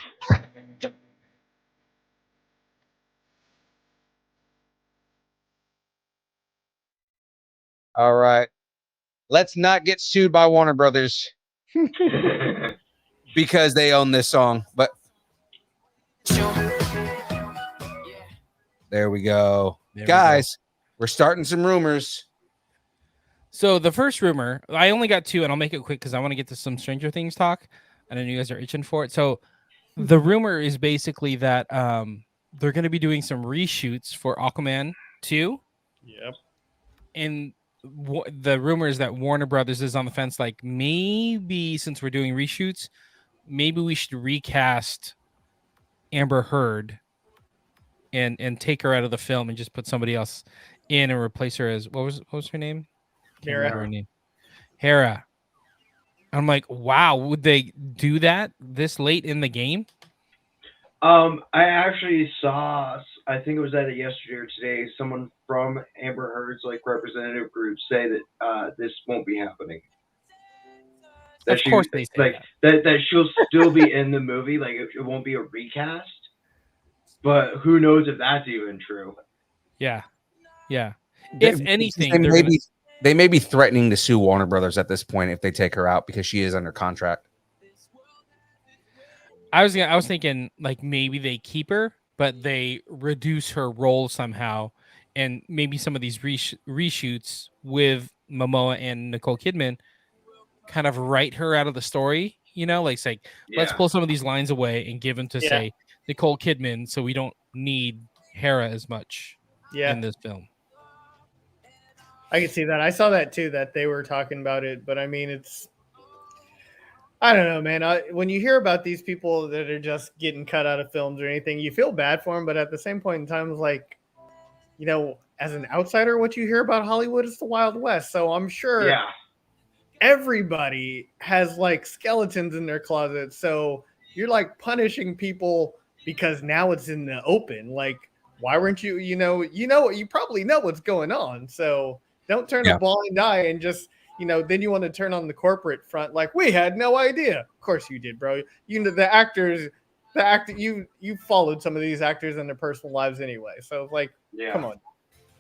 Speaker 7: All right. Let's not get sued by Warner Brothers because they own this song. But there we go. Guys, we're starting some rumors.
Speaker 4: So the first rumor, I only got two, and I'll make it quick because I want to get to some Stranger Things talk. I know you guys are itching for it. So the rumor is basically that they're going to be doing some reshoots for Aquaman 2.
Speaker 6: Yep.
Speaker 4: And the rumor is that Warner Brothers is on the fence. Like, maybe since we're doing reshoots, maybe we should recast Amber Heard and take her out of the film and just put somebody else in and replace her as what was her name? Can't remember her name. Hera. I'm like, wow, would they do that this late in the game?
Speaker 10: I actually saw, I think it was either yesterday or today, someone from Amber Heard's like representative group say that this won't be happening. That
Speaker 4: Of course they say
Speaker 10: like that she'll still be in the movie, like it won't be a recast. But who knows if that's even true?
Speaker 4: Yeah, yeah. If anything,
Speaker 7: they may be threatening to sue Warner Brothers at this point if they take her out because she is under contract.
Speaker 4: I was thinking like maybe they keep her, but they reduce her role somehow, and maybe some of these reshoots with Momoa and Nicole Kidman kind of write her out of the story. You know, like say, let's pull some of these lines away and give them to say Nicole Kidman, so we don't need Hera as much in this film.
Speaker 6: I can see that. I saw that too, that they were talking about it, but I mean, I don't know, man. When you hear about these people that are just getting cut out of films or anything, you feel bad for them, but at the same point in time, it's like, you know, as an outsider, what you hear about Hollywood is the Wild West. So I'm sure everybody has like skeletons in their closet. So you're like punishing people because now it's in the open. Like, why weren't you, you probably know what's going on. So don't turn a blind eye and just, then you want to turn on the corporate front. Like, we had no idea. Of course you did, bro. You know, the actor, you followed some of these actors in their personal lives anyway. So like, come on.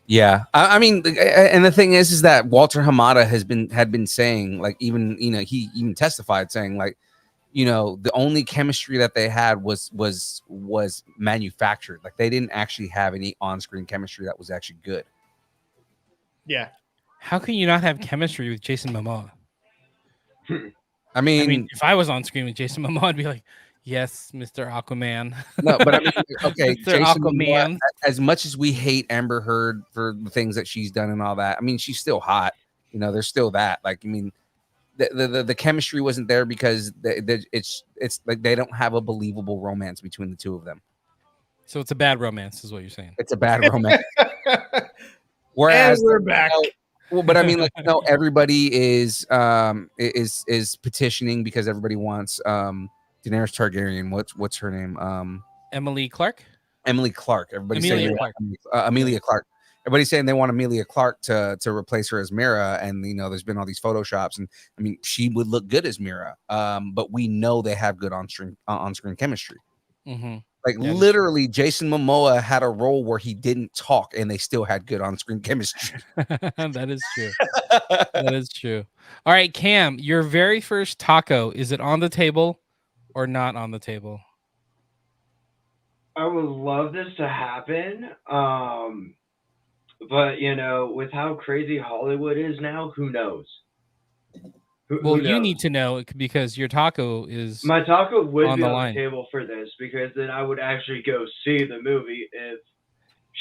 Speaker 7: Yeah, I mean, and the thing is that Walter Hamada had been saying, like, even he even testified saying, like, the only chemistry that they had was manufactured. Like, they didn't actually have any on-screen chemistry that was actually good.
Speaker 6: Yeah.
Speaker 4: How can you not have chemistry with Jason Momoa?
Speaker 7: I mean,
Speaker 4: if I was on screen with Jason Momoa, I'd be like, "Yes, Mr. Aquaman."
Speaker 7: No, but I mean, okay,
Speaker 4: Mr.
Speaker 7: Jason
Speaker 4: Aquaman.
Speaker 7: Momoa, as much as we hate Amber Heard for the things that she's done and all that, I mean, she's still hot. There's still that. Like, I mean, the chemistry wasn't there because it's like they don't have a believable romance between the two of them.
Speaker 4: So it's a bad romance, is what you're saying.
Speaker 7: It's a bad romance. Whereas
Speaker 6: and we're back.
Speaker 7: Well, but I mean, like, everybody is petitioning because everybody wants Daenerys Targaryen. What's her name?
Speaker 4: Emily Clark.
Speaker 7: Emily Clark. Everybody's
Speaker 4: Amelia
Speaker 7: saying
Speaker 4: Clark.
Speaker 7: Amelia Clark. Everybody's saying they want Amelia Clark to replace her as Mira, and there's been all these photoshops, and I mean, she would look good as Mira. But we know they have good on-screen chemistry.
Speaker 4: Mm-hmm.
Speaker 7: Like, literally, Jason Momoa had a role where he didn't talk, and they still had good on-screen chemistry.
Speaker 4: That is true. That is true. All right, Cam, your very first taco, is it on the table or not on the table?
Speaker 10: I would love this to happen. But with how crazy Hollywood is now, who knows?
Speaker 4: Who you need to know because your taco is
Speaker 10: my taco would
Speaker 4: on
Speaker 10: be
Speaker 4: the
Speaker 10: on
Speaker 4: line.
Speaker 10: the table for this, because then I would actually go see the movie if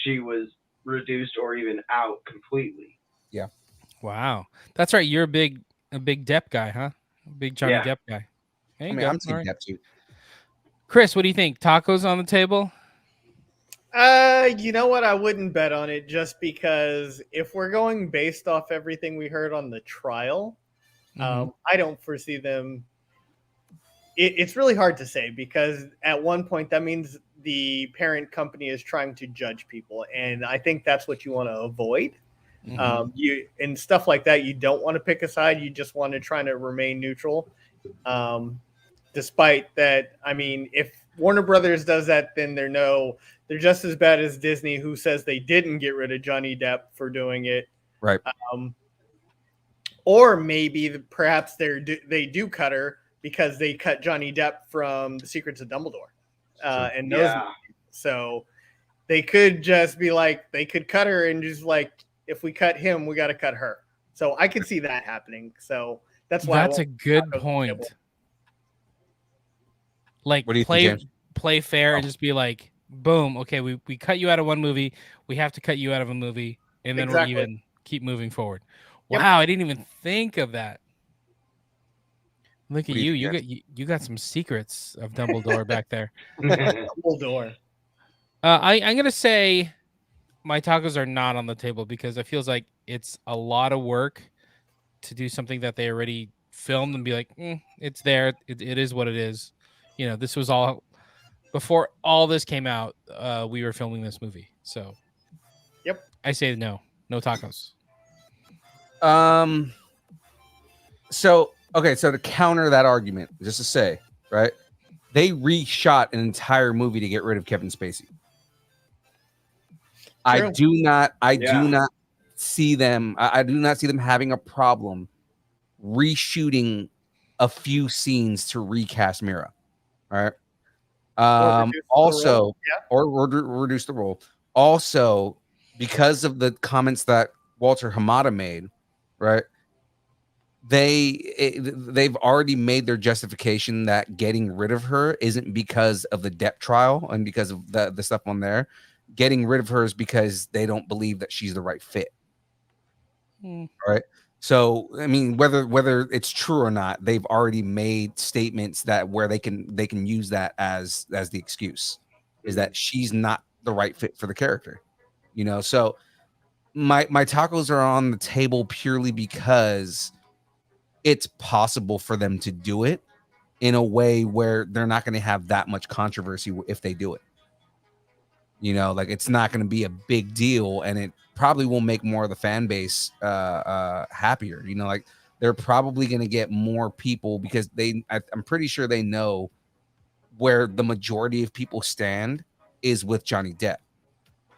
Speaker 10: she was reduced or even out completely.
Speaker 7: Yeah.
Speaker 4: Wow, that's right. You're a big Depp guy, huh? Big Johnny Depp guy. There you go.
Speaker 7: I'm Team Depp too.
Speaker 4: Chris, what do you think? Tacos on the table?
Speaker 6: You know what? I wouldn't bet on it just because if we're going based off everything we heard on the trial, I don't foresee them. It's really hard to say because at one point that means the parent company is trying to judge people, and I think that's what you want to avoid. You and stuff like that, you don't want to pick a side. You just want to try to remain neutral. Despite that, I mean, if Warner Brothers does that, then they're just as bad as Disney, who says they didn't get rid of Johnny Depp for doing it.
Speaker 7: Right.
Speaker 6: Or maybe perhaps they do cut her because they cut Johnny Depp from The Secrets of Dumbledore. And those so they could just be like, they could cut her and just like, if we cut him, we got to cut her. So I could see that happening. So that's why
Speaker 4: That's a good point. Like
Speaker 7: What do you think,
Speaker 4: play fair and just be like, boom, okay, we cut you out of one movie, we have to cut you out of a movie, and then
Speaker 6: Exactly.
Speaker 4: we're even, keep moving forward.
Speaker 6: Yep.
Speaker 4: Wow, I didn't even think of that. Look at
Speaker 7: What do
Speaker 4: you.
Speaker 7: you think,
Speaker 4: You got some secrets of Dumbledore back there.
Speaker 6: Dumbledore.
Speaker 4: I'm gonna say my tacos are not on the table because it feels like it's a lot of work to do something that they already filmed and be like, it's there. It is what it is. You know, this was all before all this came out. We were filming this movie, so
Speaker 6: Yep.
Speaker 4: I say no tacos.
Speaker 7: So okay, so to counter that argument, just to say, right? They reshot an entire movie to get rid of Kevin Spacey. I do not see them. I do not see them having a problem reshooting a few scenes to recast Mira. All right. Also, or reduce the role. Also, because of the comments that Walter Hamada made, right? They've already made their justification that getting rid of her isn't because of the Depp trial and because of the stuff on there. Getting rid of her is because they don't believe that she's the right fit. Right. So I mean, whether it's true or not, they've already made statements that where they can use that as the excuse is that she's not the right fit for the character. You know, so my tacos are on the table purely because it's possible for them to do it in a way where they're not going to have that much controversy if they do it. You know, like it's not going to be a big deal, and it probably will make more of the fan base happier. You know, like they're probably going to get more people because I'm pretty sure they know where the majority of people stand is with Johnny Depp,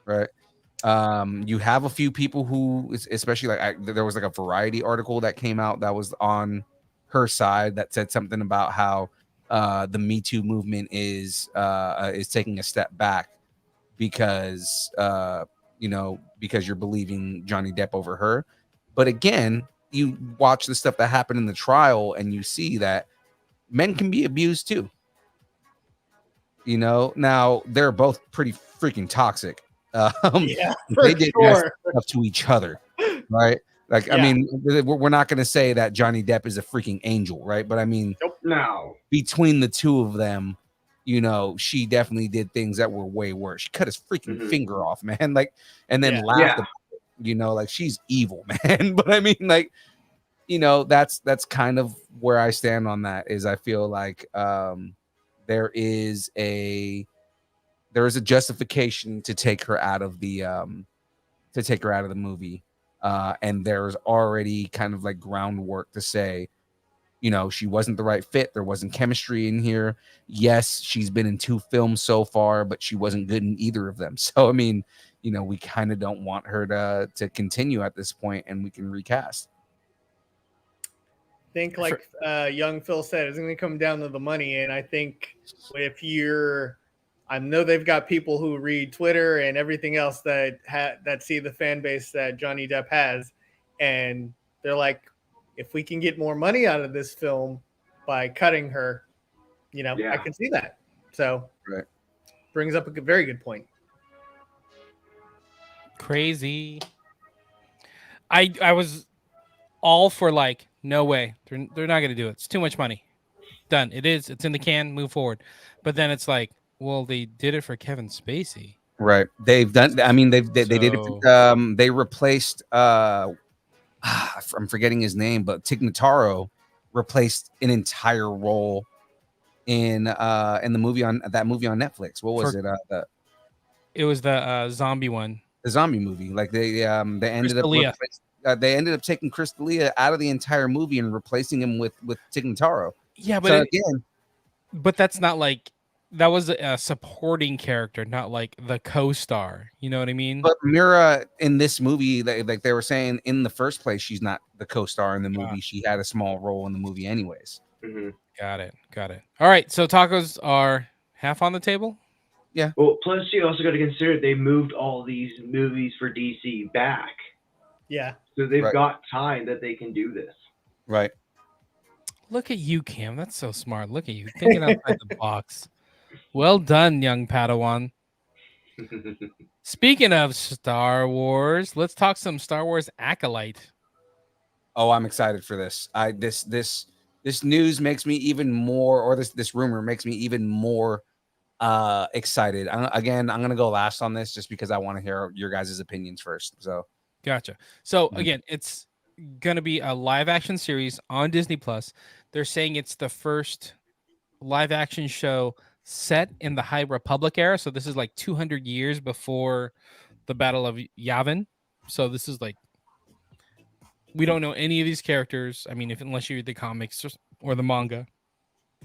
Speaker 7: right? You have a few people who, especially there was like a Variety article that came out that was on her side that said something about how the Me Too movement is taking a step back because because you're believing Johnny Depp over her. But again, you watch the stuff that happened in the trial and you see that men can be abused too. You know, now they're both pretty freaking toxic.
Speaker 6: Yeah,
Speaker 7: they did stuff to each other, right? Like, I mean, we're not going to say that Johnny Depp is a freaking angel, right? But I mean, between the two of them, you know, she definitely did things that were way worse. She cut his freaking finger off, man. Like, and then laughed about it, you know, like she's evil, man. But I mean, like, you know, that's kind of where I stand on that. Is I feel like there is a justification to take her out of the movie, and there's already kind of like groundwork to say, you know, she wasn't the right fit. There wasn't chemistry in here. Yes, she's been in 2 films so far, but she wasn't good in either of them. So I mean, you know, we kind of don't want her to continue at this point, and we can recast.
Speaker 6: I think like young Phil said, it's going to come down to the money. And I think I know they've got people who read Twitter and everything else that see the fan base that Johnny Depp has. And they're like, if we can get more money out of this film by cutting her, you know, I can see that. So brings up a very good point.
Speaker 4: Crazy. I was all for like, no way. They're not going to do it. It's too much money. Done. It's in the can, move forward. But then it's like, well, they did it for Kevin Spacey.
Speaker 7: Right. They've done, I mean, they did it. They replaced, I'm forgetting his name, but Tig Notaro replaced an entire role in the movie on Netflix. What was it?
Speaker 4: It was the zombie one.
Speaker 7: The zombie movie. Like they ended up taking Chris D'Elia out of the entire movie and replacing him with Tig Notaro.
Speaker 4: Yeah, but but that's not like, that was a supporting character, not like the co-star. You know what I mean?
Speaker 7: But Mira in this movie, like they were saying in the first place, she's not the co-star in the movie. She had a small role in the movie anyways.
Speaker 4: Got it. All right, so tacos are half on the table?
Speaker 7: Yeah.
Speaker 10: Well, plus you also got to consider they moved all these movies for DC back.
Speaker 6: Yeah.
Speaker 10: So they've
Speaker 7: Right.
Speaker 10: got time that they can do this.
Speaker 7: Right.
Speaker 4: Look at you, Cam. That's so smart. Look at you thinking outside the box. Well done, young Padawan. Speaking of Star Wars, let's talk some Star Wars Acolyte.
Speaker 7: Oh, I'm excited for this. This news makes me even more, or this rumor makes me even more excited. I'm gonna go last on this just because I want to hear your guys' opinions first. So
Speaker 4: Gotcha. So again, it's gonna be a live action series on Disney Plus. They're saying it's the first live action show set in the High Republic era. So this is like 200 years before the Battle of Yavin. So this is like, we don't know any of these characters. I mean, unless you read the comics or the manga.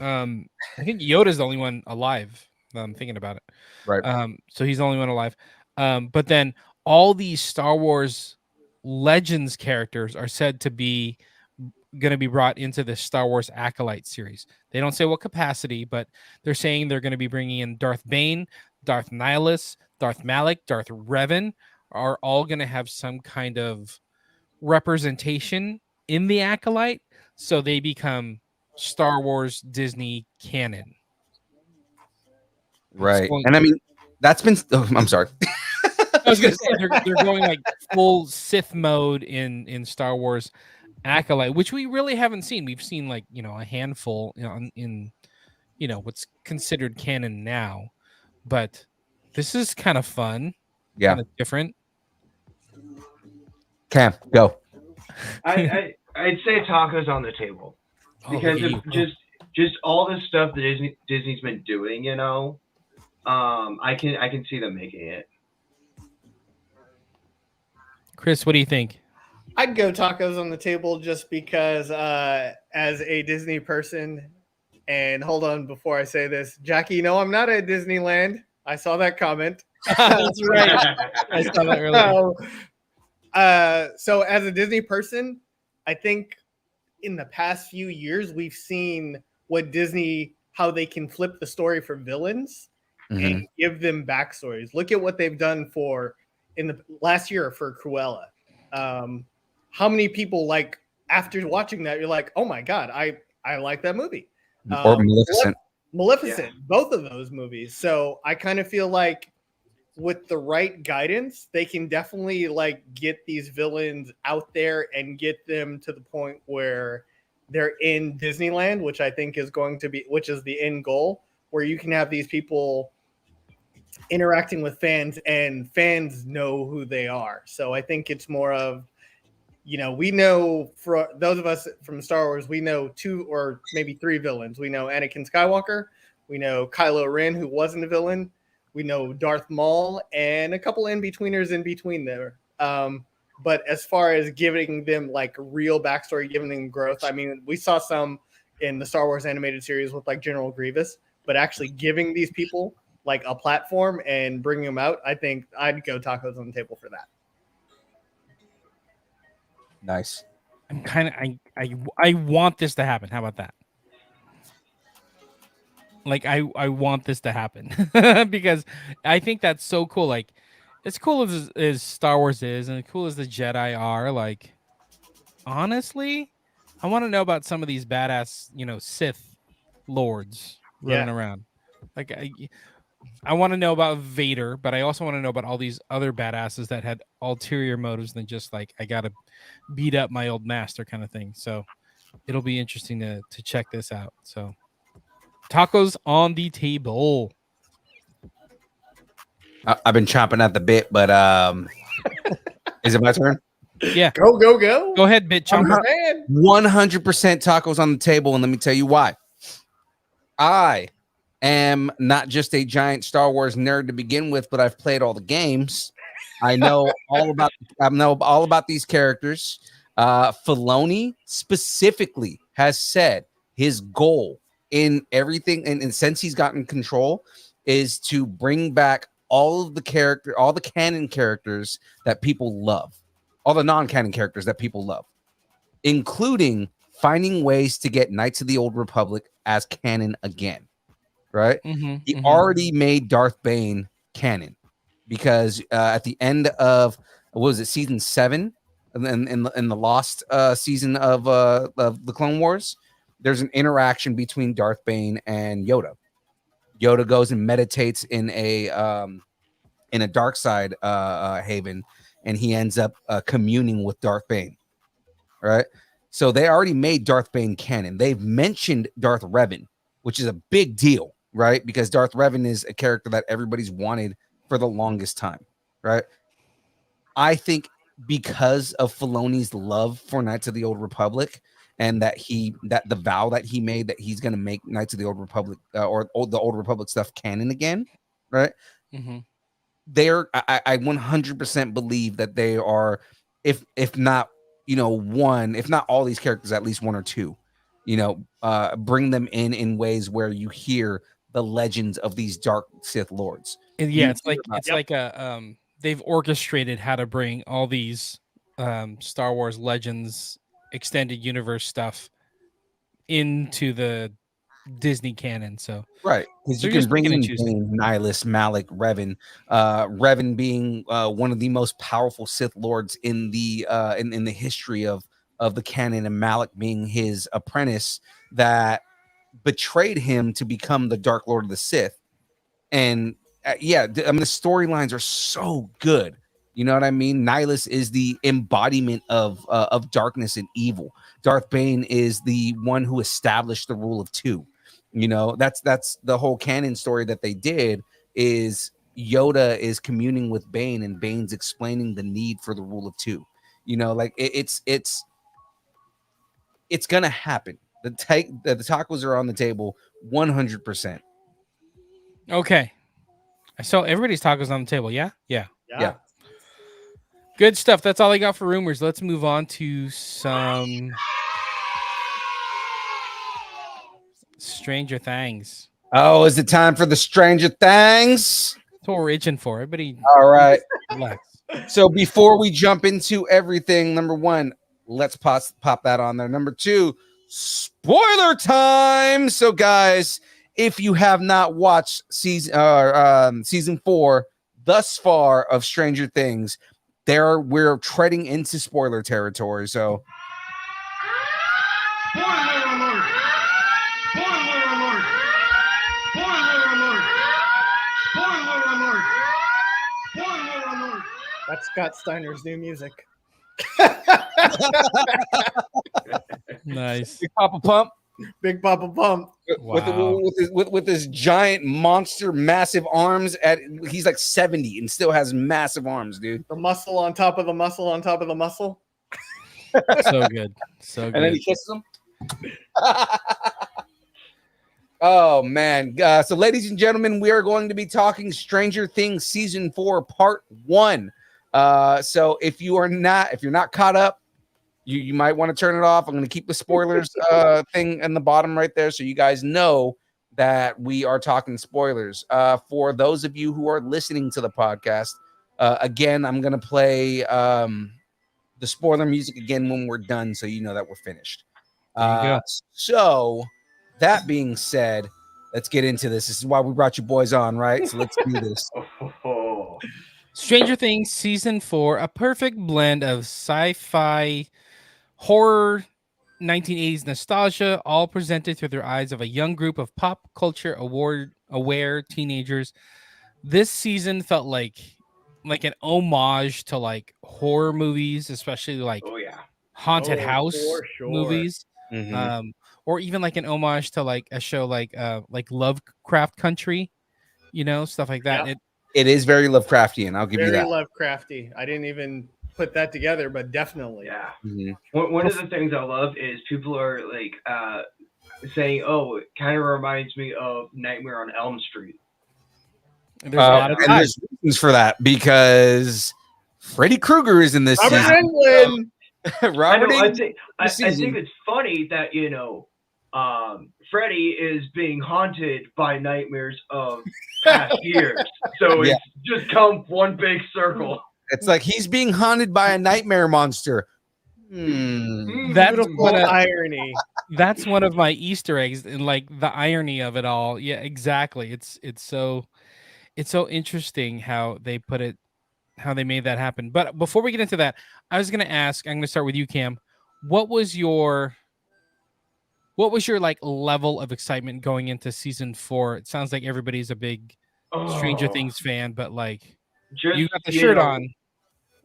Speaker 4: I think Yoda's the only one alive. I'm thinking about it.
Speaker 7: right.
Speaker 4: So he's the only one alive. But then all these Star Wars Legends characters are said to be going to be brought into the Star Wars Acolyte series. They don't say what capacity, but they're saying they're going to be bringing in Darth Bane, Darth Nihilus, Darth Malak, Darth Revan are all going to have some kind of representation in the Acolyte, so they become Star Wars Disney canon.
Speaker 7: Right. And I mean, that's been, I'm sorry.
Speaker 4: I was going to say they're going like full Sith mode in Star Wars Acolyte, which we really haven't seen. We've seen like, a handful in what's considered canon now, but this is kind of fun.
Speaker 7: Yeah.
Speaker 4: Kind of different.
Speaker 7: Cam, go.
Speaker 10: I'd say tacos on the table because of just all this stuff that Disney's been doing. I can see them making it.
Speaker 4: Chris, what do you think?
Speaker 6: I'd go tacos on the table just because as a Disney person, and hold on before I say this, Jackie, no, I'm not at Disneyland. I saw that comment.
Speaker 4: That's right. I saw that earlier.
Speaker 6: So as a Disney person, I think in the past few years, we've seen how they can flip the story for villains and give them backstories. Look at what they've done in the last year for Cruella. How many people after watching that, you're like, oh my God, I like that movie.
Speaker 7: Or Maleficent.
Speaker 6: Maleficent, both of those movies. So I kind of feel like with the right guidance, they can definitely get these villains out there and get them to the point where they're in Disneyland, which I think is which is the end goal, where you can have these people interacting with fans and fans know who they are. So I think it's more of, we know, for those of us from Star Wars, we know 2 or maybe 3 villains. We know Anakin Skywalker, we know Kylo Ren, who wasn't a villain, we know Darth Maul, and a couple in-betweeners in between there. But as far as giving them real backstory, giving them growth, I mean, we saw some in the Star Wars animated series with General Grievous, but actually giving these people a platform and bringing them out, I think I'd go tacos on the table for that.
Speaker 7: Nice.
Speaker 4: I'm kind of I want this to happen. How about that? I want this to happen because I think that's so cool. As cool as Star Wars is, and as cool as the Jedi are, honestly, I want to know about some of these badass, Sith lords running around. I want to know about Vader, but I also want to know about all these other badasses that had ulterior motives than just I gotta beat up my old master kind of thing. So it'll be interesting to check this out. So tacos on the table.
Speaker 7: I've been chomping at the bit, but is it my turn?
Speaker 4: Yeah.
Speaker 6: Go.
Speaker 4: Go ahead, bit chomper.
Speaker 7: 100% tacos on the table, and let me tell you why. I am not just a giant Star Wars nerd to begin with, but I've played all the games. I know all about these characters. Filoni specifically has said his goal in everything, and since he's gotten control, is to bring back all the canon characters that people love, all the non-canon characters that people love, including finding ways to get Knights of the Old Republic as canon again. Right? He already made Darth Bane canon because at the end of season 7, in the lost season of the Clone Wars, there's an interaction between Darth Bane and Yoda. Yoda goes and meditates in a dark side haven, and he ends up communing with Darth Bane. Right. So they already made Darth Bane canon. They've mentioned Darth Revan, which is a big deal, right? Because Darth Revan is a character that everybody's wanted for the longest time, right? I think because of Filoni's love for Knights of the Old Republic, and that the vow that he made that he's going to make Knights of the Old Republic or the Old Republic stuff canon again, right?
Speaker 4: Mm-hmm.
Speaker 7: I 100% believe that they are, if not, one, if not all these characters, at least one or two, bring them in ways where you hear the legends of these dark Sith lords.
Speaker 4: And yeah, it's like a they've orchestrated how to bring all these Star Wars Legends extended universe stuff into the Disney canon. So
Speaker 7: right, because you can bring in Bane, Nihilus, Malik, Revan. Revan being one of the most powerful Sith lords in the in the history of the canon, and Malik being his apprentice that betrayed him to become the Dark Lord of the Sith. And the storylines are so good. You know what I mean? Nihilus is the embodiment of darkness and evil. Darth Bane is the one who established the rule of two. That's the whole canon story that they did, is Yoda is communing with Bane, and Bane's explaining the need for the rule of two. It's gonna happen. The tacos are on the table 100%.
Speaker 4: Okay. So everybody's tacos on the table. Yeah.
Speaker 7: Yeah.
Speaker 4: Good stuff. That's all I got for rumors. Let's move on to some Stranger Things.
Speaker 7: Oh, is it time for the Stranger Things?
Speaker 4: That's what we're itching for. Everybody.
Speaker 7: All right.
Speaker 4: Relax.
Speaker 7: So before we jump into everything, number one, let's pop that on there. Number two, spoiler time. So guys, if you have not watched season 4 thus far of Stranger Things, we're treading into spoiler territory. So
Speaker 8: Spoiler alert! Spoiler alert! Spoiler alert! Spoiler alert! Spoiler alert!
Speaker 6: That's Scott Steiner's new music.
Speaker 4: Nice.
Speaker 7: Big Papa Pump.
Speaker 6: Big Papa Pump.
Speaker 4: Wow.
Speaker 7: With his giant monster, massive arms. He's like 70 and still has massive arms, dude.
Speaker 6: The muscle on top of the muscle on top of the muscle.
Speaker 4: So good. So good.
Speaker 7: And then he kisses him. Oh man. So ladies and gentlemen, we are going to be talking Stranger Things season 4 part 1. So if you're not caught up, you might want to turn it off. I'm going to keep the spoilers thing in the bottom right there, so you guys know that we are talking spoilers. For those of you who are listening to the podcast, again, I'm going to play the spoiler music again when we're done, so you know that we're finished. So that being said, let's get into this. This is why we brought you boys on, right? So let's do this.
Speaker 4: Stranger Things season 4, a perfect blend of sci-fi, horror, 1980s nostalgia, all presented through the eyes of a young group of pop culture aware teenagers. This season felt like an homage to like horror movies, especially like haunted house movies.
Speaker 7: Mm-hmm.
Speaker 4: Or even like an homage to like a show like Lovecraft Country, stuff like that.
Speaker 6: Yeah.
Speaker 7: It is very Lovecraftian. I'll give you that.
Speaker 6: Very Lovecrafty. I didn't even put that together, but definitely.
Speaker 10: Yeah.
Speaker 7: Mm-hmm.
Speaker 10: One of the things I love is people are like saying, "Oh, it kind of reminds me of Nightmare on Elm Street."
Speaker 4: And there's a lot of
Speaker 7: there's reasons for that, because Freddy Krueger is in this
Speaker 6: Robert
Speaker 7: season.
Speaker 6: Englund.
Speaker 10: I think it's funny that Freddy is being haunted by nightmares of past years, so it's just come one big circle.
Speaker 7: It's like he's being haunted by a nightmare monster.
Speaker 4: That's
Speaker 6: irony.
Speaker 4: That's one of my Easter eggs, and like the irony of it all. Yeah, exactly. It's so interesting how they put it how they made that happen. But before we get into that, I was gonna ask. I'm gonna start with you, Cam. What was your like level of excitement going into season 4? It sounds like everybody's a big Stranger
Speaker 10: Oh,
Speaker 4: Things fan, but like
Speaker 10: just
Speaker 4: you got the shirt on.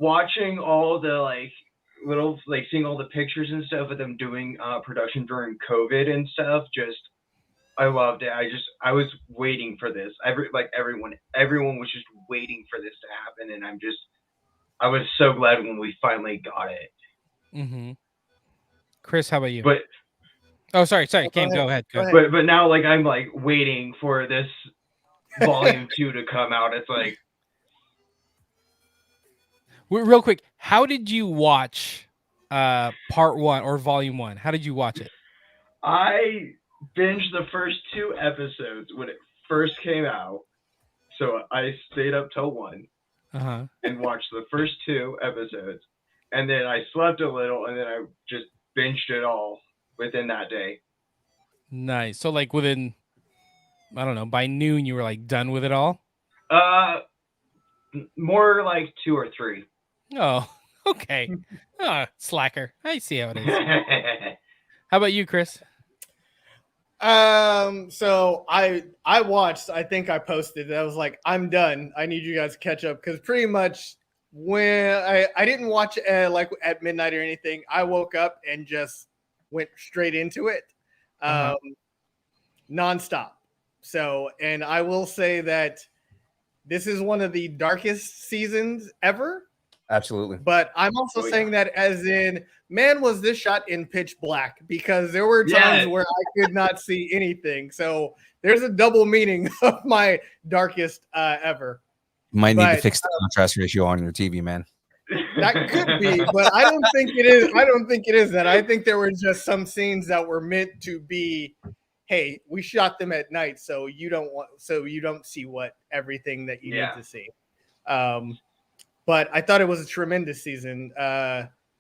Speaker 10: watching all the like little like seeing all the pictures and stuff of them doing production during COVID and stuff. Just I loved it. I was waiting for this. Everyone was just waiting for this to happen, and I was so glad when we finally got it.
Speaker 4: Mm-hmm. Chris, how about you?
Speaker 10: But
Speaker 4: oh, sorry, Cam, go ahead.
Speaker 10: But now like I'm like waiting for this volume 2 to come out. It's like
Speaker 4: Real quick, how did you watch part 1 or volume 1? How did you watch it?
Speaker 10: I binged the first 2 episodes when it first came out. So I stayed up till 1 and watched the first 2 episodes. And then I slept a little, and then I just binged it all within that day.
Speaker 4: Nice. So like within, I don't know, by noon you were like done with it all?
Speaker 10: More like 2 or 3.
Speaker 4: Oh, okay. Slacker. I see how it is. How about you, Chris?
Speaker 6: So I watched, I think I posted, I was like, I'm done. I need you guys to catch up, because pretty much when I didn't watch like at midnight or anything, I woke up and just went straight into it, nonstop. So, and I will say that this is one of the darkest seasons ever.
Speaker 7: Absolutely.
Speaker 6: But I'm also saying that as in, man, was this shot in pitch black, because there were times where I could not see anything. So there's a double meaning of my darkest ever.
Speaker 7: You might need to fix the contrast ratio on your TV, man.
Speaker 6: That could be, but I don't think it is. I don't think it is that. I think there were just some scenes that were meant to be, hey, we shot them at night, so you don't see what everything that you need to see. But I thought it was a tremendous season,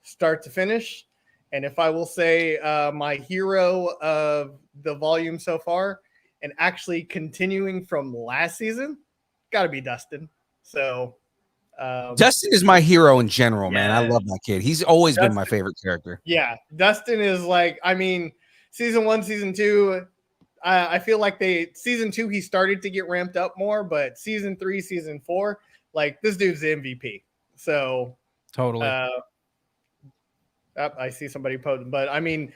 Speaker 6: start to finish. And if I will say my hero of the volume so far, and actually continuing from last season, got to be Dustin. So
Speaker 7: Dustin is my hero in general, man. I love that kid. He's always been my favorite character.
Speaker 6: Yeah, Dustin is like, I mean, season 1, season 2, I feel like season 2 he started to get ramped up more, but season 3, season 4, like this dude's the MVP. So
Speaker 4: totally.
Speaker 6: I see somebody posting, but I mean,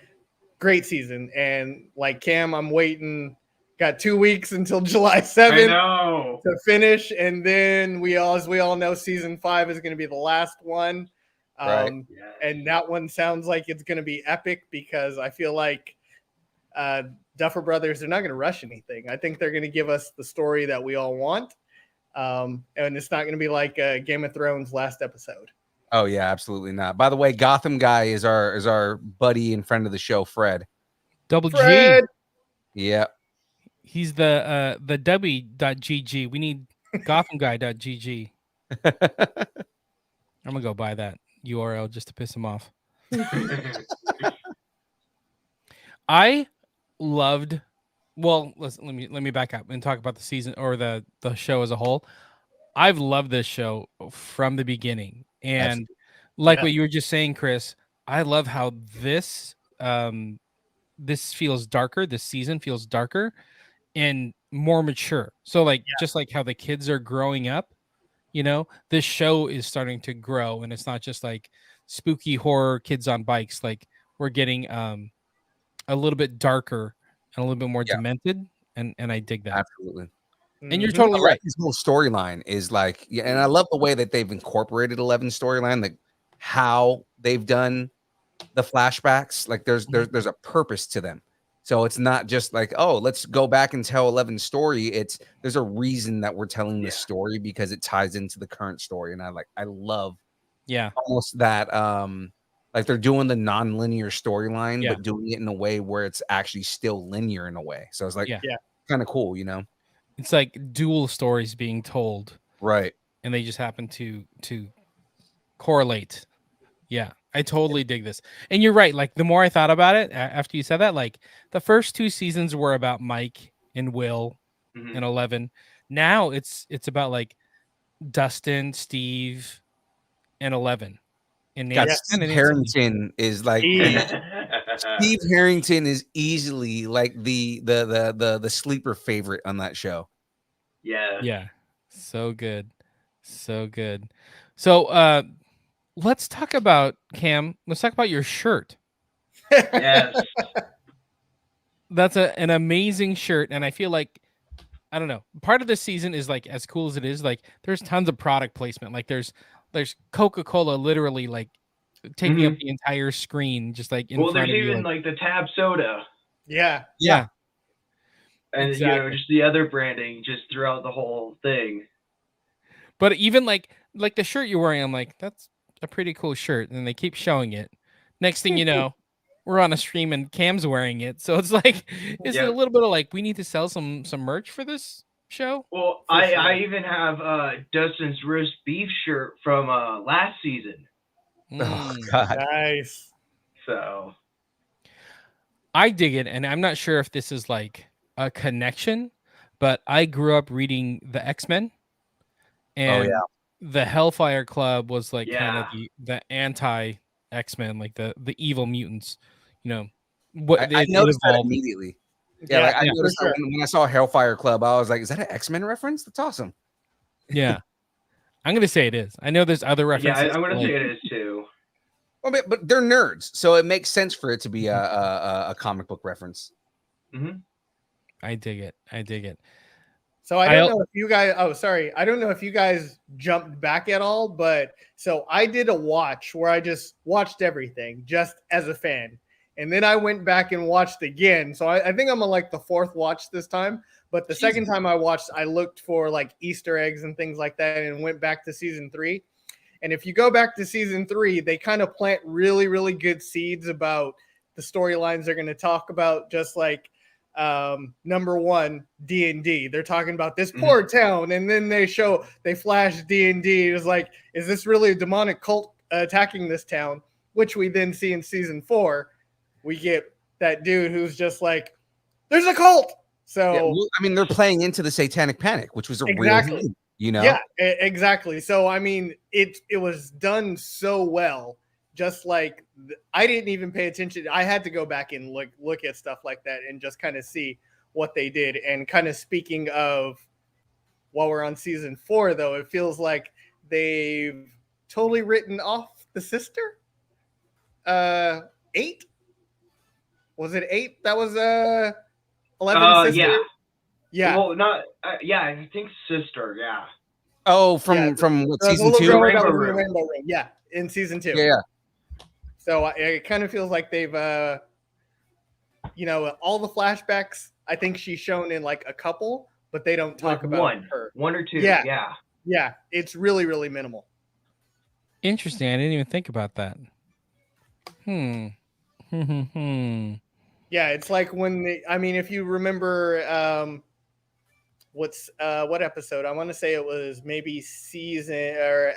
Speaker 6: great season. And like Cam, I'm waiting. Got 2 weeks until July 7th to finish, and then as we all know, season 5 is going to be the last one. And that one sounds like it's going to be epic, because I feel like Duffer Brothers, they're not going to rush anything. I think they're going to give us the story that we all want. And it's not going to be like Game of Thrones last episode.
Speaker 7: Oh yeah, absolutely not. By the way, Gotham Guy is our buddy and friend of the show, Fred.
Speaker 4: Double G.
Speaker 7: Yeah.
Speaker 4: He's the W.GG. We need GothamGuy.gg. I'm gonna go buy that URL just to piss him off. I loved. Well, let me back up and talk about the season or the show as a whole. I've loved this show from the beginning, and what you were just saying, Chris, I love how this feels darker. This season feels darker and more mature. So like just like how the kids are growing up, this show is starting to grow, and it's not just like spooky horror kids on bikes. Like we're getting a little bit darker and a little bit more demented, and I dig that.
Speaker 7: Absolutely.
Speaker 4: And you're totally right.
Speaker 7: This whole storyline is like, and I love the way that they've incorporated 11 storyline, like how they've done the flashbacks. Like there's a purpose to them. So it's not just like, oh, let's go back and tell 11's story. There's a reason that we're telling this story, because it ties into the current story. And I love almost that like they're doing the non-linear storyline, but doing it in a way where it's actually still linear in a way. So it's like kind of cool,
Speaker 4: It's like dual stories being told.
Speaker 7: Right.
Speaker 4: And they just happen to correlate. Yeah. I totally dig this. And you're right. Like the more I thought about it after you said that, like the first 2 seasons were about Mike and Will and 11. Now it's about like Dustin, Steve, and 11. And
Speaker 7: God,
Speaker 4: Nancy.
Speaker 7: Steve
Speaker 4: And Nancy.
Speaker 7: Harrington is like Steve Harrington is easily like the sleeper favorite on that show.
Speaker 10: Yeah.
Speaker 4: Yeah. So good. So good. So let's talk about Cam. Let's talk about your shirt.
Speaker 10: Yes.
Speaker 4: That's an amazing shirt. And I feel like I don't know. Part of this season is like as cool as it is, like there's tons of product placement. Like there's Coca-Cola literally like taking up the entire screen, just like in
Speaker 10: Well,
Speaker 4: front
Speaker 10: there's
Speaker 4: of you.
Speaker 10: even like the Tab soda.
Speaker 6: Yeah.
Speaker 4: Yeah.
Speaker 10: And
Speaker 4: Exactly.
Speaker 10: just the other branding just throughout the whole thing.
Speaker 4: But even like the shirt you're wearing, I'm like, that's a pretty cool shirt. And they keep showing it. Next thing you know, we're on a stream and Cam's wearing it. So it's like, is it a little bit of like, we need to sell some merch for this show?
Speaker 10: Well, I even have Dustin's roast beef shirt from last season.
Speaker 7: Oh God.
Speaker 6: Nice.
Speaker 10: So
Speaker 4: I dig it, and I'm not sure if this is like a connection, but I grew up reading the X-Men, and the Hellfire Club was like kind of the anti X-Men, like the evil mutants. You know, what
Speaker 7: I noticed that
Speaker 4: evolved.
Speaker 7: immediately. Yeah, like I noticed that when I saw Hellfire Club, I was like, "Is that an X-Men reference? That's awesome."
Speaker 4: Yeah, I'm gonna say it is. I know there's other references.
Speaker 10: yeah, I'm gonna
Speaker 4: like,
Speaker 10: say it is too.
Speaker 7: Well, but they're nerds, so it makes sense for it to be a comic book reference.
Speaker 10: Mm-hmm.
Speaker 4: I dig it. I dig it.
Speaker 6: So I don't know if you guys. Oh, sorry. I don't know if you guys jumped back at all, but so I did a watch where I just watched everything just as a fan, and then I went back and watched again. So I think I'm on like the fourth watch this time. But the second time I watched, I looked for like Easter eggs and things like that, and went back to season 3. And if you go back to season 3, they kind of plant really, really good seeds about the storylines they're going to talk about, just like number 1, D&D. They're talking about this poor town, and then they flash D&D. It's like, is this really a demonic cult attacking this town? Which we then see in season 4. We get that dude who's just like, there's a cult. So
Speaker 7: yeah, well, I mean, they're playing into the Satanic Panic, which was a real thing, you know?
Speaker 6: Yeah, exactly. So I mean, it was done so well. Just like I didn't even pay attention. I had to go back and look at stuff like that and just kind of see what they did. And kind of speaking of, while we're on season 4, though, it feels like they've totally written off the sister. 8? Was it 8? That was 11 sister.
Speaker 10: Yeah.
Speaker 6: Yeah.
Speaker 10: Well, not. Yeah, I think sister. Yeah.
Speaker 7: Oh, from what, season 2?
Speaker 6: Rainbow Room. Yeah, in season 2.
Speaker 7: Yeah.
Speaker 6: So it kind of feels like they've, all the flashbacks. I think she's shown in like a couple, but they don't talk about her.
Speaker 10: 1 or 2.
Speaker 6: Yeah. It's really, really minimal.
Speaker 4: Interesting. I didn't even think about that.
Speaker 6: Yeah, it's like when if you remember, what episode? I want to say it was maybe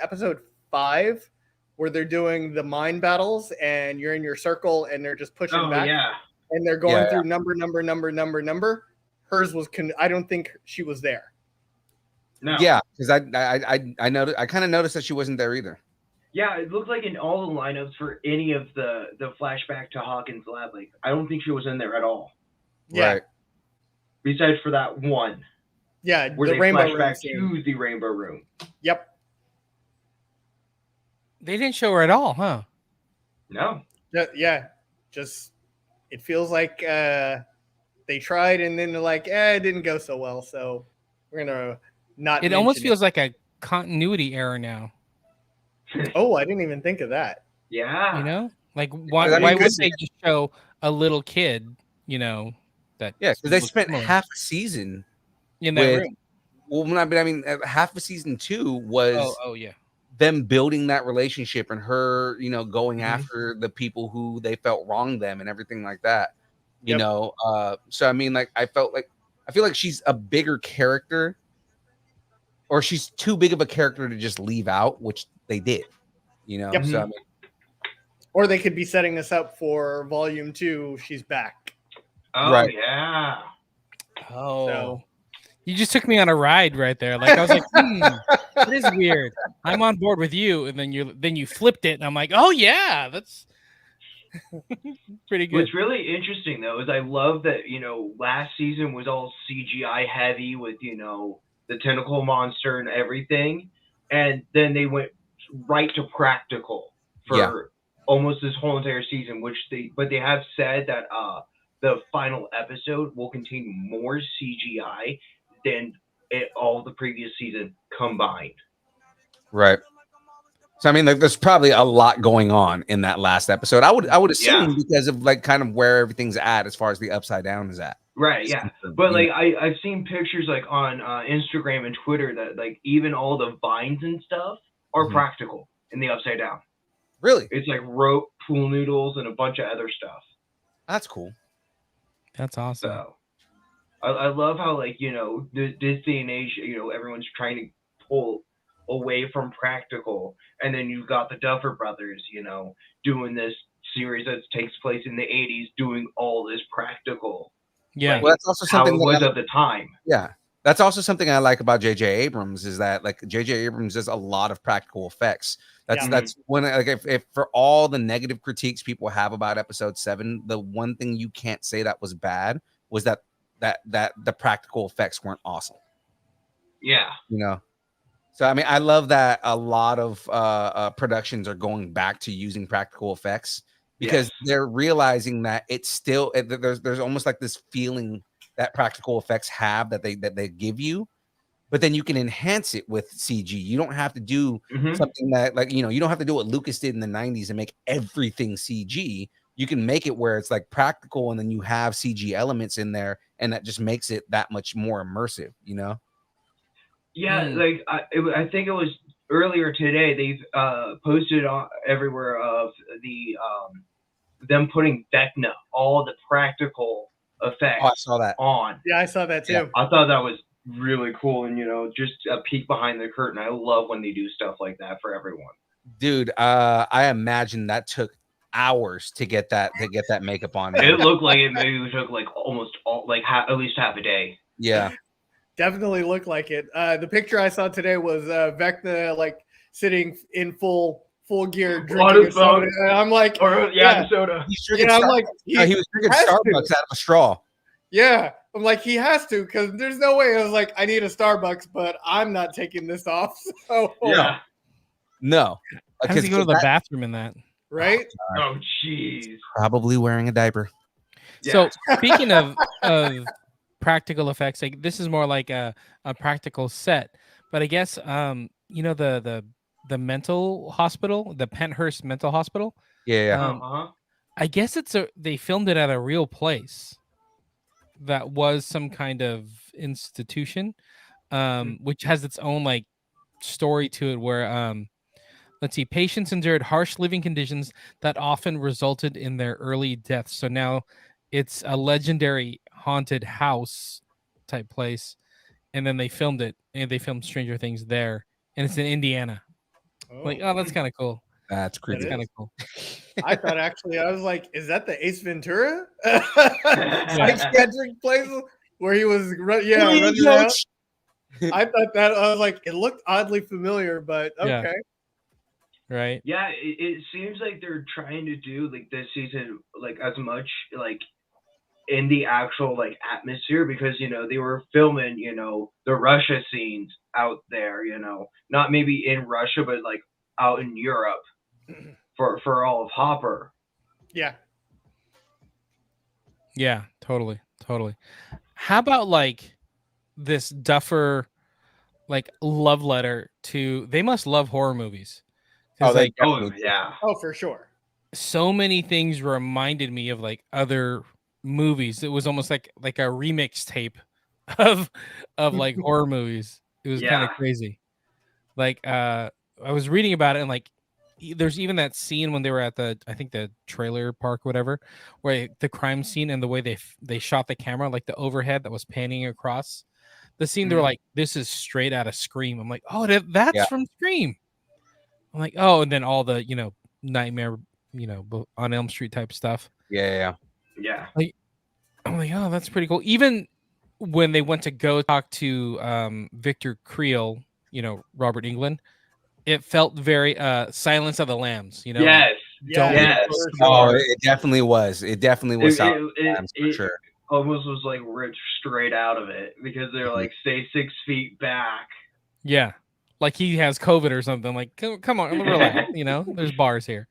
Speaker 6: episode 5, where they're doing the mind battles and you're in your circle and they're just pushing back.
Speaker 10: Yeah.
Speaker 6: And they're going through number. Hers was. I don't think she was there.
Speaker 10: No.
Speaker 7: Yeah, because I noticed. I kind of noticed that she wasn't there either.
Speaker 10: Yeah, it looked like in all the lineups for any of the flashback to Hawkins' lab, like I don't think she was in there at all.
Speaker 6: Yeah.
Speaker 7: Right.
Speaker 10: Besides for that one.
Speaker 6: Yeah,
Speaker 10: where
Speaker 6: the
Speaker 10: they
Speaker 6: rainbow
Speaker 10: flash
Speaker 6: room
Speaker 10: back
Speaker 6: scene.
Speaker 10: to the rainbow room.
Speaker 6: Yep.
Speaker 4: They didn't show her at all, huh?
Speaker 10: No.
Speaker 6: Yeah. Just it feels like they tried and then they're like, it didn't go so well, so we're gonna not.
Speaker 4: It almost feels like a continuity error now.
Speaker 6: Oh, I didn't even think of that.
Speaker 10: Yeah.
Speaker 4: You know, like why would they just show a little kid? You know that.
Speaker 7: Yeah, because they spent half a season
Speaker 4: in that room.
Speaker 7: Well, I mean, half of season 2 was them building that relationship and her, going after the people who they felt wronged them and everything like that. You know, so I mean, like I feel like she's a bigger character, or she's too big of a character to just leave out, which they did. So I mean,
Speaker 6: or they could be setting us up for volume 2. She's back.
Speaker 10: Oh
Speaker 7: right.
Speaker 10: yeah.
Speaker 4: Oh. You just took me on a ride right there. Like I was like, it is weird. I'm on board with you, and then you flipped it, and I'm like, oh yeah, that's pretty good.
Speaker 10: What's really interesting though is I love that last season was all CGI heavy with the tentacle monster and everything, and then they went right to practical for almost this whole entire season. But they have said that the final episode will contain more CGI than all the previous season combined.
Speaker 7: Right. So I mean, like, there's probably a lot going on in that last episode. I would assume because of like kind of where everything's at as far as the Upside Down is at.
Speaker 10: Right. Yeah. But like I've seen pictures like on Instagram and Twitter that like even all the vines and stuff are practical in the Upside Down.
Speaker 7: Really?
Speaker 10: It's like rope, pool noodles, and a bunch of other stuff.
Speaker 7: That's cool.
Speaker 4: That's awesome.
Speaker 10: So I love how like this day and age everyone's trying to pull away from practical, and then you've got the Duffer Brothers doing this series that takes place in the 80s doing all this practical.
Speaker 4: Yeah,
Speaker 10: like,
Speaker 7: well, that's also something
Speaker 10: how it was at the time.
Speaker 7: Yeah, that's also something I like about J.J. Abrams is that like J.J. Abrams does a lot of practical effects. That's when like if for all the negative critiques people have about Episode 7, the one thing you can't say that was bad was that the practical effects weren't awesome.
Speaker 10: Yeah.
Speaker 7: So I mean, I love that a lot of productions are going back to using practical effects because they're realizing that it's still there's almost like this feeling that practical effects have that they give you, but then you can enhance it with CG. You don't have to do something that like you don't have to do what Lucas did in the 90s and make everything CG. You can make it where it's like practical, and then you have CG elements in there, and that just makes it that much more immersive.
Speaker 10: Yeah, like I think it was earlier today. They've posted everywhere of the them putting Vecna, all the practical effects.
Speaker 7: Oh, I saw that.
Speaker 10: On.
Speaker 6: Yeah, I saw that too.
Speaker 10: Yeah, I thought that was really cool, and just a peek behind the curtain. I love when they do stuff like that for everyone.
Speaker 7: Dude, I imagine that took hours to get that makeup on.
Speaker 10: It looked like it maybe took like almost at least half a day.
Speaker 7: Yeah.
Speaker 6: Definitely looked like it. The picture I saw today was Vecna like sitting in full gear drinking a soda. And I'm like,
Speaker 10: the soda.
Speaker 7: He's drinking
Speaker 6: I'm like,
Speaker 7: he was drinking Starbucks out of a straw.
Speaker 6: Yeah, I'm like, he has to because there's no way. I was like, I need a Starbucks, but I'm not taking this off. So
Speaker 7: no.
Speaker 4: How does he go to the bathroom in that?
Speaker 6: Right?
Speaker 10: Oh, jeez.
Speaker 7: Probably wearing a diaper.
Speaker 4: So speaking of practical effects, like this is more like a practical set, but I guess the mental hospital, the Penthurst Mental Hospital, I guess they filmed it at a real place that was some kind of institution, which has its own like story to it where let's see, patients endured harsh living conditions that often resulted in their early deaths. So now it's a legendary haunted house type place, and then they filmed it, and they filmed Stranger Things there, and it's in Indiana. Like, oh, that's kind of cool.
Speaker 7: That's creepy.
Speaker 4: That's kind of cool.
Speaker 6: I thought actually, I was like, is that the Ace Ventura psychiatric place where he was running around? I thought that I was like, it looked oddly familiar, but okay.
Speaker 4: Yeah. Right.
Speaker 10: Yeah, it seems like they're trying to do like this season like as much like in the actual like atmosphere because they were filming the Russia scenes out there, not maybe in Russia but like out in Europe for all of Hopper.
Speaker 6: Yeah.
Speaker 4: Yeah, totally. How about like this Duffer like love letter to they must love horror movies.
Speaker 10: Oh,
Speaker 6: yeah. Oh, for sure.
Speaker 4: So many things reminded me of like other movies. It was almost like a remix tape of like horror movies. It was kind of crazy. Like I was reading about it, and like there's even that scene when they were at the trailer park, whatever, where the crime scene and the way they shot the camera, like the overhead that was panning across the scene. They were like, "This is straight out of Scream." I'm like, "Oh, that's from Scream." I'm like, "Oh," and then all the Nightmare, on Elm Street type stuff.
Speaker 7: Yeah.
Speaker 10: Yeah.
Speaker 4: Like, I'm like, "Oh, that's pretty cool." Even when they went to go talk to Victor Creel, Robert England, it felt very Silence of the Lambs,
Speaker 10: Yes.
Speaker 4: Don't
Speaker 10: Yes.
Speaker 7: Oh, it definitely was. It definitely was for sure.
Speaker 10: Almost was like ripped straight out of it because they're like, stay 6 feet back.
Speaker 4: Yeah, like he has COVID or something. Like, come on, relax. There's bars here.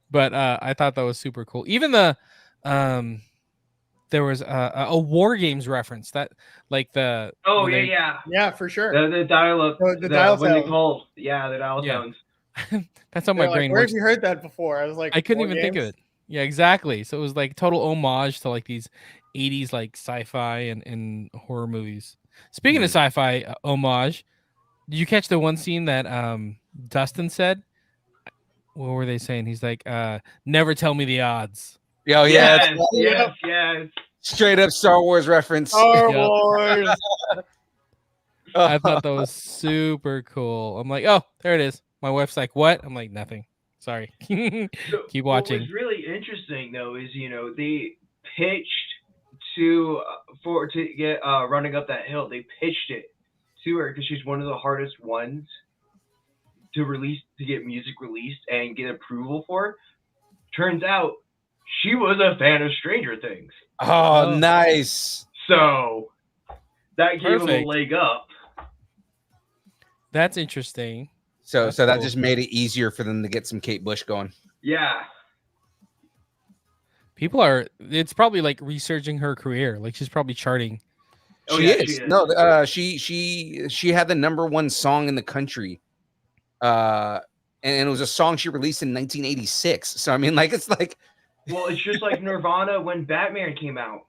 Speaker 4: But I thought that was super cool. Even the there was a War Games reference that, like the
Speaker 6: yeah, for sure.
Speaker 10: The dial-up,
Speaker 6: the dial
Speaker 10: when they
Speaker 6: tone.
Speaker 10: called, the dial tones.
Speaker 4: That's how
Speaker 6: They're
Speaker 4: my
Speaker 6: like,
Speaker 4: brain
Speaker 6: where
Speaker 4: works.
Speaker 6: have you heard that before? I was like,
Speaker 4: I couldn't
Speaker 6: War
Speaker 4: even think of
Speaker 6: Games?
Speaker 4: it. Yeah, exactly. So it was like total homage to like these 80s like sci-fi and horror movies. Speaking of sci-fi homage, did you catch the one scene that Dustin said? What were they saying? He's like, never tell me the odds.
Speaker 7: Oh yeah,
Speaker 10: Yes.
Speaker 7: Straight up Star Wars reference.
Speaker 6: Star Wars.
Speaker 4: I thought that was super cool. I'm like, oh, there it is. My wife's like, what? I'm like, nothing. Sorry. Keep watching.
Speaker 10: What was really interesting though is they pitched to get running up that hill. They pitched it to her because she's one of the hardest ones to get music released and get approval for. Turns out she was a fan of Stranger Things.
Speaker 7: Oh, nice.
Speaker 10: So that gave him a
Speaker 4: Perfect.
Speaker 10: leg up.
Speaker 4: That's interesting.
Speaker 7: So
Speaker 4: That's
Speaker 7: that
Speaker 4: cool.
Speaker 7: just made it easier for them to get some Kate Bush going.
Speaker 10: Yeah.
Speaker 4: It's probably like researching her career. Like she's probably charting.
Speaker 7: She is. No, she had the #1 song in the country. And it was a song she released in 1986. So I mean, like it's like
Speaker 10: Well, it's just like Nirvana when Batman came out.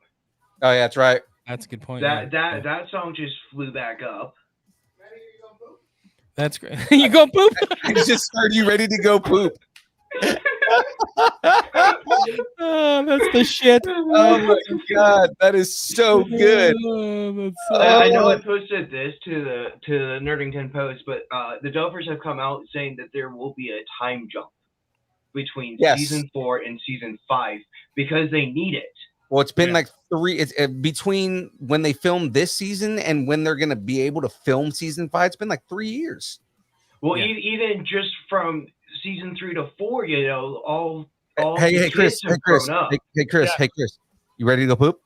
Speaker 7: Oh yeah, that's right.
Speaker 4: That's a good point.
Speaker 10: That song just flew back up.
Speaker 4: That's great. You go poop.
Speaker 7: I just heard you ready to go poop.
Speaker 4: Oh, that's the shit.
Speaker 7: Oh my god, that is so good.
Speaker 10: I know I posted this to the Nerdington Post, but the developers have come out saying that there will be a time jump between season 4 and season 5 because they need it.
Speaker 7: Well, it's been like 3. It's between when they filmed this season and when they're gonna be able to film season 5. It's been like 3 years.
Speaker 10: Well, even just from season 3 to 4, all
Speaker 7: Hey,
Speaker 10: the
Speaker 7: Chris,
Speaker 10: kids have grown up.
Speaker 7: Hey, Chris, you ready to go poop?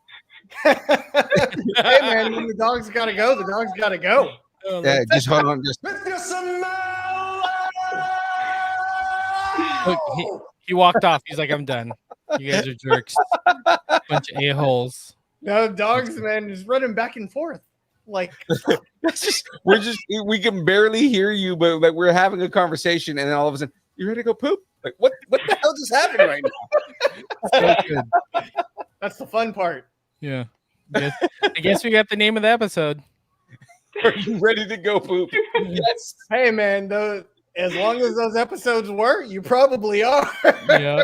Speaker 6: Hey man, when the dog's gotta go, the dog's gotta go.
Speaker 7: Yeah, just hold on. Just
Speaker 4: Look, he walked off. He's like, I'm done. You guys are jerks. Bunch of a-holes.
Speaker 6: No, dogs, man, just running back and forth. Like
Speaker 7: we can barely hear you, but like we're having a conversation, and then all of a sudden, you ready to go poop? Like what the hell just happened right now?
Speaker 4: So good.
Speaker 6: That's the fun part.
Speaker 4: Yeah. I guess we got the name of the episode.
Speaker 7: Are you ready to go poop? Yes.
Speaker 6: Hey man, as long as those episodes were, you probably are.
Speaker 4: Yeah.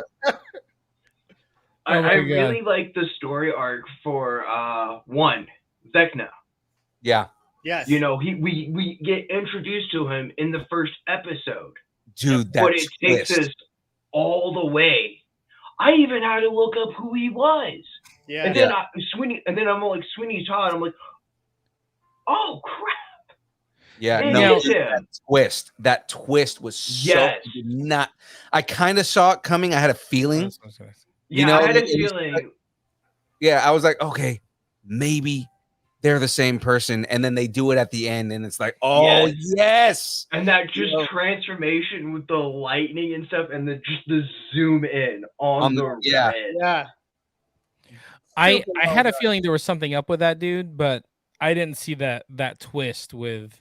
Speaker 10: I really like the story arc for Vecna.
Speaker 7: Yeah.
Speaker 6: Yes.
Speaker 10: We get introduced to him in the first episode.
Speaker 7: Dude,
Speaker 10: but it takes us all the way. I even had to look up who he was.
Speaker 6: Yeah.
Speaker 10: And then I'm like Sweeney Todd. I'm like, oh crap.
Speaker 7: Yeah, that twist was so not. I kind of saw it coming. I had a feeling.
Speaker 10: I had a feeling.
Speaker 7: I was like, okay, maybe they're the same person, and then they do it at the end, and it's like, oh yes.
Speaker 10: And that just transformation with the lightning and stuff, and just the zoom in on the red.
Speaker 6: Yeah.
Speaker 4: I had a feeling there was something up with that dude, but I didn't see that twist with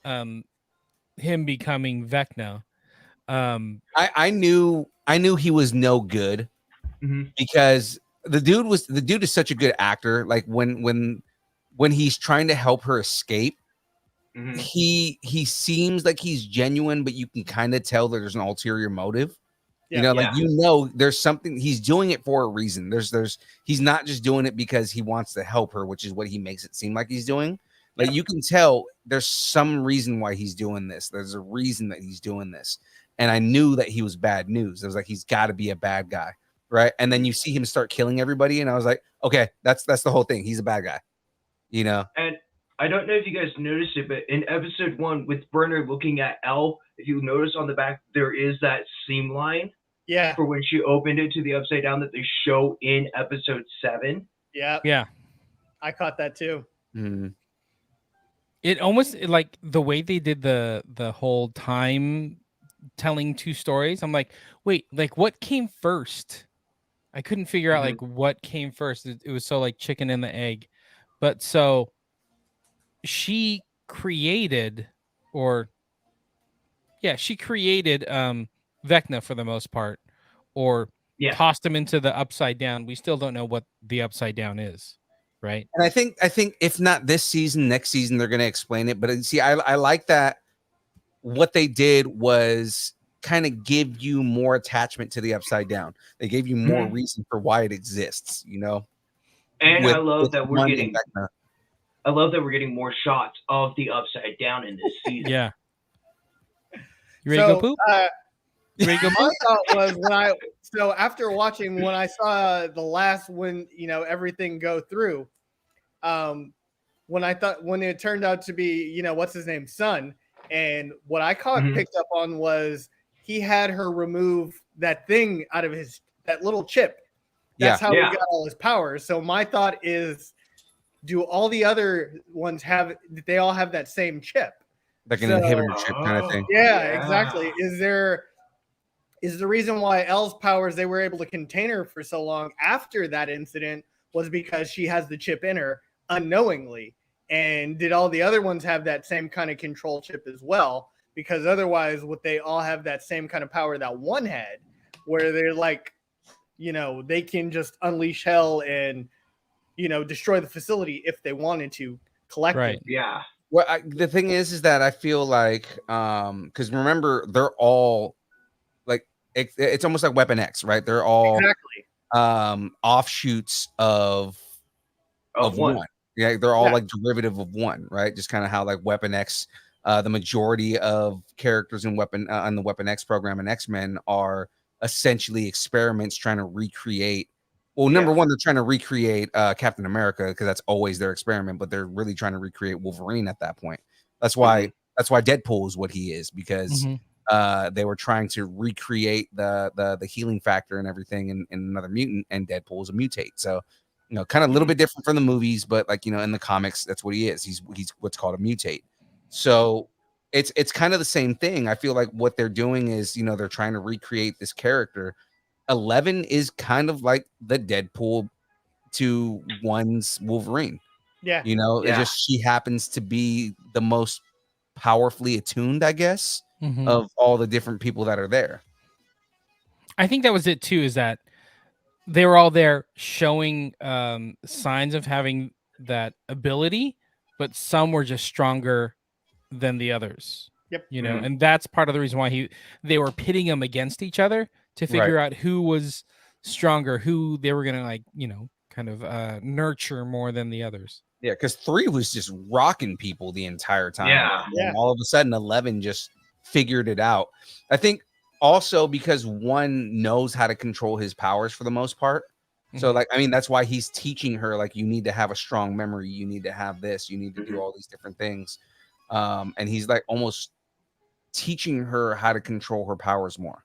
Speaker 4: him becoming Vecna.
Speaker 7: I knew he was no good because the dude is such a good actor. Like when he's trying to help her escape, he seems like he's genuine, but you can kind of tell that there's an ulterior motive. There's something. He's doing it for a reason. He's not just doing it because he wants to help her, which is what he makes it seem like he's doing. Like you can tell there's some reason why he's doing this. There's a reason that he's doing this. And I knew that he was bad news. I was like, he's got to be a bad guy. Right. And then you see him start killing everybody. And I was like, okay, that's the whole thing. He's a bad guy. You know,
Speaker 10: And I don't know if you guys noticed it, but in episode 1, with Brenner looking at Elle, if you notice on the back, there is that seam line
Speaker 6: Yeah.
Speaker 10: for when she opened it to the upside down that they show in episode 7.
Speaker 6: Yeah.
Speaker 4: Yeah.
Speaker 6: I caught that too.
Speaker 4: It almost like the way they did the whole time telling two stories. I'm like, wait, like what came first? I couldn't figure out like what came first. It was so like chicken and the egg. But so she created she created Vecna for the most part, or
Speaker 10: Yeah.
Speaker 4: tossed him into the upside down. We still don't know what the upside down is, right?
Speaker 7: and I think if not this season, next season they're going to explain it. But see, I like that what they did was kind of give you more attachment to the upside down. They gave you more reason for why it exists, you know.
Speaker 10: And
Speaker 7: With-
Speaker 10: I love
Speaker 7: with
Speaker 10: that we're
Speaker 7: one
Speaker 10: getting
Speaker 7: Vecna.
Speaker 10: I love that we're getting more shots of the upside down in this season.
Speaker 4: Yeah. You ready to go poop? You ready to go
Speaker 6: My
Speaker 4: poop?
Speaker 6: thought was so after watching when I saw the last when everything go through, when it turned out to be what's his name, son, and what I picked up on was he had her remove that thing out of that little chip. That's how he got all his powers. So my thought is, do all the other ones they all have that same chip?
Speaker 7: Like an inhibitor chip kind of thing.
Speaker 6: Yeah, exactly. Is the reason why Elle's powers, they were able to contain her for so long after that incident was because she has the chip in her unknowingly? And did all the other ones have that same kind of control chip as well? Because otherwise, would they all have that same kind of power that one had, where they're like, they can just unleash hell and destroy the facility if they wanted to collectively.
Speaker 4: Right.
Speaker 10: Yeah.
Speaker 7: Well, the thing is that I feel like, because remember, they're all like, it's almost like Weapon X, right? They're all
Speaker 6: exactly
Speaker 7: offshoots of one. Yeah, they're all like derivative of one, right? Just kind of how like Weapon X, the majority of characters in on the Weapon X program and X-Men are essentially experiments trying to recreate. Well, number one, they're trying to recreate Captain America because that's always their experiment, but they're really trying to recreate Wolverine at that point. That's why Deadpool is what he is, because they were trying to recreate the healing factor and everything in another mutant, and Deadpool is a mutate. So, kind of a little bit different from the movies, but like, in the comics, that's what he is. He's what's called a mutate. So it's kind of the same thing. I feel like what they're doing is, they're trying to recreate this character. 11 is kind of like the Deadpool to one's Wolverine.
Speaker 6: Yeah.
Speaker 7: It's just she happens to be the most powerfully attuned, I guess, of all the different people that are there.
Speaker 4: I think that was it too, is that they were all there showing signs of having that ability, but some were just stronger than the others.
Speaker 6: Yep.
Speaker 4: And that's part of the reason why they were pitting them against each other to figure out who was stronger, who they were gonna kind of nurture more than the others.
Speaker 7: Yeah, because 3 was just rocking people the entire time.
Speaker 10: Yeah.
Speaker 7: And all of a sudden 11 just figured it out. I think also because 1 knows how to control his powers for the most part. So like, I mean, that's why he's teaching her, like, you need to have a strong memory, you need to have this, you need to do all these different things. And he's like almost teaching her how to control her powers more.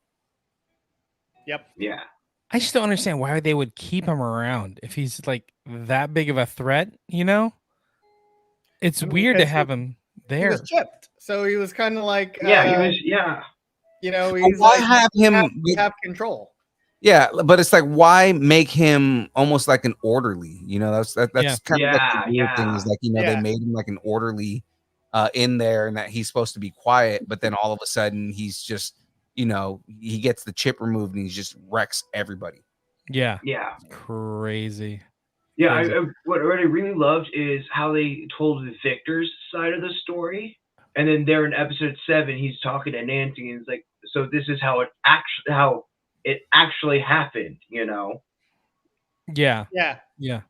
Speaker 6: Yep.
Speaker 10: Yeah.
Speaker 4: I just don't understand why they would keep him around if he's like that big of a threat, It's weird to have him there.
Speaker 6: He was chipped, so he was kind of like
Speaker 10: he was. Yeah.
Speaker 6: He's
Speaker 7: why
Speaker 6: like,
Speaker 7: have him
Speaker 6: have control?
Speaker 7: Yeah, but it's like, why make him almost like an orderly? That's kind of like the weird thing is like, they made him like an orderly in there, and that he's supposed to be quiet, but then all of a sudden he's just, he gets the chip removed and he just wrecks everybody.
Speaker 4: Yeah.
Speaker 10: Crazy.
Speaker 4: Yeah.
Speaker 10: Yeah, what I really loved is how they told Victor's side of the story, and then there in episode 7, he's talking to Nancy, and it's like, so this is how it actually happened,
Speaker 4: Yeah.
Speaker 6: Yeah.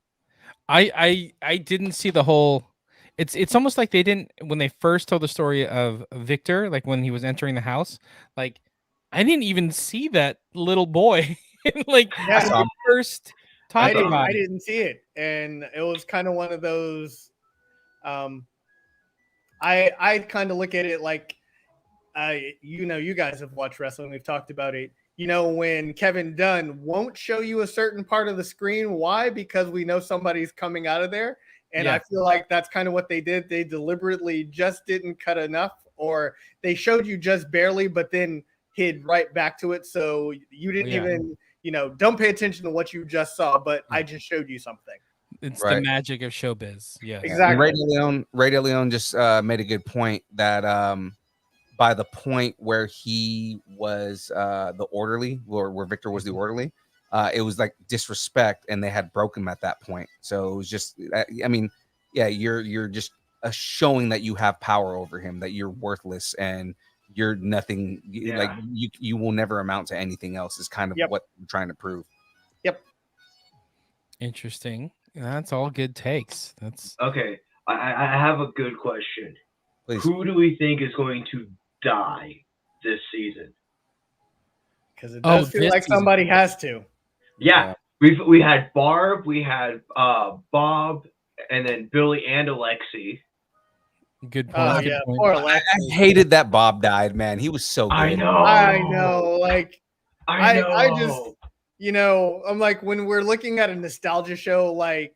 Speaker 4: I didn't see the whole. It's almost like they didn't, when they first told the story of Victor, like when he was entering the house, like I didn't even see that little boy. Like
Speaker 6: Yeah.
Speaker 4: first talked about
Speaker 6: I
Speaker 4: it.
Speaker 6: didn't see it, and it was kind of one of those I kind of look at it like, you guys have watched wrestling. We've talked about it. When Kevin Dunn won't show you a certain part of the screen, why? Because we know somebody's coming out of there. And I feel like that's kind of what they did. They deliberately just didn't cut enough, or they showed you just barely, but then hid right back to it. So you didn't even, don't pay attention to what you just saw, but I just showed you something.
Speaker 4: It's the magic of showbiz. Yeah,
Speaker 6: exactly.
Speaker 7: Ray DeLeon just made a good point that by the point where he was the orderly, where Victor was the orderly, it was like disrespect, and they had broken him at that point. So it was just, I mean, yeah, you're just showing that you have power over him, that you're worthless and you're nothing. Like you will never amount to anything else. Is kind of what I'm trying to prove.
Speaker 6: Yep.
Speaker 4: Interesting. That's all good takes. That's
Speaker 10: okay. I have a good question.
Speaker 7: Please.
Speaker 10: Who do we think is going to die this season?
Speaker 6: Because it does feel like somebody has to.
Speaker 10: Yeah. We had Barb, we had Bob, and then Billy and Alexi.
Speaker 4: Good point. Good point.
Speaker 6: Poor Alexi.
Speaker 7: I hated that Bob died, man. He was so good.
Speaker 10: I know.
Speaker 6: Like I just, I'm like, when we're looking at a nostalgia show like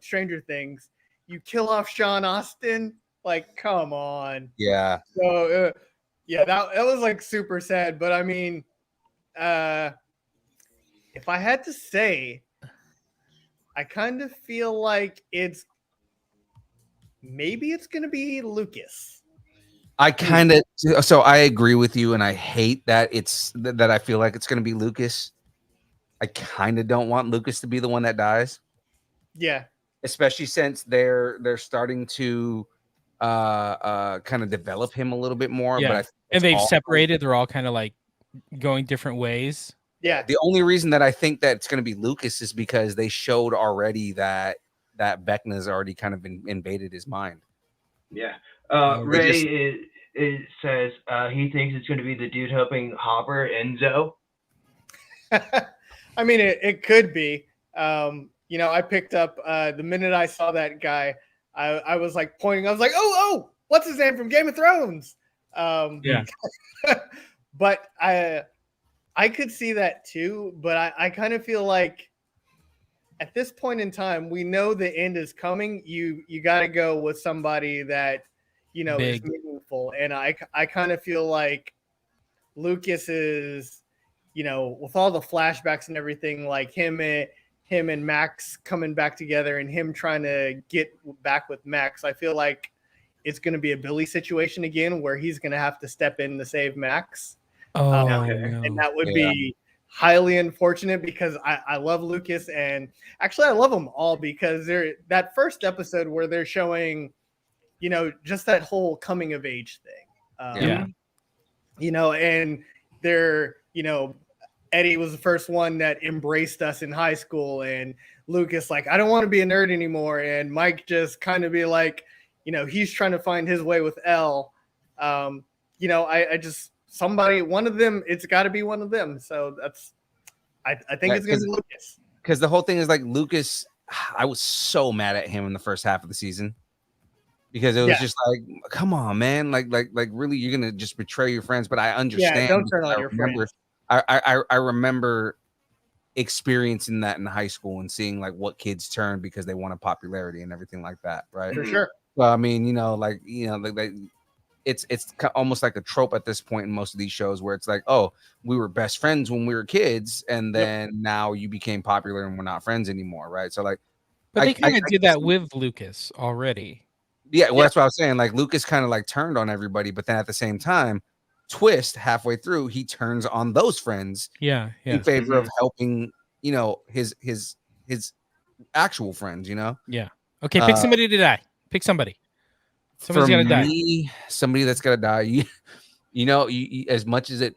Speaker 6: Stranger Things, you kill off Sean Astin. Like, come on.
Speaker 7: Yeah.
Speaker 6: So that was like super sad. But I mean, if I had to say, I kind of feel like maybe it's going to be Lucas.
Speaker 7: I agree with you, and I hate that that I feel like it's going to be Lucas. I kind of don't want Lucas to be the one that dies.
Speaker 6: Yeah.
Speaker 7: Especially since they're starting to kind of develop him a little bit more.
Speaker 4: Yeah. And they've separated. They're all kind of like going different ways.
Speaker 6: Yeah.
Speaker 7: The only reason that I think that it's going to be Lucas is because they showed already that Vecna's already kind of invaded his mind.
Speaker 10: Yeah. Ray it says he thinks it's going to be the dude helping Hopper, Enzo.
Speaker 6: I mean, it could be. I picked up the minute I saw that guy, I was like pointing. I was like, oh, what's his name from Game of Thrones?
Speaker 4: Yeah.
Speaker 6: But I could see that too. But I kind of feel like at this point in time, we know the end is coming. You got to go with somebody that is meaningful, and I kind of feel like Lucas is, with all the flashbacks and everything, like him and Max coming back together and him trying to get back with Max. I feel like it's going to be a Billy situation again, where he's going to have to step in to save Max. And that would be highly unfortunate, because I love Lucas, and actually I love them all, because that first episode where they're showing, just that whole coming of age thing. And they're, Eddie was the first one that embraced us in high school, and Lucas like, I don't want to be a nerd anymore. And Mike just kind of be like, he's trying to find his way with Elle. I just, one of them, it's got to be one of them. So I think it's going to be Lucas.
Speaker 7: Because the whole thing is like Lucas, I was so mad at him in the first half of the season, because it was just like, come on, man, like really, you're gonna just betray your friends. But I understand.
Speaker 6: Yeah, don't turn on your friends.
Speaker 7: I remember experiencing that in high school and seeing like what kids turn because they wanted popularity and everything like that, right?
Speaker 6: For sure.
Speaker 7: Well, I mean, it's almost like a trope at this point in most of these shows, where it's like, oh, we were best friends when we were kids, and then now you became popular and we're not friends anymore, right? So like,
Speaker 4: but they kind of did that with Lucas already.
Speaker 7: Yeah, well, that's what I was saying. Like Lucas kind of like turned on everybody, but then at the same time, twist halfway through, he turns on those friends. In favor of helping, his actual friends.
Speaker 4: Yeah. Okay, pick somebody to die. Pick somebody. Somebody's gonna die.
Speaker 7: Somebody that's gonna die. You as much as it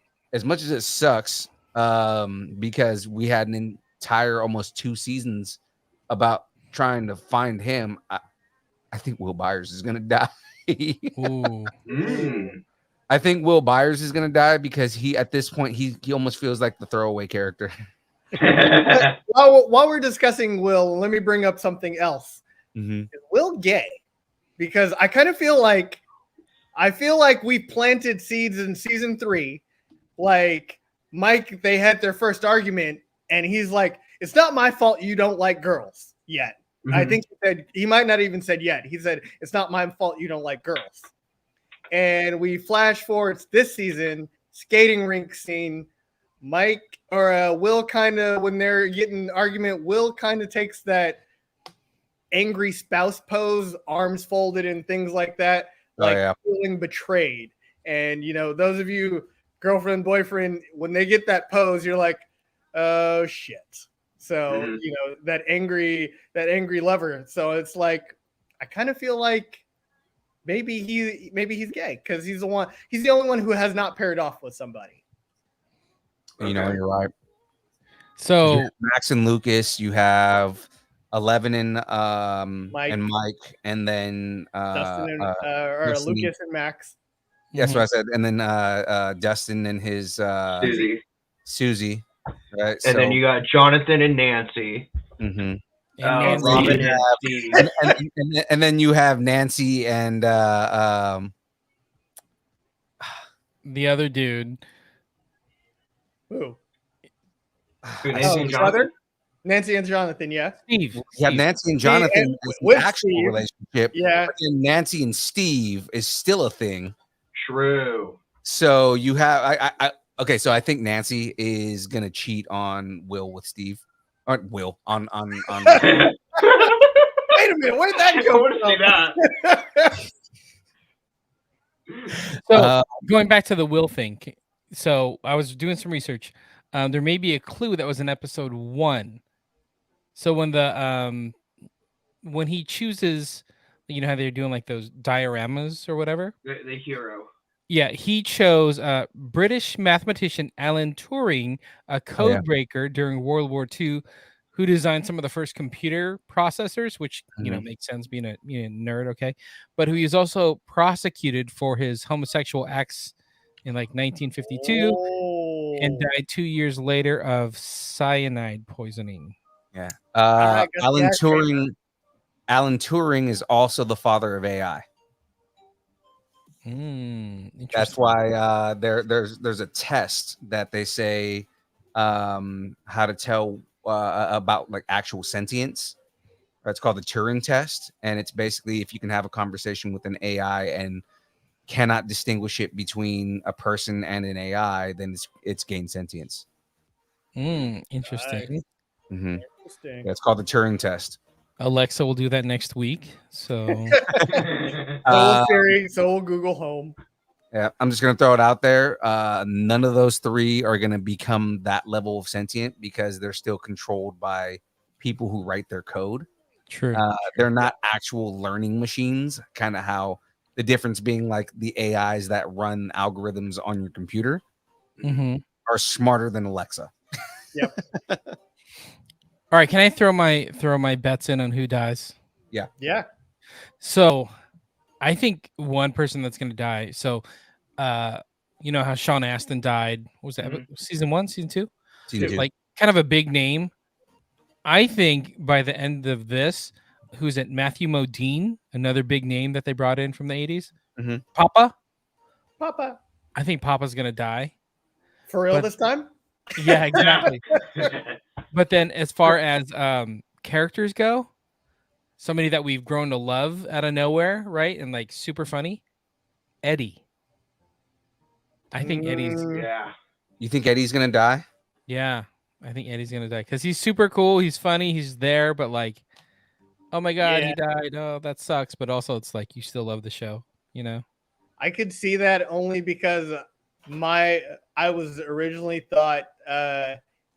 Speaker 7: sucks, because we had an entire almost 2 seasons about trying to find him. I think Will Byers is gonna die.
Speaker 4: Ooh.
Speaker 7: I think Will Byers is gonna die, because at this point he almost feels like the throwaway character.
Speaker 6: While we're discussing Will, let me bring up something else.
Speaker 7: Mm-hmm.
Speaker 6: Is Will gay? because I kind of feel like we planted seeds in season 3. Like Mike, they had their first argument, and he's like, "It's not my fault you don't like girls yet." I think he might not even said yet. He said, "It's not my fault you don't like girls." And we flash forward to this season, skating rink scene. Mike or Will kind of, when they're getting an argument, Will kind of takes that angry spouse pose, arms folded and things like that, like feeling betrayed. And, those of you, girlfriend, boyfriend, when they get that pose, you're like, oh, shit. So, that angry lover. So it's like, I kind of feel like maybe he's gay because he's the only one who has not paired off with somebody.
Speaker 7: You're right.
Speaker 4: So
Speaker 7: Max and Lucas, you have 11 and
Speaker 6: Mike.
Speaker 7: and then
Speaker 6: Dustin and Lucas and Max.
Speaker 7: That's what I said. And then Dustin and his Susie. Right.
Speaker 10: And then you got Jonathan and Nancy.
Speaker 7: Mm-hmm.
Speaker 10: Robin and Steve.
Speaker 7: And then you have Nancy and
Speaker 4: the other dude.
Speaker 6: Who?
Speaker 10: Nancy
Speaker 6: Nancy and Jonathan, yeah.
Speaker 4: Steve.
Speaker 7: You have Nancy and Jonathan as the actual relationship.
Speaker 6: Yeah.
Speaker 7: But then Nancy and Steve is still a thing.
Speaker 10: True.
Speaker 7: So you have okay, so I think Nancy is gonna cheat on Will with Steve. Or Will on
Speaker 6: Wait a minute, where'd that go?
Speaker 4: So going back to the Will thing. So I was doing some research. There may be a clue that was in episode 1. So when when he chooses, how they're doing like those dioramas or whatever.
Speaker 10: The hero.
Speaker 4: Yeah, he chose British mathematician Alan Turing, a code breaker during World War II, who designed some of the first computer processors, which makes sense being a nerd, okay? But who is also prosecuted for his homosexual acts in like 1952 and died 2 years later of cyanide poisoning.
Speaker 7: Yeah. Alan Turing is also the father of AI. That's why there's a test that they say how to tell about like actual sentience. It's called the Turing test, and it's basically if you can have a conversation with an AI and cannot distinguish it between a person and an AI, then it's gained sentience.
Speaker 4: Interesting.
Speaker 7: Mm-hmm. Yeah, it's called the Turing test.
Speaker 4: Alexa will do that next week. So,
Speaker 6: Siri, so will Google Home.
Speaker 7: Yeah, I'm just gonna throw it out there. None of those three are gonna become that level of sentient because they're still controlled by people who write their code.
Speaker 4: True.
Speaker 7: They're not actual learning machines. Kind of how the difference being like the AIs that run algorithms on your computer are smarter than Alexa.
Speaker 6: Yep.
Speaker 4: All right, can I throw my bets in on who dies?
Speaker 7: Yeah.
Speaker 6: Yeah.
Speaker 4: So, I think one person that's going to die. So, you know how Sean Astin died? What was that season 1, season 2?
Speaker 7: Season 2.
Speaker 4: Like kind of a big name. I think by the end of this, who's it? Matthew Modine, another big name that they brought in from the 80s. Papa. I think Papa's going to die.
Speaker 6: For real this time?
Speaker 4: Yeah, exactly. But then as far as characters go, somebody that we've grown to love out of nowhere, right? And like super funny, Eddie. I think Eddie's.
Speaker 10: Yeah.
Speaker 7: You think Eddie's gonna die?
Speaker 4: Yeah, I think Eddie's gonna die because he's super cool. He's funny. He's there, but like, oh my god, he died. Oh, that sucks. But also, it's like you still love the show, you know.
Speaker 6: I could see that only because I was originally thought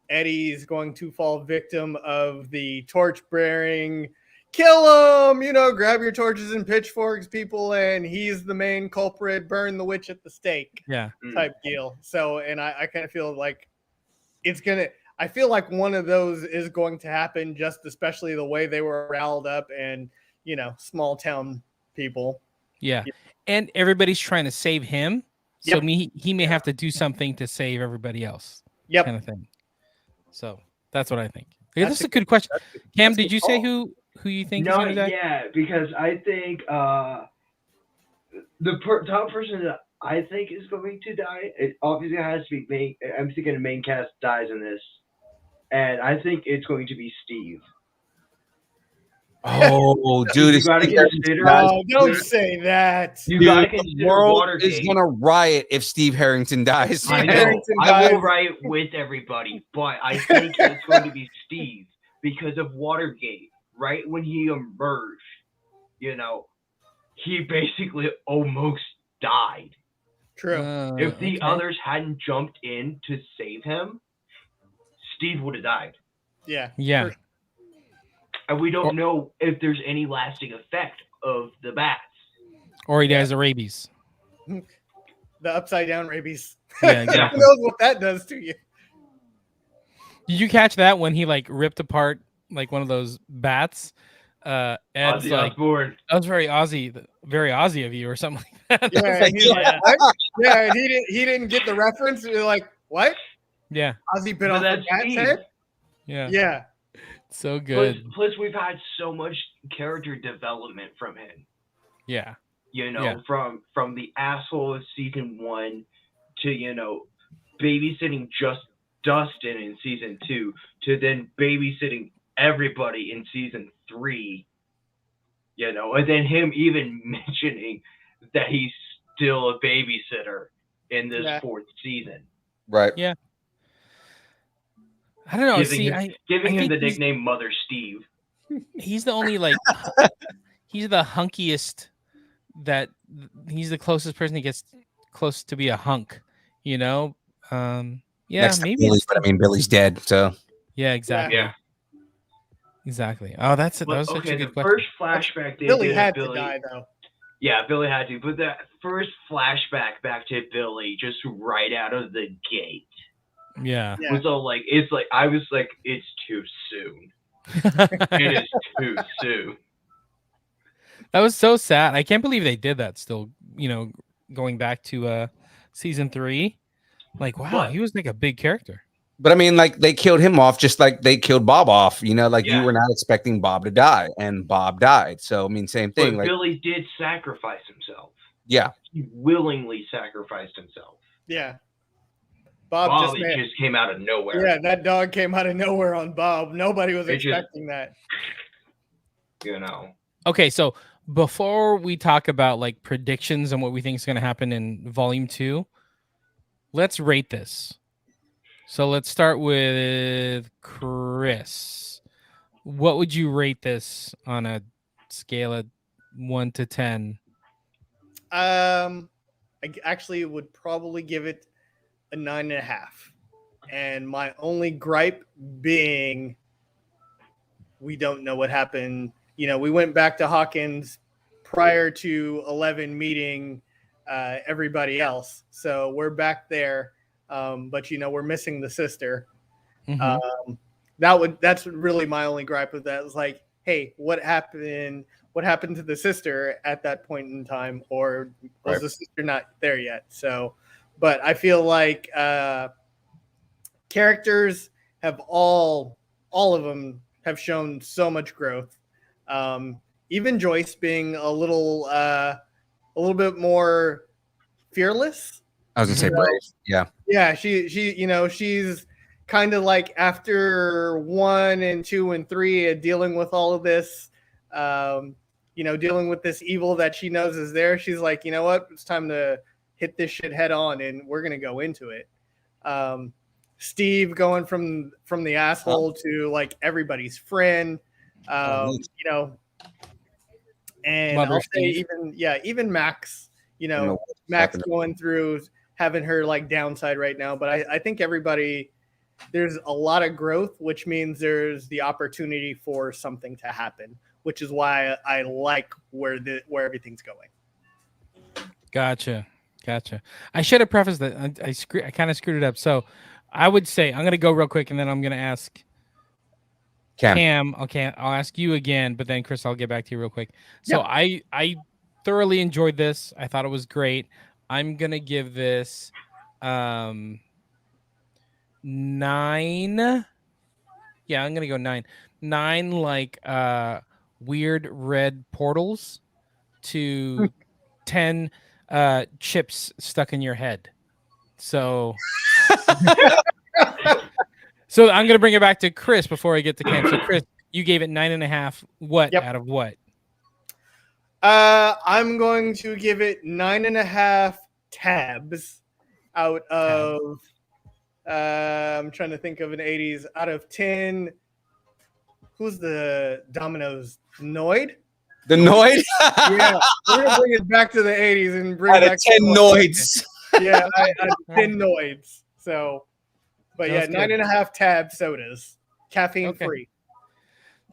Speaker 6: Eddie's going to fall victim of the torch bearing, kill him, grab your torches and pitchforks, people, and he's the main culprit, burn the witch at the stake, type deal. So, and I kind of feel like I feel like one of those is going to happen, just especially the way they were riled up and, small town people.
Speaker 4: Yeah. And everybody's trying to save him. So he may have to do something to save everybody else.
Speaker 6: Yep.
Speaker 4: Kind of thing. So that's what I think. That's a good question. Cam, did you say who who you think is
Speaker 10: Not
Speaker 4: gonna die?
Speaker 10: yet, because I think the top person that I think is going to die, it obviously has to be main. I'm thinking the main cast dies in this, and I think it's going to be Steve.
Speaker 7: Oh, dude,
Speaker 10: You
Speaker 7: it's
Speaker 10: got to consider.
Speaker 6: Oh, don't say that.
Speaker 10: You
Speaker 7: dude,
Speaker 10: got to
Speaker 7: the
Speaker 10: consider
Speaker 7: world
Speaker 10: Watergate.
Speaker 7: is gonna riot if Steve Harrington dies.
Speaker 10: I
Speaker 6: Steve
Speaker 10: know.
Speaker 6: Harrington
Speaker 10: I will
Speaker 6: dies.
Speaker 10: write with everybody, but I think it's going to be Steve because of Watergate. Right when he emerged, he basically almost died.
Speaker 6: True.
Speaker 10: If the
Speaker 4: Okay.
Speaker 10: others hadn't jumped in to save him, Steve would have died.
Speaker 6: Yeah.
Speaker 4: Yeah.
Speaker 10: And we don't know if there's any lasting effect of the bats.
Speaker 4: Or he dies of rabies.
Speaker 6: The upside down rabies.
Speaker 4: Yeah, exactly.
Speaker 6: Who knows what that does to you?
Speaker 4: Did you catch that when he like ripped apart like one of those bats? Ed's
Speaker 10: Ozzy
Speaker 4: like,
Speaker 10: Osbourne.
Speaker 4: that was very Aussie of you, or something like that.
Speaker 6: Yeah,
Speaker 4: That was
Speaker 6: and
Speaker 4: like,
Speaker 6: he's like, what? Yeah, and he didn't get the reference. You're like, what?
Speaker 4: yeah,
Speaker 6: Ozzy bit
Speaker 10: But
Speaker 6: off the
Speaker 10: that's
Speaker 6: bat's
Speaker 10: Steve.
Speaker 6: head?
Speaker 4: yeah,
Speaker 6: Yeah.
Speaker 4: so good.
Speaker 10: Plus, we've had so much character development from him.
Speaker 4: Yeah,
Speaker 10: From the asshole of season 1 to babysitting just Dustin in season 2 to then babysitting everybody in season 3. And then him even mentioning that he's still a babysitter in this 4th season.
Speaker 7: Right.
Speaker 4: yeah. I don't know.
Speaker 10: Giving him
Speaker 4: think
Speaker 10: the nickname Mother Steve.
Speaker 4: he's the only like he's the hunkiest that he's the closest person that gets close to be a hunk. Yeah,
Speaker 7: Next to
Speaker 4: maybe.
Speaker 7: Billy, but I mean, Billy's dead, so.
Speaker 4: Yeah, exactly.
Speaker 10: Yeah.
Speaker 4: Exactly. Oh, that was such a good
Speaker 10: the
Speaker 4: question.
Speaker 10: first flashback they
Speaker 6: Billy
Speaker 10: did
Speaker 6: had
Speaker 10: of
Speaker 6: to die, though.
Speaker 10: Yeah, Billy had to. But that first flashback back to Billy, just right out of the gate,
Speaker 4: Yeah.
Speaker 10: was all like, I was like, it's too soon. It is too soon.
Speaker 4: That was so sad. I can't believe they did that still, going back to season 3. Like, wow,
Speaker 10: What?
Speaker 4: he was like a big character.
Speaker 7: But I mean, like, they killed him off just like they killed Bob off. You
Speaker 10: Yeah.
Speaker 7: were not expecting Bob to die, and Bob died. So I mean, same thing.
Speaker 10: But
Speaker 7: Like,
Speaker 10: Billy did sacrifice himself.
Speaker 7: yeah,
Speaker 10: He willingly sacrificed himself.
Speaker 6: Yeah.
Speaker 10: Bob just came out of nowhere.
Speaker 6: Yeah, that dog came out of nowhere on Bob. Nobody was expecting that.
Speaker 4: Okay, so before we talk about like predictions and what we think is going to happen in volume 2, let's rate this. So let's start with Chris. What would you rate this on a scale of 1 to 10?
Speaker 6: I actually would probably give it a 9.5. And my only gripe being we don't know what happened. We went back to Hawkins prior to 11 meeting everybody else. So we're back there. But we're missing the sister.
Speaker 4: Mm-hmm.
Speaker 6: That's really my only gripe with that. It's like, hey, what happened to the sister at that point in time, or was the sister not there yet? So, but I feel like characters have all of them have shown so much growth. Even Joyce being a little bit more fearless.
Speaker 7: I was gonna say brave. Yeah.
Speaker 6: Yeah, she's kind of like after 1 and 2 and 3, dealing with all of this, dealing with this evil that she knows is there. She's like, you know what? It's time to hit this shit head on, and we're gonna go into it. Steve going from the asshole to like everybody's friend, and
Speaker 4: Mother
Speaker 6: I'll say
Speaker 4: Steve.
Speaker 6: even Max, Max going through having her like downside right now, but I think everybody, there's a lot of growth, which means there's the opportunity for something to happen, which is why I like where everything's going.
Speaker 4: Gotcha. I should have prefaced that. I kind of screwed it up. So I would say I'm going to go real quick, and then I'm going to ask Cam. Okay, I'll ask you again, but then Chris, I'll get back to you real quick. So I thoroughly enjoyed this. I thought it was great. I'm gonna give this 9. Yeah, I'm gonna go 9. 9 like weird red portals to 10 chips stuck in your head. So so I'm gonna bring it back to Chris before I get to Cam. So Chris, you gave it 9.5. What
Speaker 6: Yep.
Speaker 4: out of what?
Speaker 6: I'm going to give it 9.5 tabs out of. I'm trying to think of an 80s out of 10. Who's the Domino's Noid?
Speaker 7: The Noid?
Speaker 6: Yeah, we're gonna bring it back to the 80s and bring
Speaker 7: Out of
Speaker 6: back
Speaker 7: 10 Noids.
Speaker 6: Yeah, I 10 Noids. So, but yeah,
Speaker 4: That's good.
Speaker 6: 9.5 tab sodas, caffeine
Speaker 4: Okay.
Speaker 6: free.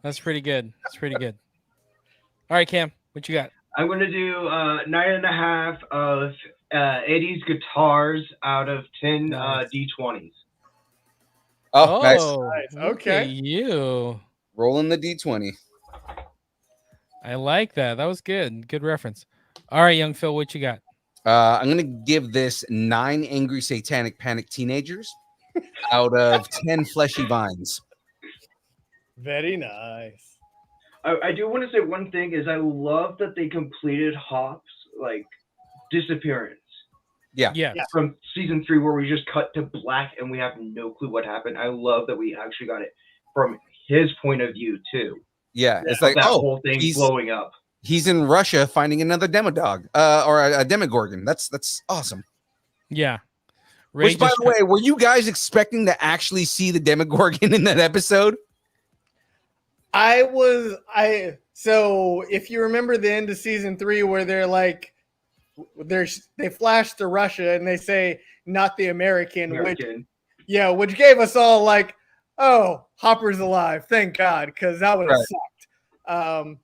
Speaker 4: That's pretty good. That's pretty good. All right, Cam, what you got?
Speaker 10: I'm gonna do 9.5 of 80s guitars out of 10
Speaker 4: Nice.
Speaker 10: D20s.
Speaker 7: Oh, nice.
Speaker 6: Nice.
Speaker 4: Look
Speaker 6: Okay.
Speaker 4: at you.
Speaker 7: Rolling the D20.
Speaker 4: I like that. That was good. Good reference. All right, young Phil, what you got?
Speaker 7: I'm gonna give this 9 angry satanic panic teenagers out of 10 fleshy vines.
Speaker 6: Very nice.
Speaker 10: I do want to say one thing is I love that they completed Hop's like disappearance
Speaker 7: Yeah.
Speaker 10: from season 3 where we just cut to black and we have no clue what happened. I love that we actually got it from his point of view too.
Speaker 7: Yeah, it's like
Speaker 10: that
Speaker 7: oh,
Speaker 10: whole thing
Speaker 7: he's
Speaker 10: blowing up.
Speaker 7: He's in Russia finding another demodog, or a demogorgon. That's awesome.
Speaker 4: Yeah. Ray
Speaker 7: Which, by
Speaker 4: just
Speaker 7: the way, were you guys expecting to actually see the demogorgon in that episode?
Speaker 6: So if you remember the end of season 3 where they're like they flash to Russia and they say not the American. Which gave us all like, oh, Hopper's alive, thank God, because that would have sucked.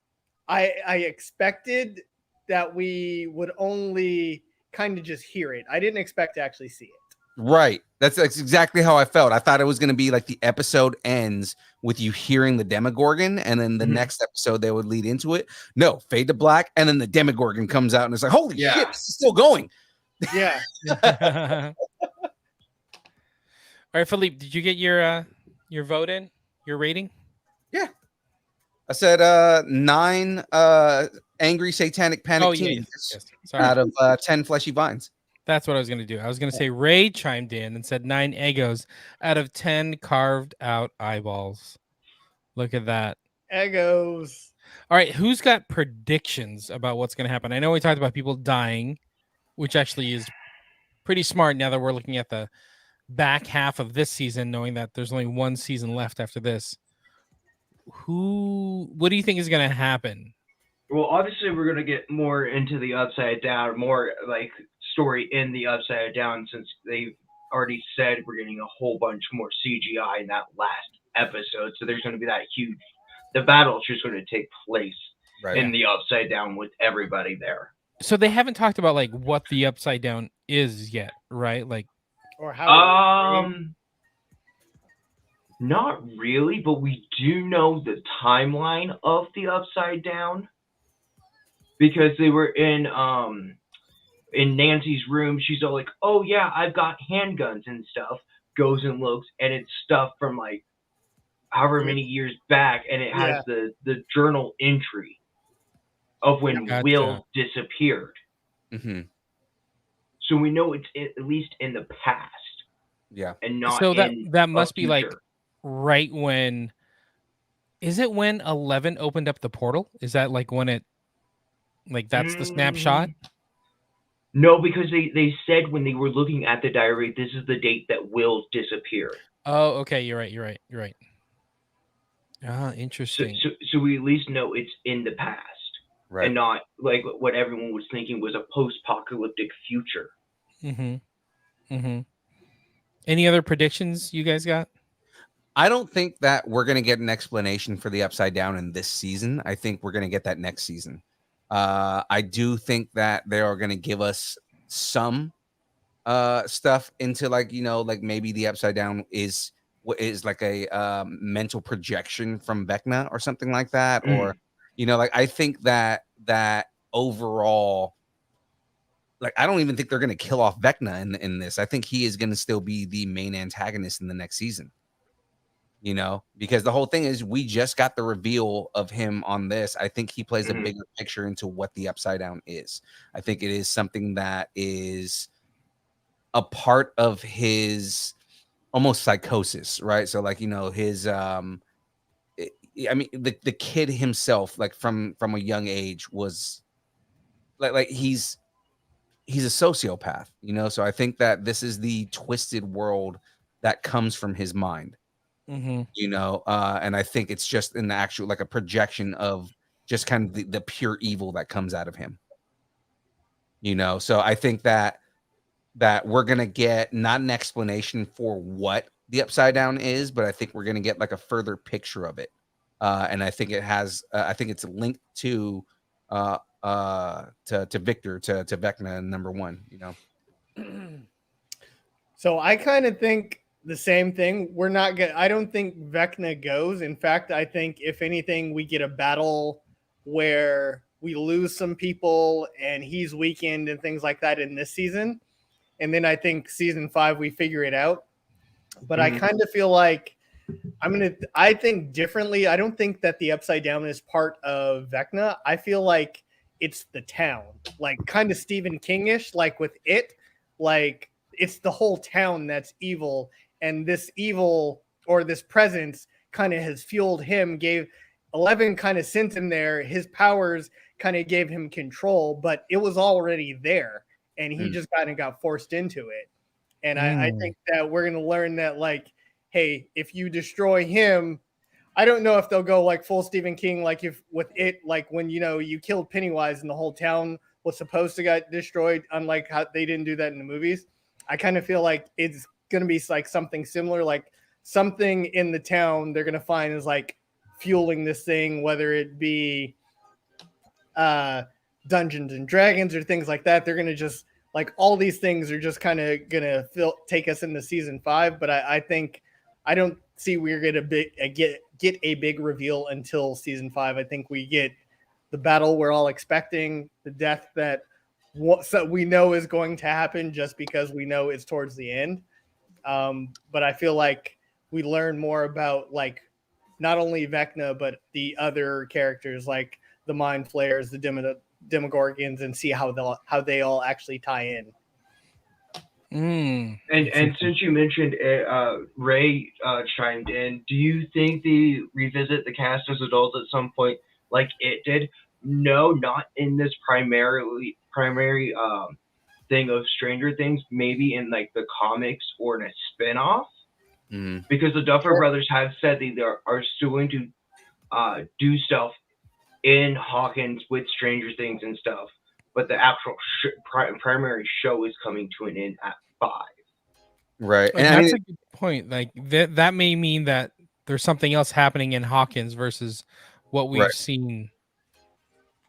Speaker 6: I expected that we would only kind of just hear it. I didn't expect to actually see it.
Speaker 7: Right. That's exactly how I felt. I thought it was going to be like the episode ends with you hearing the demogorgon, and then the next episode they would lead into it. No, fade to black, and then the demogorgon comes out, and it's like, holy shit, this is still going.
Speaker 6: Yeah.
Speaker 4: All right, Philippe, did you get your vote in? Your rating?
Speaker 7: Yeah. I said 9 angry satanic panic teenagers out of 10 fleshy vines.
Speaker 4: That's what I was going to do. I was going to say Ray chimed in and said 9 Eggos out of 10 carved out eyeballs. Look at that.
Speaker 6: Eggos.
Speaker 4: All right, who's got predictions about what's going to happen? I know we talked about people dying, which actually is pretty smart now that we're looking at the back half of this season, knowing that there's only one season left after this. What do you think is going to happen?
Speaker 10: Well, obviously we're gonna get more into the Upside Down, more like story in the Upside Down, since they've already said we're getting a whole bunch more CGI in that last episode. So there's going to be that huge. The battle's just going to take place in the Upside Down with everybody there.
Speaker 4: So they haven't talked about like what the Upside Down is yet, right? Like,
Speaker 6: or how?
Speaker 10: Not really, but we do know the timeline of the Upside Down because they were in Nancy's room. She's all like, "Oh yeah, I've got handguns and stuff." Goes and looks, and it's stuff from like however many years back, and it has the journal entry of when Will disappeared.
Speaker 7: Mm-hmm.
Speaker 10: So we know it's at least in the past.
Speaker 7: Yeah,
Speaker 10: and not
Speaker 4: so that must be
Speaker 10: future.
Speaker 4: like right when. Is it when 11 opened up the portal? Is that like when it? Like that's the snapshot?
Speaker 10: No, because they said when they were looking at the diary, this is the date that Will disappeared.
Speaker 4: Oh, okay. You're right. Ah, interesting.
Speaker 10: So we at least know it's in the past.
Speaker 7: Right.
Speaker 10: And not like what everyone was thinking was a post-apocalyptic future.
Speaker 4: Any other predictions you guys got?
Speaker 7: I don't think that we're going to get an explanation for the Upside Down in this season. I think we're going to get that next season. I do think that they are going to give us some stuff into like, like maybe the Upside Down is like a mental projection from Vecna or something like that. Or, like I think that overall, like I don't even think they're going to kill off Vecna in this. I think he is going to still be the main antagonist in the next season. you know, because the whole thing is we just got the reveal of him on this. I think he plays a bigger picture into what the Upside Down is. I think it is something that is a part of his almost psychosis, right? So like, you know, his I mean the kid himself, like from a young age, was like he's a sociopath, you know. So I think that this is the twisted world that comes from his mind, you know. And I think it's just in the actual, like a projection of just kind of the pure evil that comes out of him, you know. So I think that we're gonna get not an explanation for what the Upside Down is, but I think we're gonna get like a further picture of it. And I think it has I think it's linked to Victor, to Vecna number one, you know.
Speaker 6: So I kind of think the same thing. We're not good. I don't think Vecna goes. In fact, I think if anything, we get a battle where we lose some people and he's weakened and things like that in this season. And then I think season 5 we figure it out. But I kind of feel like I think differently. I don't think that the Upside Down is part of Vecna. I feel like it's the town, like kind of Stephen King-ish, like with it, like it's the whole town that's evil, and this evil or this presence kind of has fueled him. Gave 11 kind of sent him there. His powers kind of gave him control, but it was already there, and he just kind of got forced into it. And I think that we're gonna learn that, like, hey, if you destroy him, I don't know if they'll go like full Stephen King, like if with it, like when, you know, you killed Pennywise and the whole town was supposed to get destroyed, unlike how they didn't do that in the movies. I kind of feel like it's going to be like something similar, like something in the town they're going to find is like fueling this thing, whether it be Dungeons and Dragons or things like that. They're going to just, like, all these things are just kind of going to take us into season 5. But I think I don't see we're going to get a big reveal until season 5. I think we get the battle we're all expecting, the death that we know is going to happen just because we know it's towards the end. But I feel like we learn more about, like, not only Vecna, but the other characters, like the Mind Flayers, the Demogorgons, and see how they all actually tie in.
Speaker 10: And since you mentioned it, Ray chimed in. Do you think they revisit the cast as adults at some point, like it did? No, not in this primary thing of Stranger Things. Maybe in like the comics or in a spinoff, because the Duffer Brothers have said they are still going to do stuff in Hawkins with Stranger Things and stuff, but the actual primary show is coming to an end at 5.
Speaker 7: Right.
Speaker 4: And that's a good point. Like that may mean that there's something else happening in Hawkins versus what we've seen.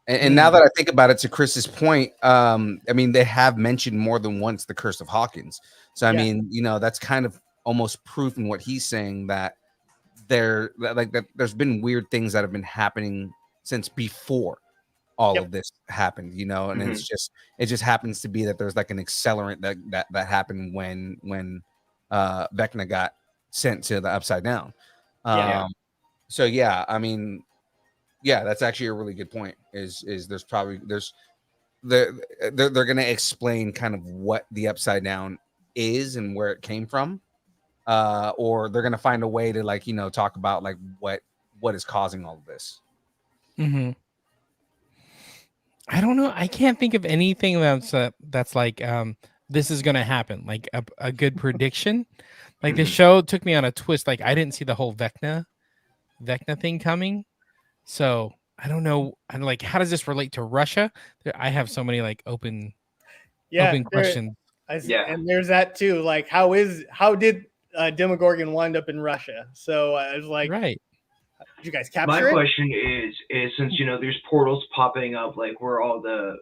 Speaker 7: And now that I think about it, to Chris's point, I mean, they have mentioned more than once the Curse of Hawkins. So, I mean, you know, that's kind of almost proof in what he's saying, that there's been weird things that have been happening since before all of this happened, you know. And it just happens to be that there's like an accelerant that happened when Vecna got sent to the Upside Down. So yeah, I mean, yeah, that's actually a really good point. Is they're going to explain kind of what the Upside Down is and where it came from, or they're going to find a way to, like, you know, talk about like what is causing all of this.
Speaker 4: I don't know. I can't think of anything that's like this is going to happen, like a good prediction. Like the show took me on a twist. Like I didn't see the whole Vecna thing coming. So I don't know. I'm like, how does this relate to Russia? I have so many like open questions.
Speaker 6: And there's that too. Like, how did Demogorgon wind up in Russia? So I was like, did you guys capture
Speaker 10: My
Speaker 6: it?
Speaker 10: question is since, you know, there's portals popping up like where all the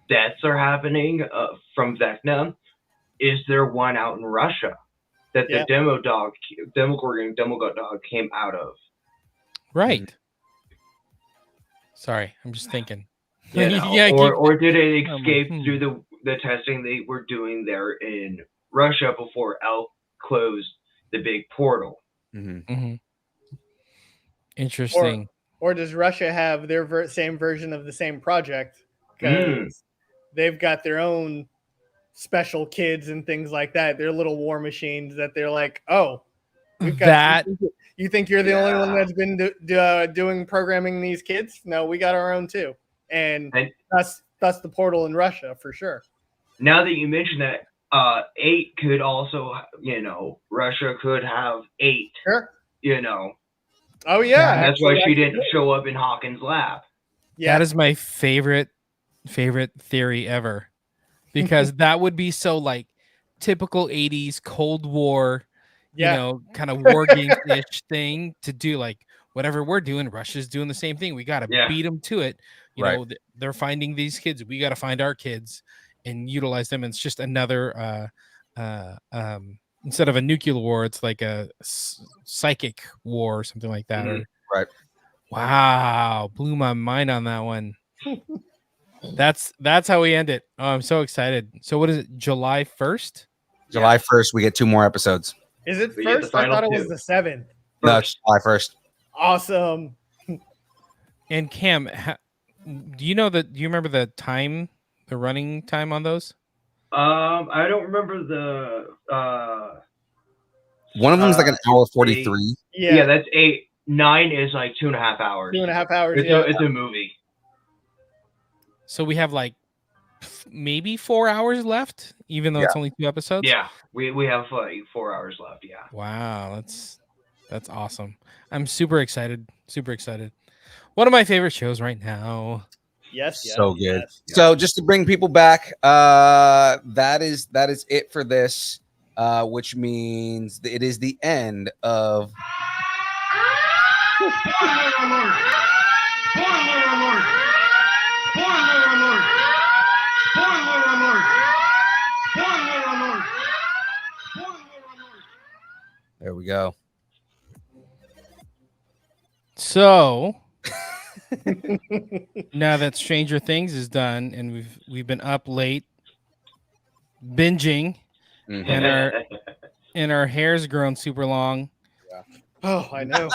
Speaker 10: deaths are happening from Vecna, is there one out in Russia that the Demogorgon dog came out of?
Speaker 4: Right. Sorry, I'm just thinking.
Speaker 10: You know, or did it escape through the testing they were doing there in Russia before Elk closed the big portal?
Speaker 4: Interesting.
Speaker 6: Or does Russia have their same version of the same project? Because they've got their own special kids and things like that. They're little war machines that they're like, oh, we've got
Speaker 4: That
Speaker 6: You think you're the only one that's been doing programming these kids? No, we got our own too, and that's the portal in Russia for sure.
Speaker 10: Now that you mention that, 8 could also, Russia could have 8.
Speaker 6: Sure.
Speaker 10: Oh
Speaker 6: yeah,
Speaker 10: that's why she didn't show up in Hawkins' lab.
Speaker 6: Yeah,
Speaker 4: that is my favorite theory ever, because that would be so like typical 80s Cold War, kind of war game-ish thing to do. Like whatever we're doing, Russia's doing the same thing. We got to beat them to it. You know, they're finding these kids. We got to find our kids and utilize them. And it's just another, instead of a nuclear war, it's like a psychic war or something like that.
Speaker 7: Right.
Speaker 4: Wow, blew my mind on that one. That's how we end it. Oh, I'm so excited. So what is it? July 1st?
Speaker 7: July 1st, we get 2 more episodes.
Speaker 6: Is it first? I thought it was the 7th.
Speaker 7: No, it's July 1st.
Speaker 6: Awesome.
Speaker 4: And Cam, do you remember the running time on those?
Speaker 10: I don't remember the
Speaker 7: one of them is like an hour 43.
Speaker 10: Yeah, that's 8. 9 is like 2.5 hours.
Speaker 6: 2.5 hours.
Speaker 10: It's a movie.
Speaker 4: So we have like maybe 4 hours left, even though it's only 2 episodes.
Speaker 10: Yeah, we have like 4 hours left. Yeah.
Speaker 4: Wow, that's awesome. I'm super excited. Super excited. One of my favorite shows right now.
Speaker 6: Yes.
Speaker 7: So good. Yes. So just to bring people back, that is it for this, which means it is the end of.
Speaker 8: Spoiler alert! Spoiler alert! Spoiler alert! Spoiler alert! Spoiler alert! Spoiler alert!
Speaker 7: There we go.
Speaker 4: So now that Stranger Things is done and we've been up late binging, and our hair's grown super long.
Speaker 6: Oh, I know.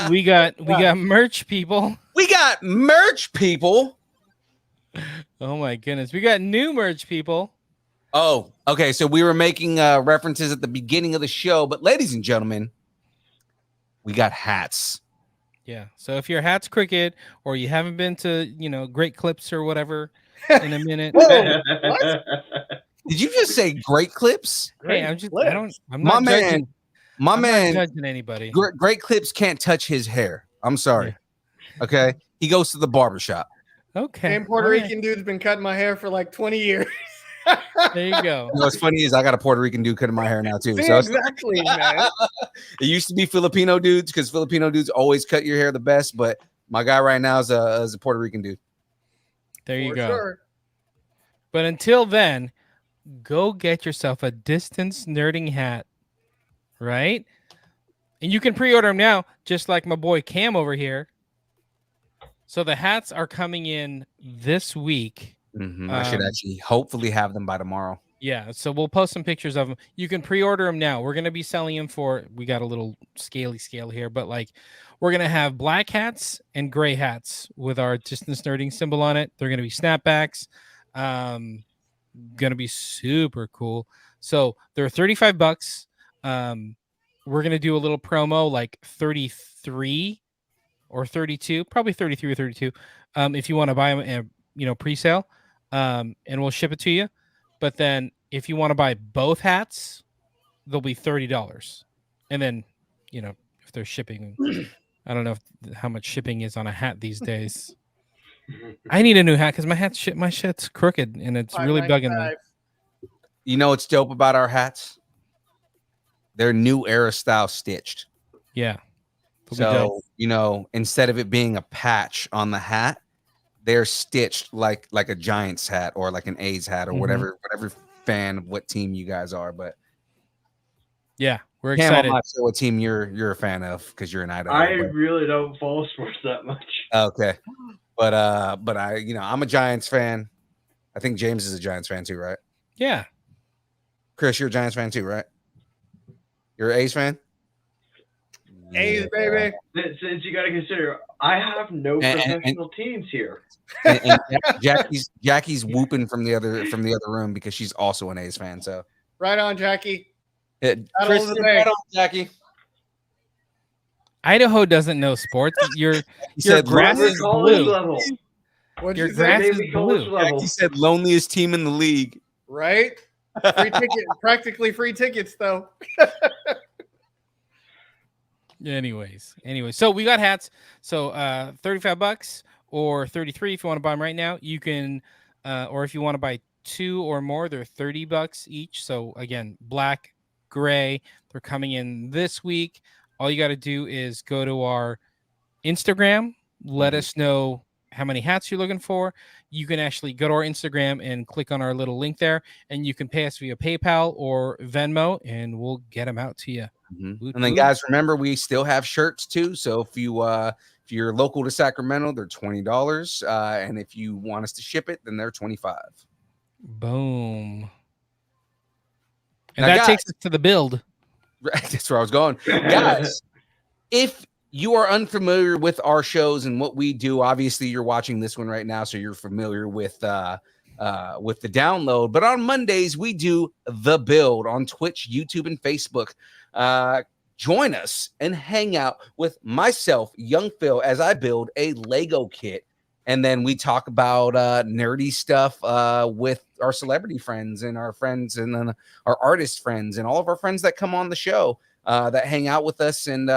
Speaker 4: We got merch, people.
Speaker 7: We got merch, people.
Speaker 4: Oh my goodness. We got new merch, people.
Speaker 7: Oh, okay. So we were making references at the beginning of the show, but ladies and gentlemen, we got hats.
Speaker 4: Yeah. So if your hat's crooked or you haven't been to, Great Clips or whatever in a minute.
Speaker 6: Whoa, what?
Speaker 7: Did you just say Great Clips?
Speaker 4: Hey, I'm not judging.
Speaker 7: I'm not
Speaker 4: judging anybody.
Speaker 7: Great Clips can't touch his hair. I'm sorry. Yeah. Okay. He goes to the barbershop.
Speaker 4: Okay.
Speaker 6: And Puerto Rican dude's been cutting my hair for like 20 years.
Speaker 4: There you go.
Speaker 7: What's funny is I got a Puerto Rican dude cutting my hair now too.
Speaker 6: So exactly, man.
Speaker 7: It used to be Filipino dudes because Filipino dudes always cut your hair the best, but my guy right now is a Puerto Rican dude.
Speaker 4: There you go.
Speaker 6: Sure.
Speaker 4: But until then, go get yourself a Distance Nerding hat, right? And you can pre-order them now, just like my boy Cam over here. So the hats are coming in this week.
Speaker 7: Mm-hmm. I should actually hopefully have them by tomorrow.
Speaker 4: Yeah, so we'll post some pictures of them. You can pre-order them now. We're going to be selling them we got a little scale here, but like we're going to have black hats and gray hats with our Distance Nerding symbol on it. They're going to be snapbacks. Going to be super cool. So they're $35. We're going to do a little promo like 33 or 32, probably 33 or 32. If you want to buy them, pre-sale, and we'll ship it to you. But then if you want to buy both hats, they'll be $30. And then, if they're shipping, I don't know how much shipping is on a hat these days. I need a new hat because my shit's crooked and it's really bugging me.
Speaker 7: You know what's dope about our hats? They're new era style stitched.
Speaker 4: Yeah.
Speaker 7: So, instead of it being a patch on the hat, they're stitched like a Giants hat or like an A's hat or whatever fan of what team you guys are. But
Speaker 4: yeah, we're excited.
Speaker 7: I'm not sure what team you're a fan of because you're an Idaho.
Speaker 10: I really don't follow sports that much.
Speaker 7: Okay, but I'm a Giants fan. I think James is a Giants fan too, right?
Speaker 4: Yeah.
Speaker 7: Chris, you're a Giants fan too, right? You're an A's fan?
Speaker 6: A's, baby.
Speaker 10: Since you got to consider, I have no professional teams here.
Speaker 7: And Jackie's whooping from the other room because she's also an A's fan. So
Speaker 6: Right on, Jackie.
Speaker 7: Kristen, right on, Jackie.
Speaker 4: Idaho doesn't know sports. Your
Speaker 7: said
Speaker 4: grass
Speaker 10: We're
Speaker 4: is
Speaker 10: college
Speaker 4: blue.
Speaker 10: level.
Speaker 6: What'd
Speaker 4: Your
Speaker 6: you
Speaker 4: grass
Speaker 6: say?
Speaker 4: is
Speaker 10: Maybe college
Speaker 4: blue.
Speaker 10: level.
Speaker 7: Jackie said loneliest team in the league.
Speaker 6: Right? Free ticket, practically free tickets though.
Speaker 4: Anyways, so we got hats. So $35 or 33 if you want to buy them right now. You can, or if you want to buy 2 or more, they're $30 each. So again, black, gray. They're coming in this week. All you got to do is go to our Instagram. Let us know how many hats you're looking for. You can actually go to our Instagram and click on our little link there, and you can pay us via PayPal or Venmo, and we'll get them out to you.
Speaker 7: And then, guys, remember we still have shirts too. So if you're local to Sacramento, they're $20, and if you want us to ship it, then they're $25.
Speaker 4: Boom. And
Speaker 7: Now,
Speaker 4: that
Speaker 7: guys,
Speaker 4: takes us to the build.
Speaker 7: That's where I was going, guys. If you are unfamiliar with our shows and what we do, obviously you're watching this one right now, so you're familiar with the download. But on Mondays, we do The Build on Twitch, YouTube, and Facebook. Join us and hang out with myself, Young Phil, as I build a Lego kit. And then we talk about nerdy stuff with our celebrity friends and our friends and then our artist friends and all of our friends that come on the show that hang out with us. And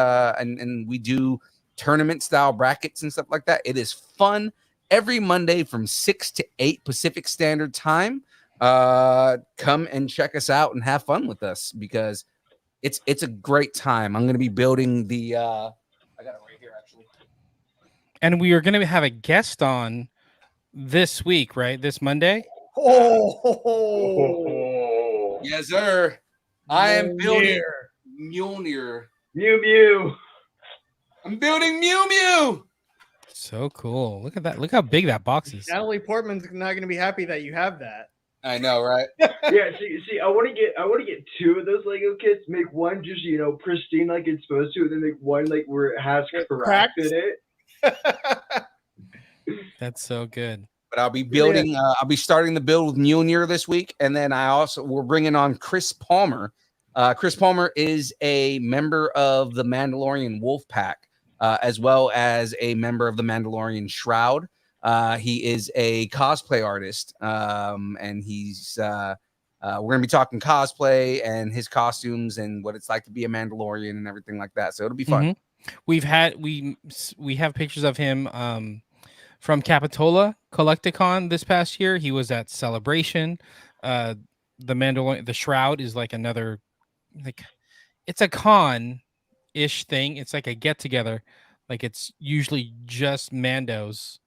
Speaker 7: we do tournament style brackets and stuff like that. It is fun every Monday from 6 to 8 Pacific Standard Time. Come and check us out and have fun with us because it's a great time. I'm going to be building the I got it right here actually.
Speaker 4: And we are going to have a guest on this week, right? This Monday.
Speaker 6: Oh,
Speaker 7: yes, sir. I am building Mjolnir.
Speaker 10: Mew Mew.
Speaker 7: I'm building Mew Mew.
Speaker 4: So cool. Look at that. Look how big that box is.
Speaker 6: Natalie Portman's not going to be happy that you have that.
Speaker 7: I know, right?
Speaker 10: Yeah, see, I want to get 2 of those Lego kits. Make one just pristine like it's supposed to, and then make one like where it has cracks in it.
Speaker 4: That's so good.
Speaker 7: But I'll be building. I'll be starting the build with Mjolnir this week, and then we're bringing on Chris Palmer. Chris Palmer is a member of the Mandalorian Wolf Pack, as well as a member of the Mandalorian Shroud. He is a cosplay artist, and he's we're gonna be talking cosplay and his costumes and what it's like to be a Mandalorian and everything like that. So it'll be fun.
Speaker 4: We have pictures of him from Capitola Collecticon this past year. He was at Celebration. The Mandalorian, the Shroud is like another, like it's a con-ish thing. It's like a get together. Like it's usually just Mandos.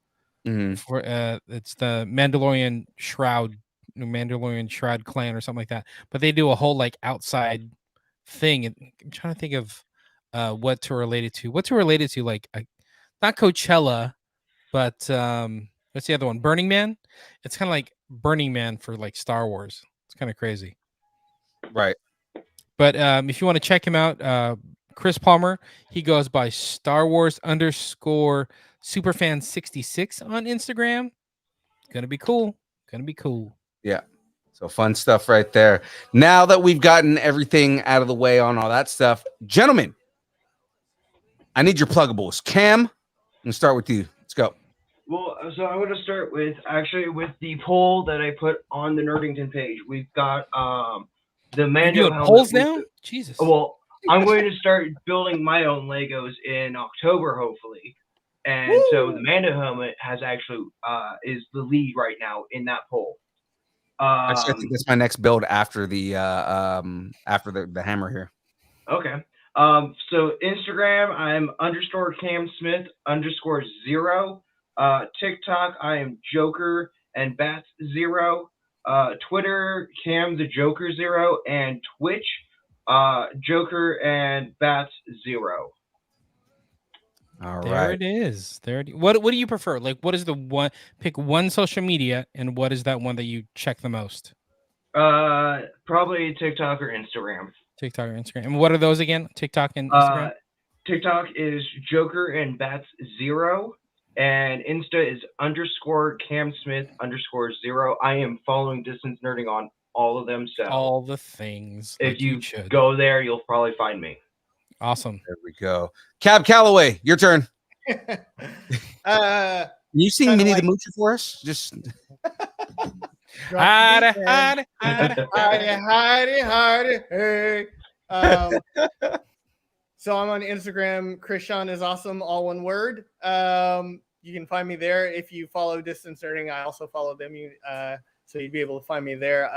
Speaker 4: For it's the Mandalorian Shroud clan or something like that. But they do a whole like outside thing. And I'm trying to think of what to relate it to. What to relate it to, like not Coachella, but what's the other one? Burning Man. It's kind of like Burning Man for like Star Wars. It's kind of crazy,
Speaker 7: right?
Speaker 4: But if you want to check him out, Chris Palmer, he goes by Star Wars _Superfan66 on Instagram. Gonna be cool.
Speaker 7: Yeah. So fun stuff right there. Now that we've gotten everything out of the way on all that stuff, gentlemen, I need your pluggables. Cam, I'm gonna start with you. Let's go.
Speaker 10: Well, so I want to start with the poll that I put on the Nerdington page. We've got the Mando
Speaker 4: you doing
Speaker 10: helmet
Speaker 4: polls
Speaker 10: with
Speaker 4: now? Jesus.
Speaker 10: Well, I'm going to start building my own Legos in October, hopefully. And so the Mando helmet has actually is the lead right now in that poll.
Speaker 7: I think that's my next build after the hammer here.
Speaker 10: Okay. So Instagram, I'm _CamSmith_0. TikTok, I am Joker and Bats 0. Twitter, Cam the Joker 0, and Twitch, Joker and Bats 0.
Speaker 7: All
Speaker 4: there
Speaker 7: right.
Speaker 4: it is. What do you prefer? Like, what is the one? Pick one social media, and what is that one that you check the most?
Speaker 10: Probably TikTok or Instagram.
Speaker 4: TikTok or Instagram. And what are those again? TikTok and Instagram.
Speaker 10: TikTok is Joker and Bats 0, and Insta is _CamSmith_0. I am following Distance Nerding on all of them, so
Speaker 4: All the things.
Speaker 10: if
Speaker 4: like
Speaker 10: you
Speaker 4: should.
Speaker 10: go there, you'll probably find me.
Speaker 4: Awesome.
Speaker 7: There we go. Cab Calloway, your turn. You sing
Speaker 6: kinda
Speaker 7: Minnie
Speaker 6: like-
Speaker 7: the Moocher for us? Just
Speaker 4: Hide,
Speaker 6: Hidey, hey. So I'm on Instagram. Krishan is awesome, all one word. You can find me there. If you follow Distance Nerding, I also follow them. So you'd be able to find me there.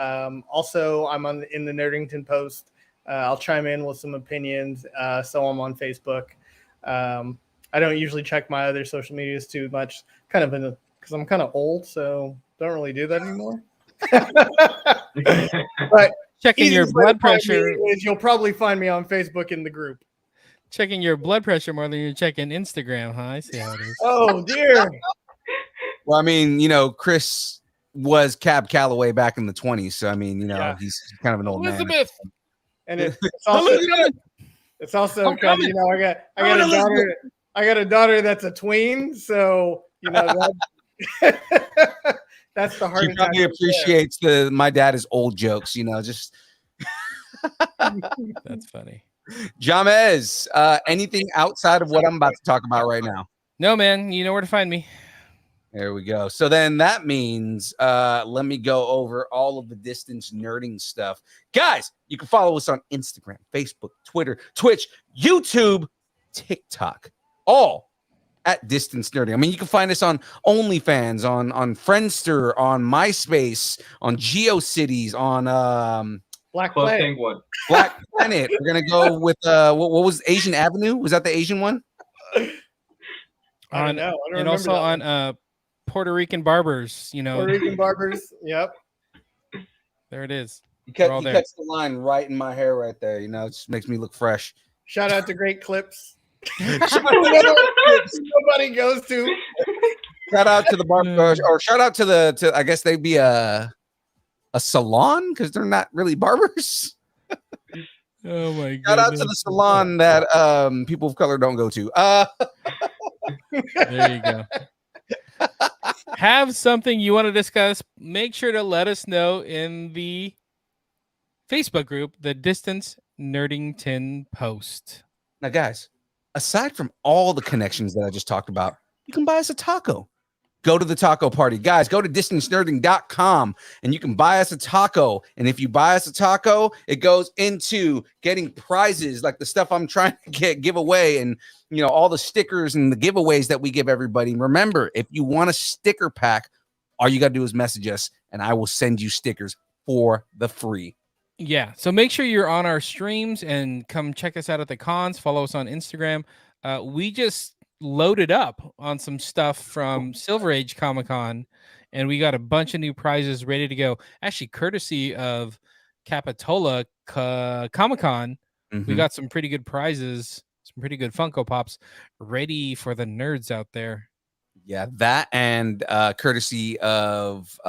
Speaker 6: Also, I'm in the Nerdington Post. I'll chime in with some opinions. So I'm on Facebook. I don't usually check my other social medias too much, because I'm kind of old, so don't really do that anymore. But
Speaker 4: checking your
Speaker 6: easiest way to
Speaker 4: blood
Speaker 6: find me
Speaker 4: pressure.
Speaker 6: is you'll probably find me on Facebook in the group.
Speaker 4: Checking your blood pressure more than you're checking Instagram, huh? I see how it is.
Speaker 6: Oh dear.
Speaker 7: well, I mean, Chris was Cab Calloway back in the 20s, so I mean,
Speaker 6: Yeah.
Speaker 7: he's kind of an old man.
Speaker 4: Elizabeth.
Speaker 6: And it's also because I got a daughter. I got a daughter that's a tween, so that, that's the hard.
Speaker 7: She probably appreciates my dad is old jokes, just
Speaker 4: That's funny.
Speaker 7: Jamez, anything outside of what I'm about to talk about right now?
Speaker 4: No, man, you know where to find me.
Speaker 7: There we go. So then that means let me go over all of the Distance Nerding stuff. Guys, you can follow us on Instagram, Facebook, Twitter, Twitch, YouTube, TikTok, all at Distance Nerding. I mean, you can find us on OnlyFans, on Friendster, on MySpace, on GeoCities, on
Speaker 6: Black
Speaker 10: Planet.
Speaker 7: Black Planet. We're gonna go with what was Asian Avenue? Was that the Asian one?
Speaker 6: I don't know. I don't
Speaker 4: and also
Speaker 6: remember that
Speaker 4: on Puerto Rican barbers.
Speaker 6: Puerto Rican barbers. Yep.
Speaker 4: There it is.
Speaker 7: You
Speaker 4: We're all there.
Speaker 7: catch the line right in my hair right there. It just makes me look fresh.
Speaker 6: Shout out to Great Clips. Nobody goes to.
Speaker 7: Shout out to the barber, or shout out to I guess they'd be a salon because they're not really barbers.
Speaker 4: Oh my god!
Speaker 7: Shout out to the salon that people of color don't go to.
Speaker 4: There you go. Have something you want to discuss? Make sure to let us know in the Facebook group, the Distance Nerdington Post.
Speaker 7: Now, guys, aside from all the connections that I just talked about, you can buy us a taco. Go to the taco party. Guys, go to distancenerding.com and you can buy us a taco. And if you buy us a taco, it goes into getting prizes like the stuff I'm trying to give away and, all the stickers and the giveaways that we give everybody. Remember, if you want a sticker pack, all you got to do is message us and I will send you stickers for the free.
Speaker 4: Yeah. So make sure you're on our streams and come check us out at the cons. Follow us on Instagram. We just loaded up on some stuff from Silver Age Comic-Con, and we got a bunch of new prizes ready to go. Actually, courtesy of Capitola Comic-Con, we got some pretty good prizes, some pretty good Funko Pops ready for the nerds out there.
Speaker 7: Yeah, that and courtesy of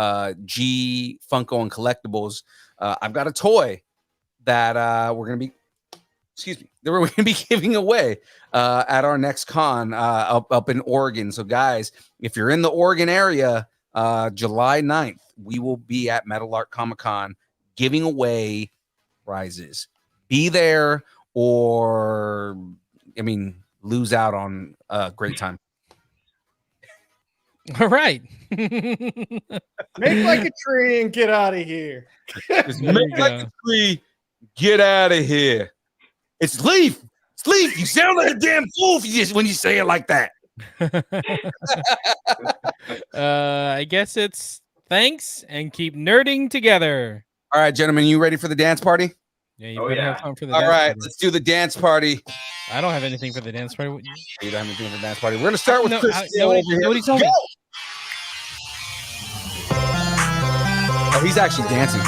Speaker 7: G Funko and Collectibles, I've got a toy that we're gonna be giving away at our next con up in Oregon. So guys, if you're in the Oregon area, July 9th, we will be at Metal Art Comic-Con giving away prizes. Be there or lose out on a great time.
Speaker 4: All right.
Speaker 6: Make like a tree and get out of here.
Speaker 7: Just make like a tree, get out of here. It's Leaf. It's Leaf. You sound like a damn fool when you say it like that.
Speaker 4: I guess it's thanks and keep nerding together.
Speaker 7: All right, gentlemen, you ready for the dance party?
Speaker 4: Yeah, you better have time for the
Speaker 7: All
Speaker 4: dance
Speaker 7: right,
Speaker 4: party.
Speaker 7: let's do the dance party.
Speaker 4: I don't have anything for the dance party.
Speaker 7: You don't have anything for the dance party. We're gonna start with Chris.
Speaker 4: Nobody told me.
Speaker 7: Oh, he's actually dancing.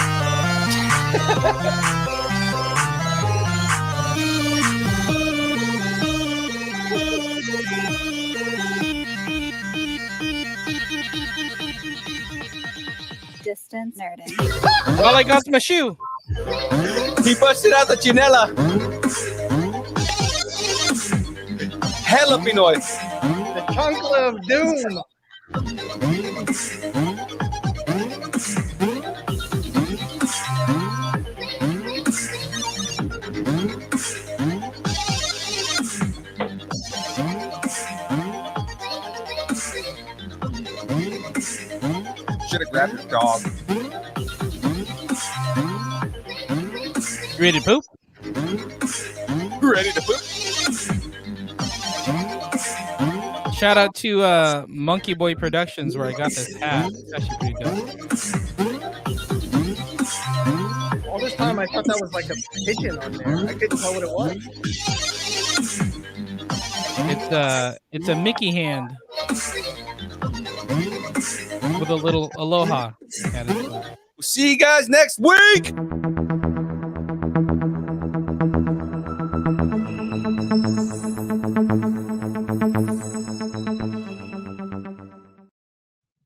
Speaker 5: Distance nerding.
Speaker 4: All I got's my shoe.
Speaker 7: He busted out the chinela. hella Pinoy.
Speaker 6: The chancla of doom.
Speaker 7: Should have grabbed your dog.
Speaker 4: You ready to poop?
Speaker 7: Ready to poop?
Speaker 4: Shout out to Monkey Boy Productions where I got this hat. It's actually pretty dope.
Speaker 6: All this time I thought that was like a pigeon on there. I couldn't tell what it was.
Speaker 4: It's a Mickey hand with a little aloha.
Speaker 7: We'll see you guys next week.